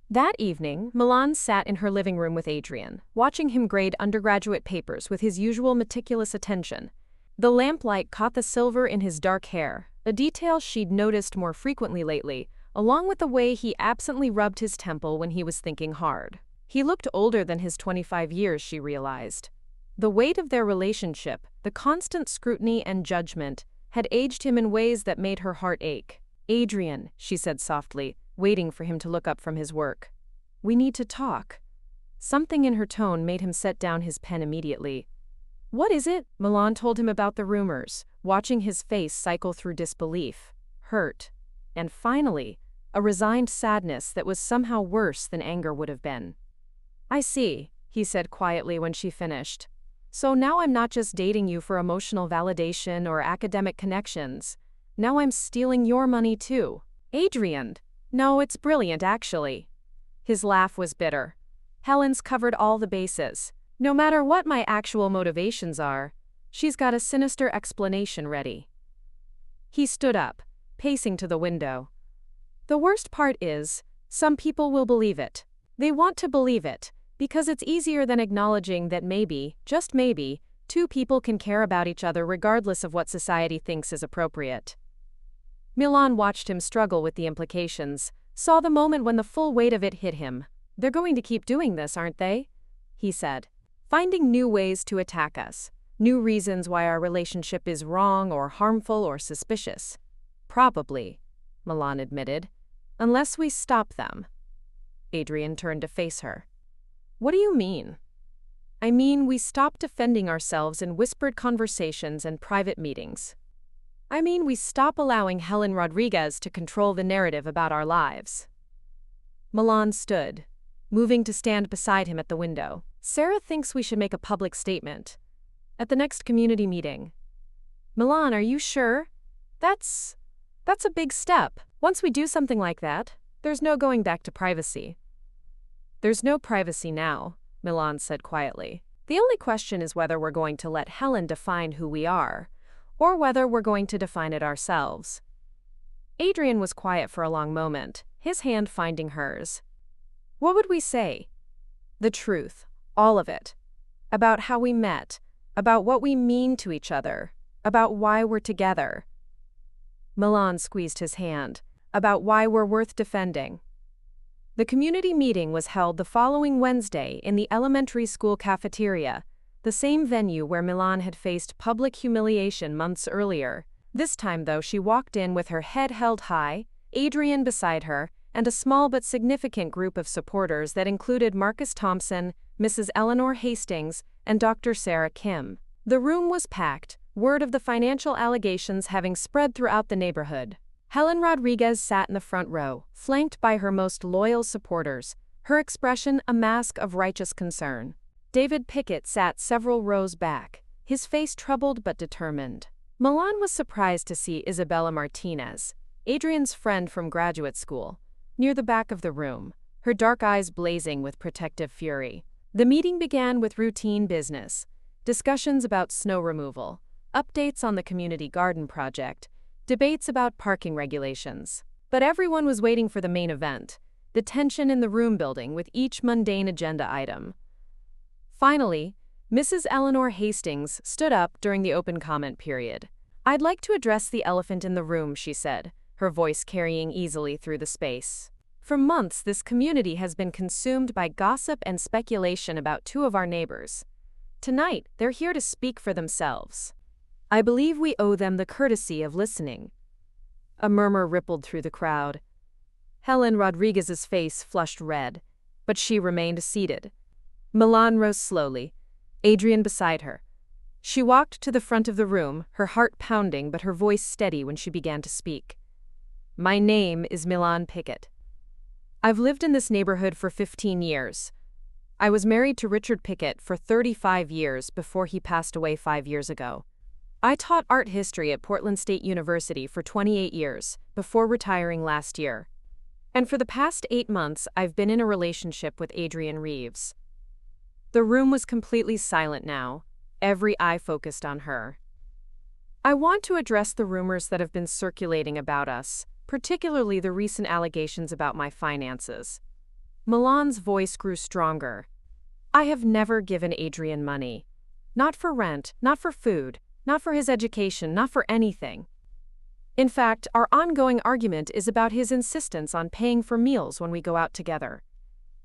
That evening, Milan sat in her living room with Adrian, watching him grade undergraduate papers with his usual meticulous attention. The lamplight caught the silver in his dark hair, a detail she'd noticed more frequently lately, along with the way he absently rubbed his temple when he was thinking hard. He looked older than his 25 years, she realized. The weight of their relationship, the constant scrutiny and judgment, had aged him in ways that made her heart ache. "Adrian," she said softly, waiting for him to look up from his work. "We need to talk." Something in her tone made him set down his pen immediately. "What is it?" Milan told him about the rumors, watching his face cycle through disbelief, hurt, and finally, a resigned sadness that was somehow worse than anger would have been. "I see," he said quietly when she finished. "So now I'm not just dating you for emotional validation or academic connections. Now I'm stealing your money too." "Adrian!" "No, it's brilliant, actually." His laugh was bitter. "Helen's covered all the bases. No matter what my actual motivations are, she's got a sinister explanation ready." He stood up, pacing to the window. "The worst part is, some people will believe it. They want to believe it, because it's easier than acknowledging that maybe, just maybe, two people can care about each other regardless of what society thinks is appropriate." Milan watched him struggle with the implications, saw the moment when the full weight of it hit him. "They're going to keep doing this, aren't they?" he said. "Finding new ways to attack us, new reasons why our relationship is wrong or harmful or suspicious." "Probably," Milan admitted, "unless we stop them." Adrian turned to face her. "What do you mean?" "I mean we stop defending ourselves in whispered conversations and private meetings. I mean we stop allowing Helen Rodriguez to control the narrative about our lives." Milan stood, moving to stand beside him at the window. "Sarah thinks we should make a public statement. At the next community meeting." "Milan, are you sure? That's a big step. Once we do something like that, there's no going back to privacy." "There's no privacy now," Milan said quietly. "The only question is whether we're going to let Helen define who we are, or whether we're going to define it ourselves." Adrian was quiet for a long moment, his hand finding hers. What would we say? The truth, all of it. About how we met, about what we mean to each other, about why we're together. Milan squeezed his hand, about why we're worth defending. The community meeting was held the following Wednesday in the elementary school cafeteria, the same venue where Milan had faced public humiliation months earlier. This time, though, she walked in with her head held high, Adrian beside her, and a small but significant group of supporters that included Marcus Thompson, Mrs. Eleanor Hastings, and Dr. Sarah Kim. The room was packed, word of the financial allegations having spread throughout the neighborhood. Helen Rodriguez sat in the front row, flanked by her most loyal supporters, her expression a mask of righteous concern. David Pickett sat several rows back, his face troubled but determined. Milan was surprised to see Isabella Martinez, Adrian's friend from graduate school, near the back of the room, her dark eyes blazing with protective fury. The meeting began with routine business, discussions about snow removal, updates on the community garden project, debates about parking regulations. But everyone was waiting for the main event, the tension in the room building with each mundane agenda item. Finally, Mrs. Eleanor Hastings stood up during the open comment period. "I'd like to address the elephant in the room," she said, her voice carrying easily through the space. For months, this community has been consumed by gossip and speculation about two of our neighbors. Tonight, they're here to speak for themselves. I believe we owe them the courtesy of listening. A murmur rippled through the crowd. Helen Rodriguez's face flushed red, but she remained seated. Milan rose slowly, Adrian beside her. She walked to the front of the room, her heart pounding but her voice steady when she began to speak. "My name is Milan Pickett. I've lived in this neighborhood for 15 years. I was married to Richard Pickett for 35 years before he passed away 5 years ago. I taught art history at Portland State University for 28 years, before retiring last year. And for the past 8 months, I've been in a relationship with Adrian Reeves." The room was completely silent now, every eye focused on her. "I want to address the rumors that have been circulating about us, particularly the recent allegations about my finances." Milan's voice grew stronger. "I have never given Adrian money. Not for rent, not for food, not for his education, not for anything. In fact, our ongoing argument is about his insistence on paying for meals when we go out together.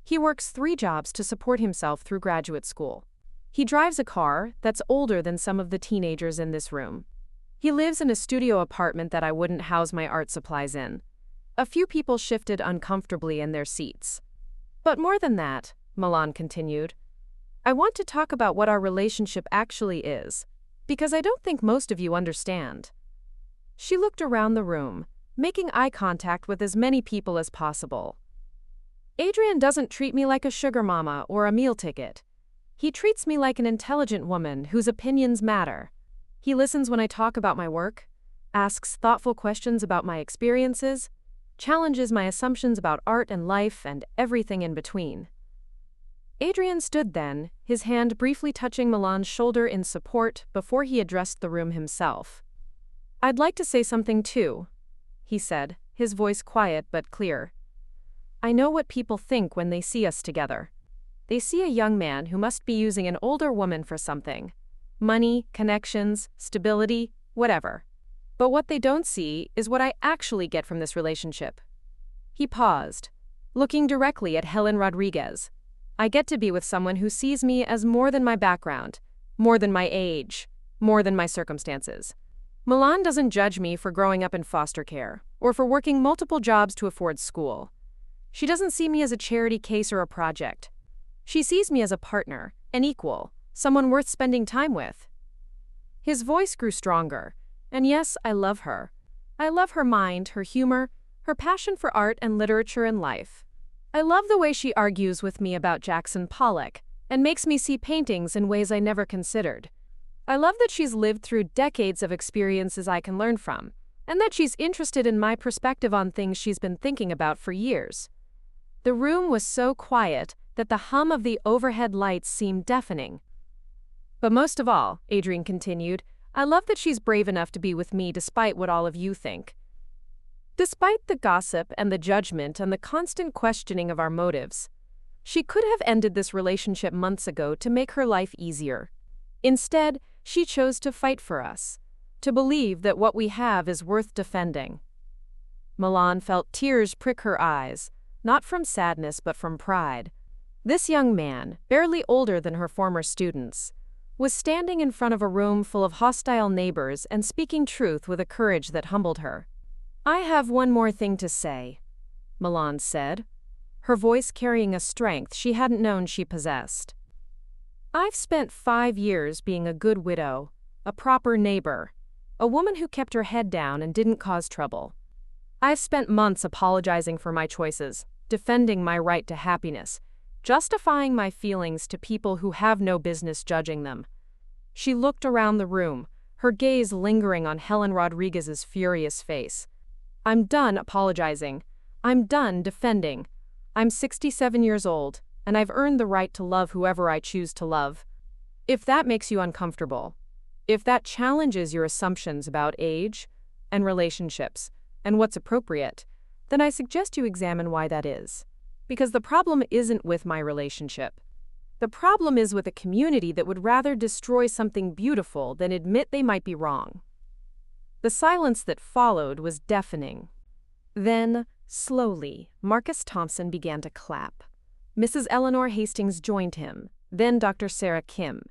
He works 3 jobs to support himself through graduate school. He drives a car that's older than some of the teenagers in this room. He lives in a studio apartment that I wouldn't house my art supplies in." A few people shifted uncomfortably in their seats. "But more than that," Milan continued, "I want to talk about what our relationship actually is, because I don't think most of you understand." She looked around the room, making eye contact with as many people as possible. "Adrian doesn't treat me like a sugar mama or a meal ticket. He treats me like an intelligent woman whose opinions matter. He listens when I talk about my work, asks thoughtful questions about my experiences, challenges my assumptions about art and life and everything in between." Adrian stood then, his hand briefly touching Milan's shoulder in support before he addressed the room himself. "I'd like to say something too," he said, his voice quiet but clear. "I know what people think when they see us together. They see a young man who must be using an older woman for something. Money, connections, stability, whatever. But what they don't see is what I actually get from this relationship." He paused, looking directly at Helen Rodriguez. "I get to be with someone who sees me as more than my background, more than my age, more than my circumstances. Milan doesn't judge me for growing up in foster care, or for working multiple jobs to afford school. She doesn't see me as a charity case or a project. She sees me as a partner, an equal, someone worth spending time with." His voice grew stronger. "And yes, I love her. I love her mind, her humor, her passion for art and literature and life. I love the way she argues with me about Jackson Pollock and makes me see paintings in ways I never considered. I love that she's lived through decades of experiences I can learn from, and that she's interested in my perspective on things she's been thinking about for years." The room was so quiet that the hum of the overhead lights seemed deafening. "But most of all," Adrian continued, "I love that she's brave enough to be with me despite what all of you think. Despite the gossip and the judgment and the constant questioning of our motives, she could have ended this relationship months ago to make her life easier. Instead, she chose to fight for us, to believe that what we have is worth defending. Milan felt tears prick her eyes, not from sadness but from pride. This young man, barely older than her former students, was standing in front of a room full of hostile neighbors and speaking truth with a courage that humbled her. "I have one more thing to say," Milan said, her voice carrying a strength she hadn't known she possessed. "I've spent 5 years being a good widow, a proper neighbor, a woman who kept her head down and didn't cause trouble. I've spent months apologizing for my choices, defending my right to happiness, justifying my feelings to people who have no business judging them." She looked around the room, her gaze lingering on Helen Rodriguez's furious face. "I'm done apologizing. I'm done defending. I'm 67 years old, and I've earned the right to love whoever I choose to love. If that makes you uncomfortable, if that challenges your assumptions about age and relationships and what's appropriate, then I suggest you examine why that is. Because the problem isn't with my relationship. The problem is with a community that would rather destroy something beautiful than admit they might be wrong." The silence that followed was deafening. Then, slowly, Marcus Thompson began to clap. Mrs. Eleanor Hastings joined him, then Dr. Sarah Kim,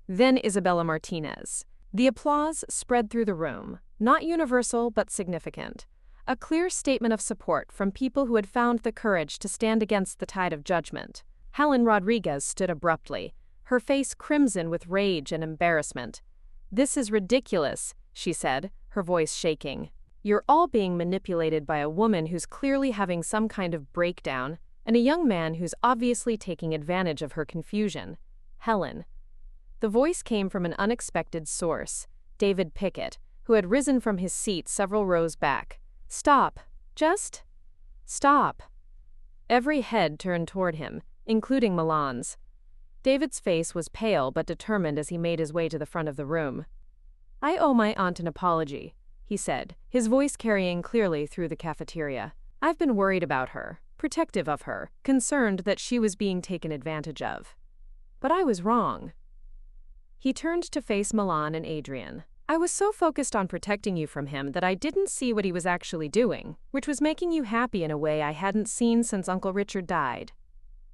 then Isabella Martinez. The applause spread through the room, not universal but significant. A clear statement of support from people who had found the courage to stand against the tide of judgment. Helen Rodriguez stood abruptly, her face crimson with rage and embarrassment. "This is ridiculous," she said, her voice shaking. "You're all being manipulated by a woman who's clearly having some kind of breakdown, and a young man who's obviously taking advantage of her confusion. Helen." The voice came from an unexpected source, David Pickett, who had risen from his seat several rows back. "Stop. Just stop." Every head turned toward him, including Milan's. David's face was pale but determined as he made his way to the front of the room. "I owe my aunt an apology," he said, his voice carrying clearly through the cafeteria. "I've been worried about her, protective of her, concerned that she was being taken advantage of. But I was wrong." He turned to face Milan and Adrian. "I was so focused on protecting you from him that I didn't see what he was actually doing, which was making you happy in a way I hadn't seen since Uncle Richard died."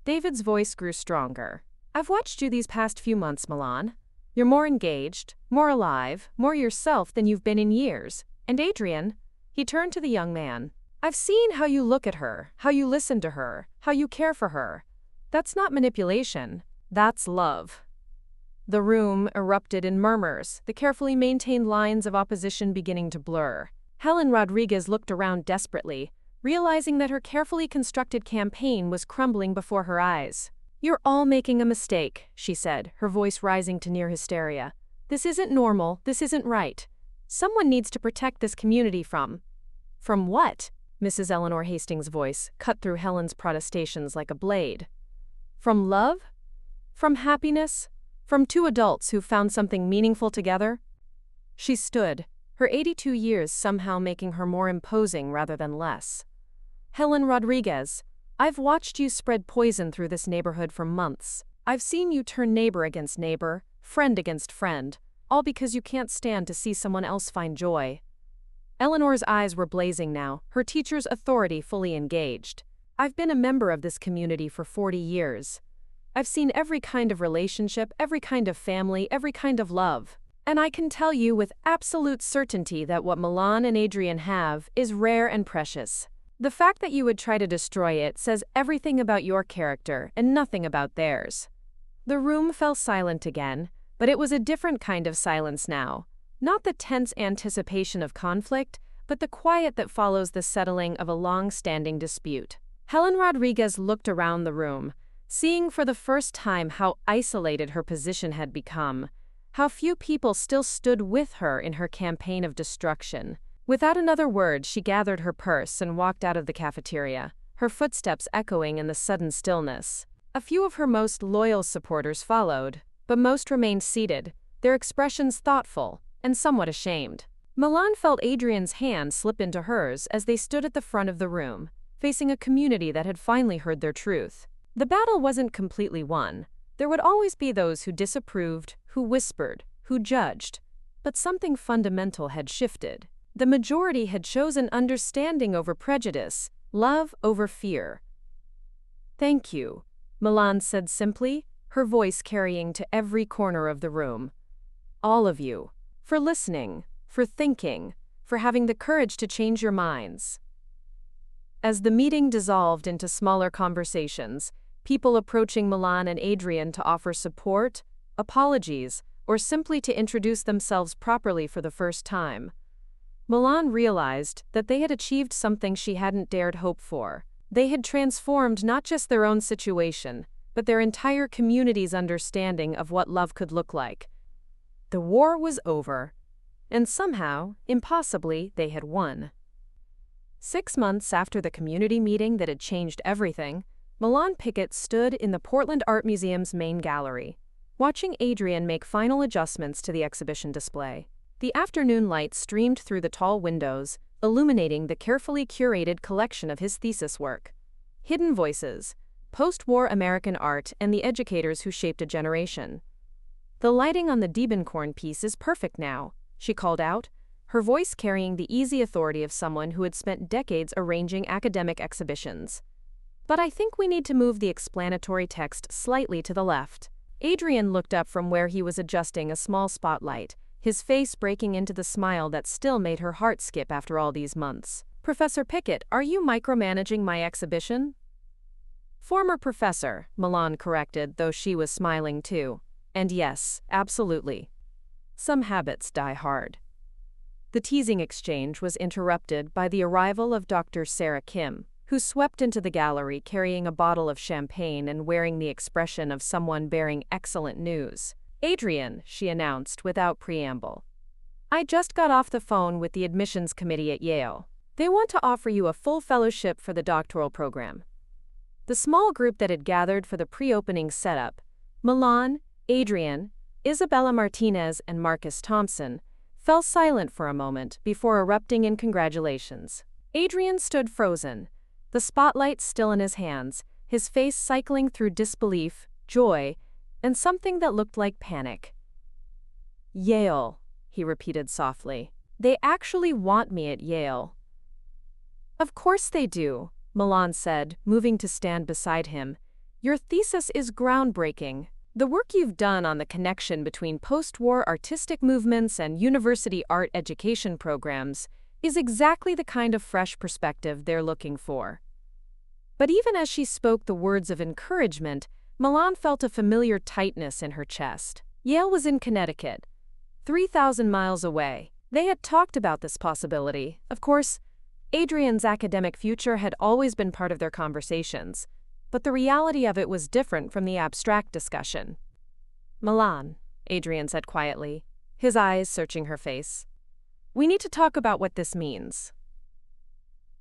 David's voice grew stronger. "I've watched you these past few months, Milan. You're more engaged, more alive, more yourself than you've been in years. And Adrian," he turned to the young man, "I've seen how you look at her, how you listen to her, how you care for her. That's not manipulation. That's love." The room erupted in murmurs, the carefully maintained lines of opposition beginning to blur. Helen Rodriguez looked around desperately, realizing that her carefully constructed campaign was crumbling before her eyes. "You're all making a mistake," she said, her voice rising to near hysteria. "This isn't normal, this isn't right. Someone needs to protect this community from..." "From what?" Mrs. Eleanor Hastings' voice cut through Helen's protestations like a blade. "From love? From happiness? From two adults who found something meaningful together?" She stood, her 82 years somehow making her more imposing rather than less. "Helen Rodriguez, I've watched you spread poison through this neighborhood for months. I've seen you turn neighbor against neighbor, friend against friend, all because you can't stand to see someone else find joy." Eleanor's eyes were blazing now, her teacher's authority fully engaged. "I've been a member of this community for 40 years. I've seen every kind of relationship, every kind of family, every kind of love. And I can tell you with absolute certainty that what Milan and Adrian have is rare and precious. The fact that you would try to destroy it says everything about your character and nothing about theirs." The room fell silent again, but it was a different kind of silence now. Not the tense anticipation of conflict, but the quiet that follows the settling of a long-standing dispute. Helen Rodriguez looked around the room, seeing for the first time how isolated her position had become, how few people still stood with her in her campaign of destruction. Without another word, she gathered her purse and walked out of the cafeteria, her footsteps echoing in the sudden stillness. A few of her most loyal supporters followed, but most remained seated, their expressions thoughtful and somewhat ashamed. Milan felt Adrian's hand slip into hers as they stood at the front of the room, facing a community that had finally heard their truth. The battle wasn't completely won. There would always be those who disapproved, who whispered, who judged. But something fundamental had shifted. The majority had chosen understanding over prejudice, love over fear. "Thank you," Milan said simply, her voice carrying to every corner of the room. "All of you, for listening, for thinking, for having the courage to change your minds." As the meeting dissolved into smaller conversations, people approaching Milan and Adrian to offer support, apologies, or simply to introduce themselves properly for the first time, Milan realized that they had achieved something she hadn't dared hope for. They had transformed not just their own situation, but their entire community's understanding of what love could look like. The war was over, and somehow, impossibly, they had won. 6 months after the community meeting that had changed everything, Milan Pickett stood in the Portland Art Museum's main gallery, watching Adrian make final adjustments to the exhibition display. The afternoon light streamed through the tall windows, illuminating the carefully curated collection of his thesis work. Hidden Voices, Post-War American Art and the Educators Who Shaped a Generation. "The lighting on the Diebenkorn piece is perfect now," she called out, her voice carrying the easy authority of someone who had spent decades arranging academic exhibitions. "But I think we need to move the explanatory text slightly to the left." Adrian looked up from where he was adjusting a small spotlight, his face breaking into the smile that still made her heart skip after all these months. "Professor Pickett, are you micromanaging my exhibition?" "Former professor," Milan corrected, though she was smiling too. "And yes, absolutely. Some habits die hard." The teasing exchange was interrupted by the arrival of Dr. Sarah Kim, who swept into the gallery carrying a bottle of champagne and wearing the expression of someone bearing excellent news. "Adrian," she announced without preamble, "I just got off the phone with the admissions committee at Yale. They want to offer you a full fellowship for the doctoral program." The small group that had gathered for the pre-opening setup, Milan, Adrian, Isabella Martinez, and Marcus Thompson, fell silent for a moment before erupting in congratulations. Adrian stood frozen, the spotlight still in his hands, his face cycling through disbelief, joy, and something that looked like panic. "Yale," he repeated softly. "They actually want me at Yale." "Of course they do," Milan said, moving to stand beside him. "Your thesis is groundbreaking. The work you've done on the connection between post-war artistic movements and university art education programs is exactly the kind of fresh perspective they're looking for." But even as she spoke the words of encouragement, Milan felt a familiar tightness in her chest. Yale was in Connecticut, 3,000 miles away. They had talked about this possibility. Of course, Adrian's academic future had always been part of their conversations, but the reality of it was different from the abstract discussion. "Milan," Adrian said quietly, his eyes searching her face, "we need to talk about what this means."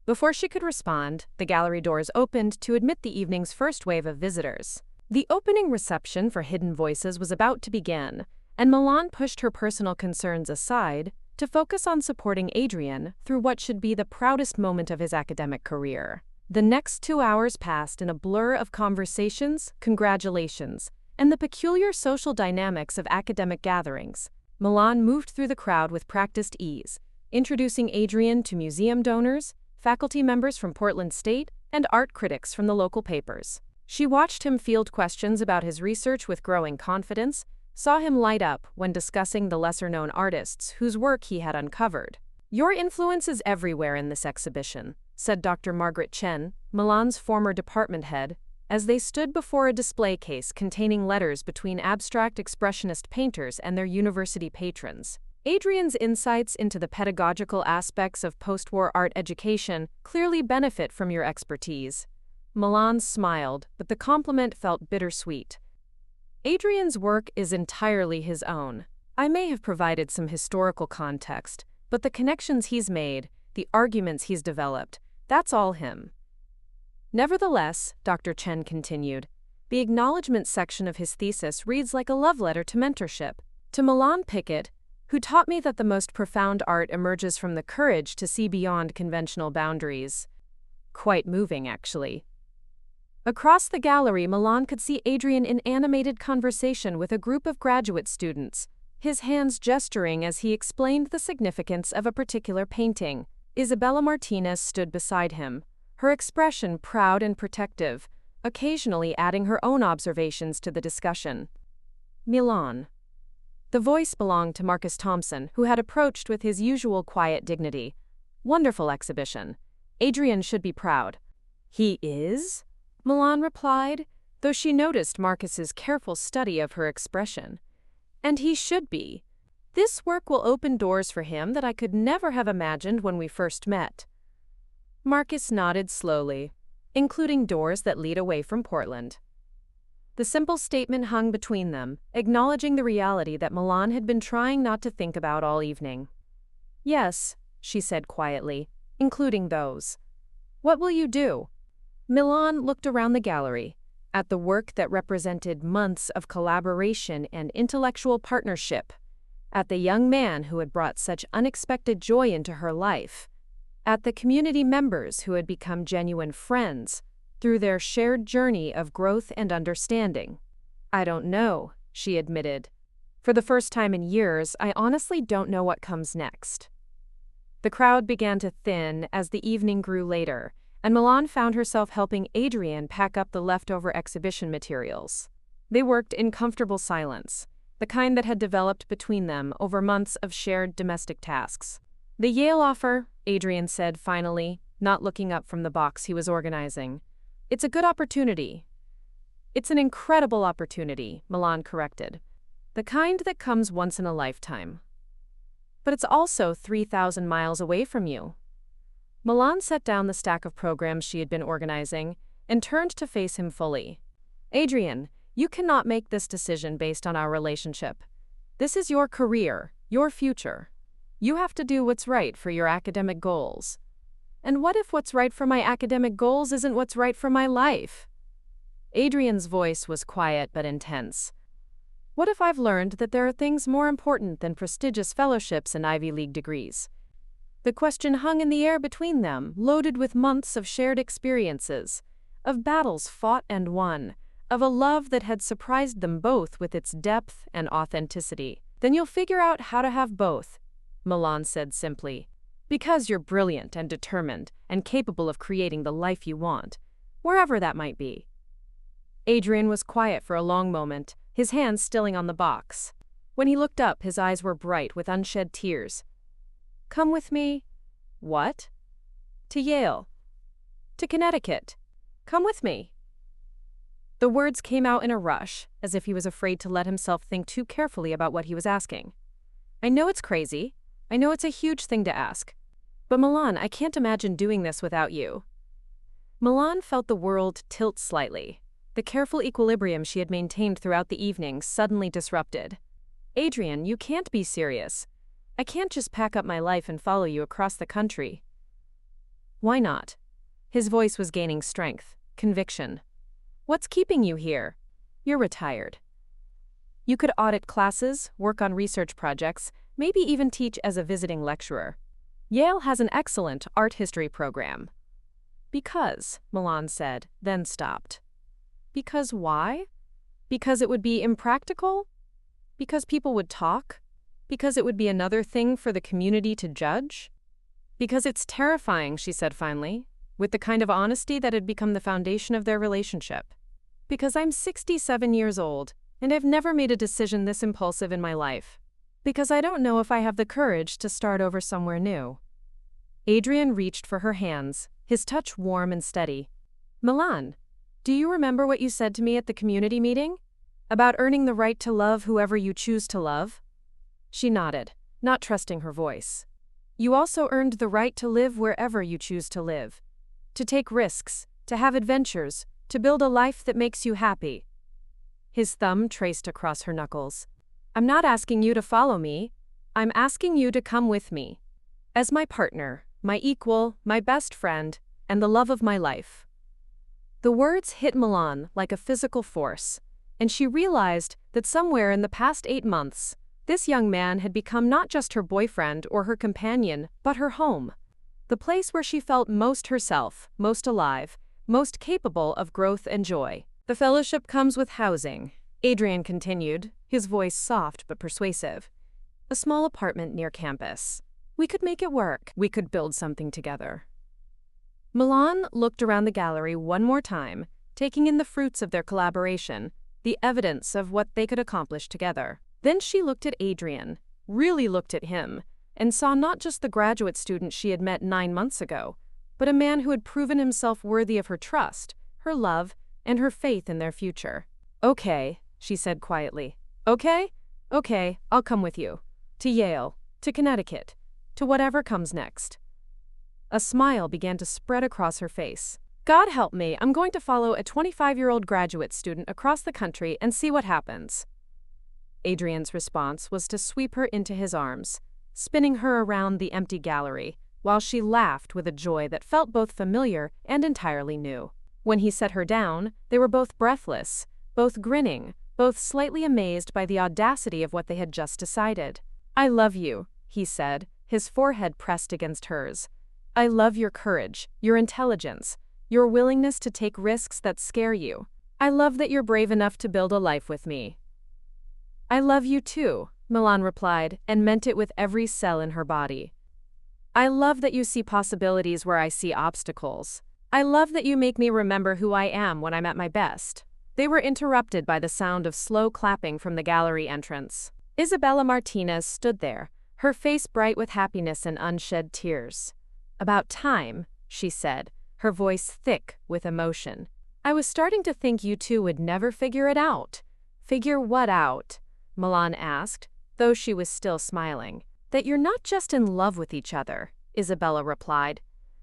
Before she could respond, the gallery doors opened to admit the evening's first wave of visitors. The opening reception for Hidden Voices was about to begin, and Milan pushed her personal concerns aside to focus on supporting Adrian through what should be the proudest moment of his academic career. The next 2 hours passed in a blur of conversations, congratulations, and the peculiar social dynamics of academic gatherings. Milan moved through the crowd with practiced ease, introducing Adrian to museum donors, faculty members from Portland State, and art critics from the local papers. She watched him field questions about his research with growing confidence, saw him light up when discussing the lesser-known artists whose work he had uncovered. "Your influence is everywhere in this exhibition," said Dr. Margaret Chen, Milan's former department head, as they stood before a display case containing letters between abstract expressionist painters and their university patrons. "Adrian's insights into the pedagogical aspects of post-war art education clearly benefit from your expertise." Milan smiled, but the compliment felt bittersweet. "Adrian's work is entirely his own. I may have provided some historical context, but the connections he's made, the arguments he's developed, that's all him." Nevertheless, Dr. Chen continued, the acknowledgement section of his thesis reads like a love letter to mentorship. To Milan Pickett, who taught me that the most profound art emerges from the courage to see beyond conventional boundaries. Quite moving, actually. Across the gallery, Milan could see Adrian in animated conversation with a group of graduate students, his hands gesturing as he explained the significance of a particular painting. Isabella Martinez stood beside him, her expression proud and protective, occasionally adding her own observations to the discussion. Milan. The voice belonged to Marcus Thompson, who had approached with his usual quiet dignity. Wonderful exhibition. Adrian should be proud. He is? Milan replied, though she noticed Marcus's careful study of her expression. And he should be. This work will open doors for him that I could never have imagined when we first met. Marcus nodded slowly, including doors that lead away from Portland. The simple statement hung between them, acknowledging the reality that Milan had been trying not to think about all evening. Yes, she said quietly, including those. What will you do? Milan looked around the gallery, at the work that represented months of collaboration and intellectual partnership, at the young man who had brought such unexpected joy into her life, at the community members who had become genuine friends through their shared journey of growth and understanding. I don't know, she admitted. For the first time in years, I honestly don't know what comes next. The crowd began to thin as the evening grew later, and Milan found herself helping Adrian pack up the leftover exhibition materials. They worked in comfortable silence, the kind that had developed between them over months of shared domestic tasks. The Yale offer, Adrian said finally, not looking up from the box he was organizing. It's a good opportunity. It's an incredible opportunity, Milan corrected. The kind that comes once in a lifetime. But it's also 3,000 miles away from you. Milan set down the stack of programs she had been organizing and turned to face him fully. Adrian, you cannot make this decision based on our relationship. This is your career, your future. You have to do what's right for your academic goals. And what if what's right for my academic goals isn't what's right for my life? Adrian's voice was quiet but intense. What if I've learned that there are things more important than prestigious fellowships and Ivy League degrees? The question hung in the air between them, loaded with months of shared experiences, of battles fought and won, of a love that had surprised them both with its depth and authenticity. Then you'll figure out how to have both, Milan said simply. Because you're brilliant and determined and capable of creating the life you want, wherever that might be. Adrian was quiet for a long moment, his hands stilling on the box. When he looked up, his eyes were bright with unshed tears. Come with me? What? To Yale. To Connecticut. Come with me. The words came out in a rush, as if he was afraid to let himself think too carefully about what he was asking. I know it's crazy. I know it's a huge thing to ask. But Milan, I can't imagine doing this without you. Milan felt the world tilt slightly. The careful equilibrium she had maintained throughout the evening suddenly disrupted. Adrian, you can't be serious. I can't just pack up my life and follow you across the country. Why not? His voice was gaining strength, conviction. What's keeping you here? You're retired. You could audit classes, work on research projects, maybe even teach as a visiting lecturer. Yale has an excellent art history program. Because, Milan said, then stopped. Because why? Because it would be impractical? Because people would talk? Because it would be another thing for the community to judge? Because it's terrifying, she said finally, with the kind of honesty that had become the foundation of their relationship. Because I'm 67 years old, and I've never made a decision this impulsive in my life. Because I don't know if I have the courage to start over somewhere new. Adrian reached for her hands, his touch warm and steady. Milan, do you remember what you said to me at the community meeting? About earning the right to love whoever you choose to love? She nodded, not trusting her voice. You also earned the right to live wherever you choose to live. To take risks, to have adventures, to build a life that makes you happy. His thumb traced across her knuckles. I'm not asking you to follow me. I'm asking you to come with me. As my partner, my equal, my best friend, and the love of my life. The words hit Milan like a physical force, and she realized that somewhere in the past 8 months, This young man had become not just her boyfriend or her companion, but her home. The place where she felt most herself, most alive, most capable of growth and joy. The fellowship comes with housing, Adrian continued, his voice soft but persuasive. A small apartment near campus. We could make it work. We could build something together. Milan looked around the gallery one more time, taking in the fruits of their collaboration, the evidence of what they could accomplish together. Then she looked at Adrian, really looked at him, and saw not just the graduate student she had met 9 months ago, but a man who had proven himself worthy of her trust, her love, and her faith in their future. Okay, she said quietly. Okay, I'll come with you. To Yale, to Connecticut, to whatever comes next. A smile began to spread across her face. God help me, I'm going to follow a 25-year-old graduate student across the country and see what happens. Adrian's response was to sweep her into his arms, spinning her around the empty gallery, while she laughed with a joy that felt both familiar and entirely new. When he set her down, they were both breathless, both grinning, both slightly amazed by the audacity of what they had just decided. I love you, he said, his forehead pressed against hers. I love your courage, your intelligence, your willingness to take risks that scare you. I love that you're brave enough to build a life with me. I love you too, Milan replied, and meant it with every cell in her body. I love that you see possibilities where I see obstacles. I love that you make me remember who I am when I'm at my best. They were interrupted by the sound of slow clapping from the gallery entrance. Isabella Martinez stood there, her face bright with happiness and unshed tears. About time, she said, her voice thick with emotion. I was starting to think you two would never figure it out. Figure what out? Milan asked, though she was still smiling. That you're not just in love with each other, Isabella replied.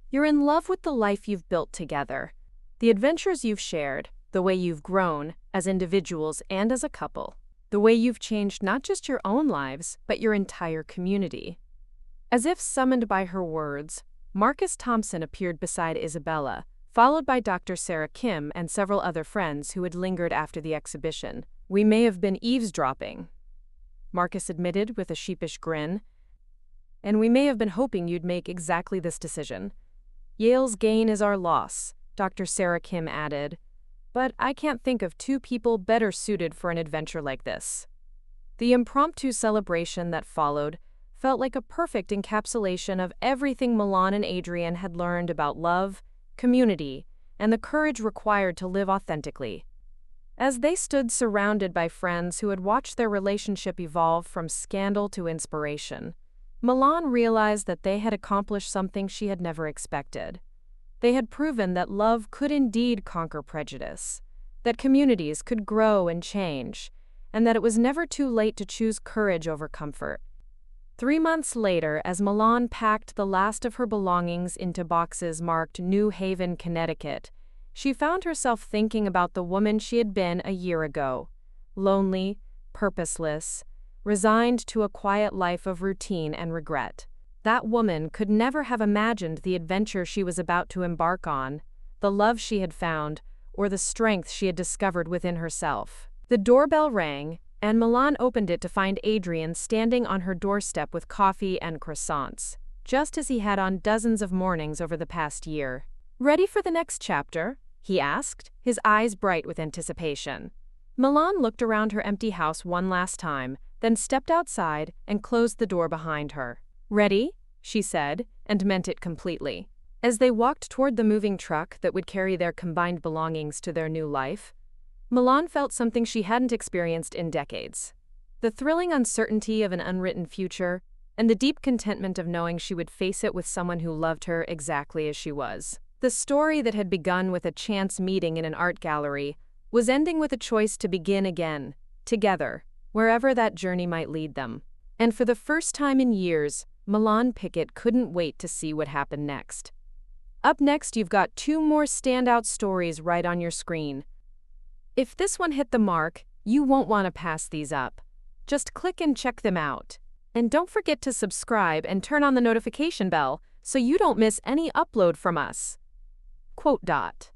You're in love with the life you've built together, the adventures you've shared, the way you've grown as individuals and as a couple, the way you've changed not just your own lives, but your entire community. As if summoned by her words, Marcus Thompson appeared beside Isabella, followed by Dr. Sarah Kim and several other friends who had lingered after the exhibition. We may have been eavesdropping, Marcus admitted with a sheepish grin. And we may have been hoping you'd make exactly this decision. Yale's gain is our loss, Dr. Sarah Kim added. But I can't think of two people better suited for an adventure like this. The impromptu celebration that followed felt like a perfect encapsulation of everything Milan and Adrian had learned about love, community, and the courage required to live authentically. As they stood surrounded by friends who had watched their relationship evolve from scandal to inspiration, Milan realized that they had accomplished something she had never expected. They had proven that love could indeed conquer prejudice, that communities could grow and change, and that it was never too late to choose courage over comfort. 3 months later, as Milan packed the last of her belongings into boxes marked New Haven, Connecticut, she found herself thinking about the woman she had been a year ago, lonely, purposeless, resigned to a quiet life of routine and regret. That woman could never have imagined the adventure she was about to embark on, the love she had found, or the strength she had discovered within herself. The doorbell rang, and Milan opened it to find Adrian standing on her doorstep with coffee and croissants, just as he had on dozens of mornings over the past year. Ready for the next chapter? He asked, his eyes bright with anticipation. Milan looked around her empty house one last time, then stepped outside and closed the door behind her. Ready? She said, and meant it completely. As they walked toward the moving truck that would carry their combined belongings to their new life, Milan felt something she hadn't experienced in decades. The thrilling uncertainty of an unwritten future, and the deep contentment of knowing she would face it with someone who loved her exactly as she was. The story that had begun with a chance meeting in an art gallery was ending with a choice to begin again, together, wherever that journey might lead them. And for the first time in years, Milan Pickett couldn't wait to see what happened next. Up next, you've got 2 more standout stories right on your screen. If this one hit the mark, you won't want to pass these up. Just click and check them out. And don't forget to subscribe and turn on the notification bell so you don't miss any upload from us. Quote.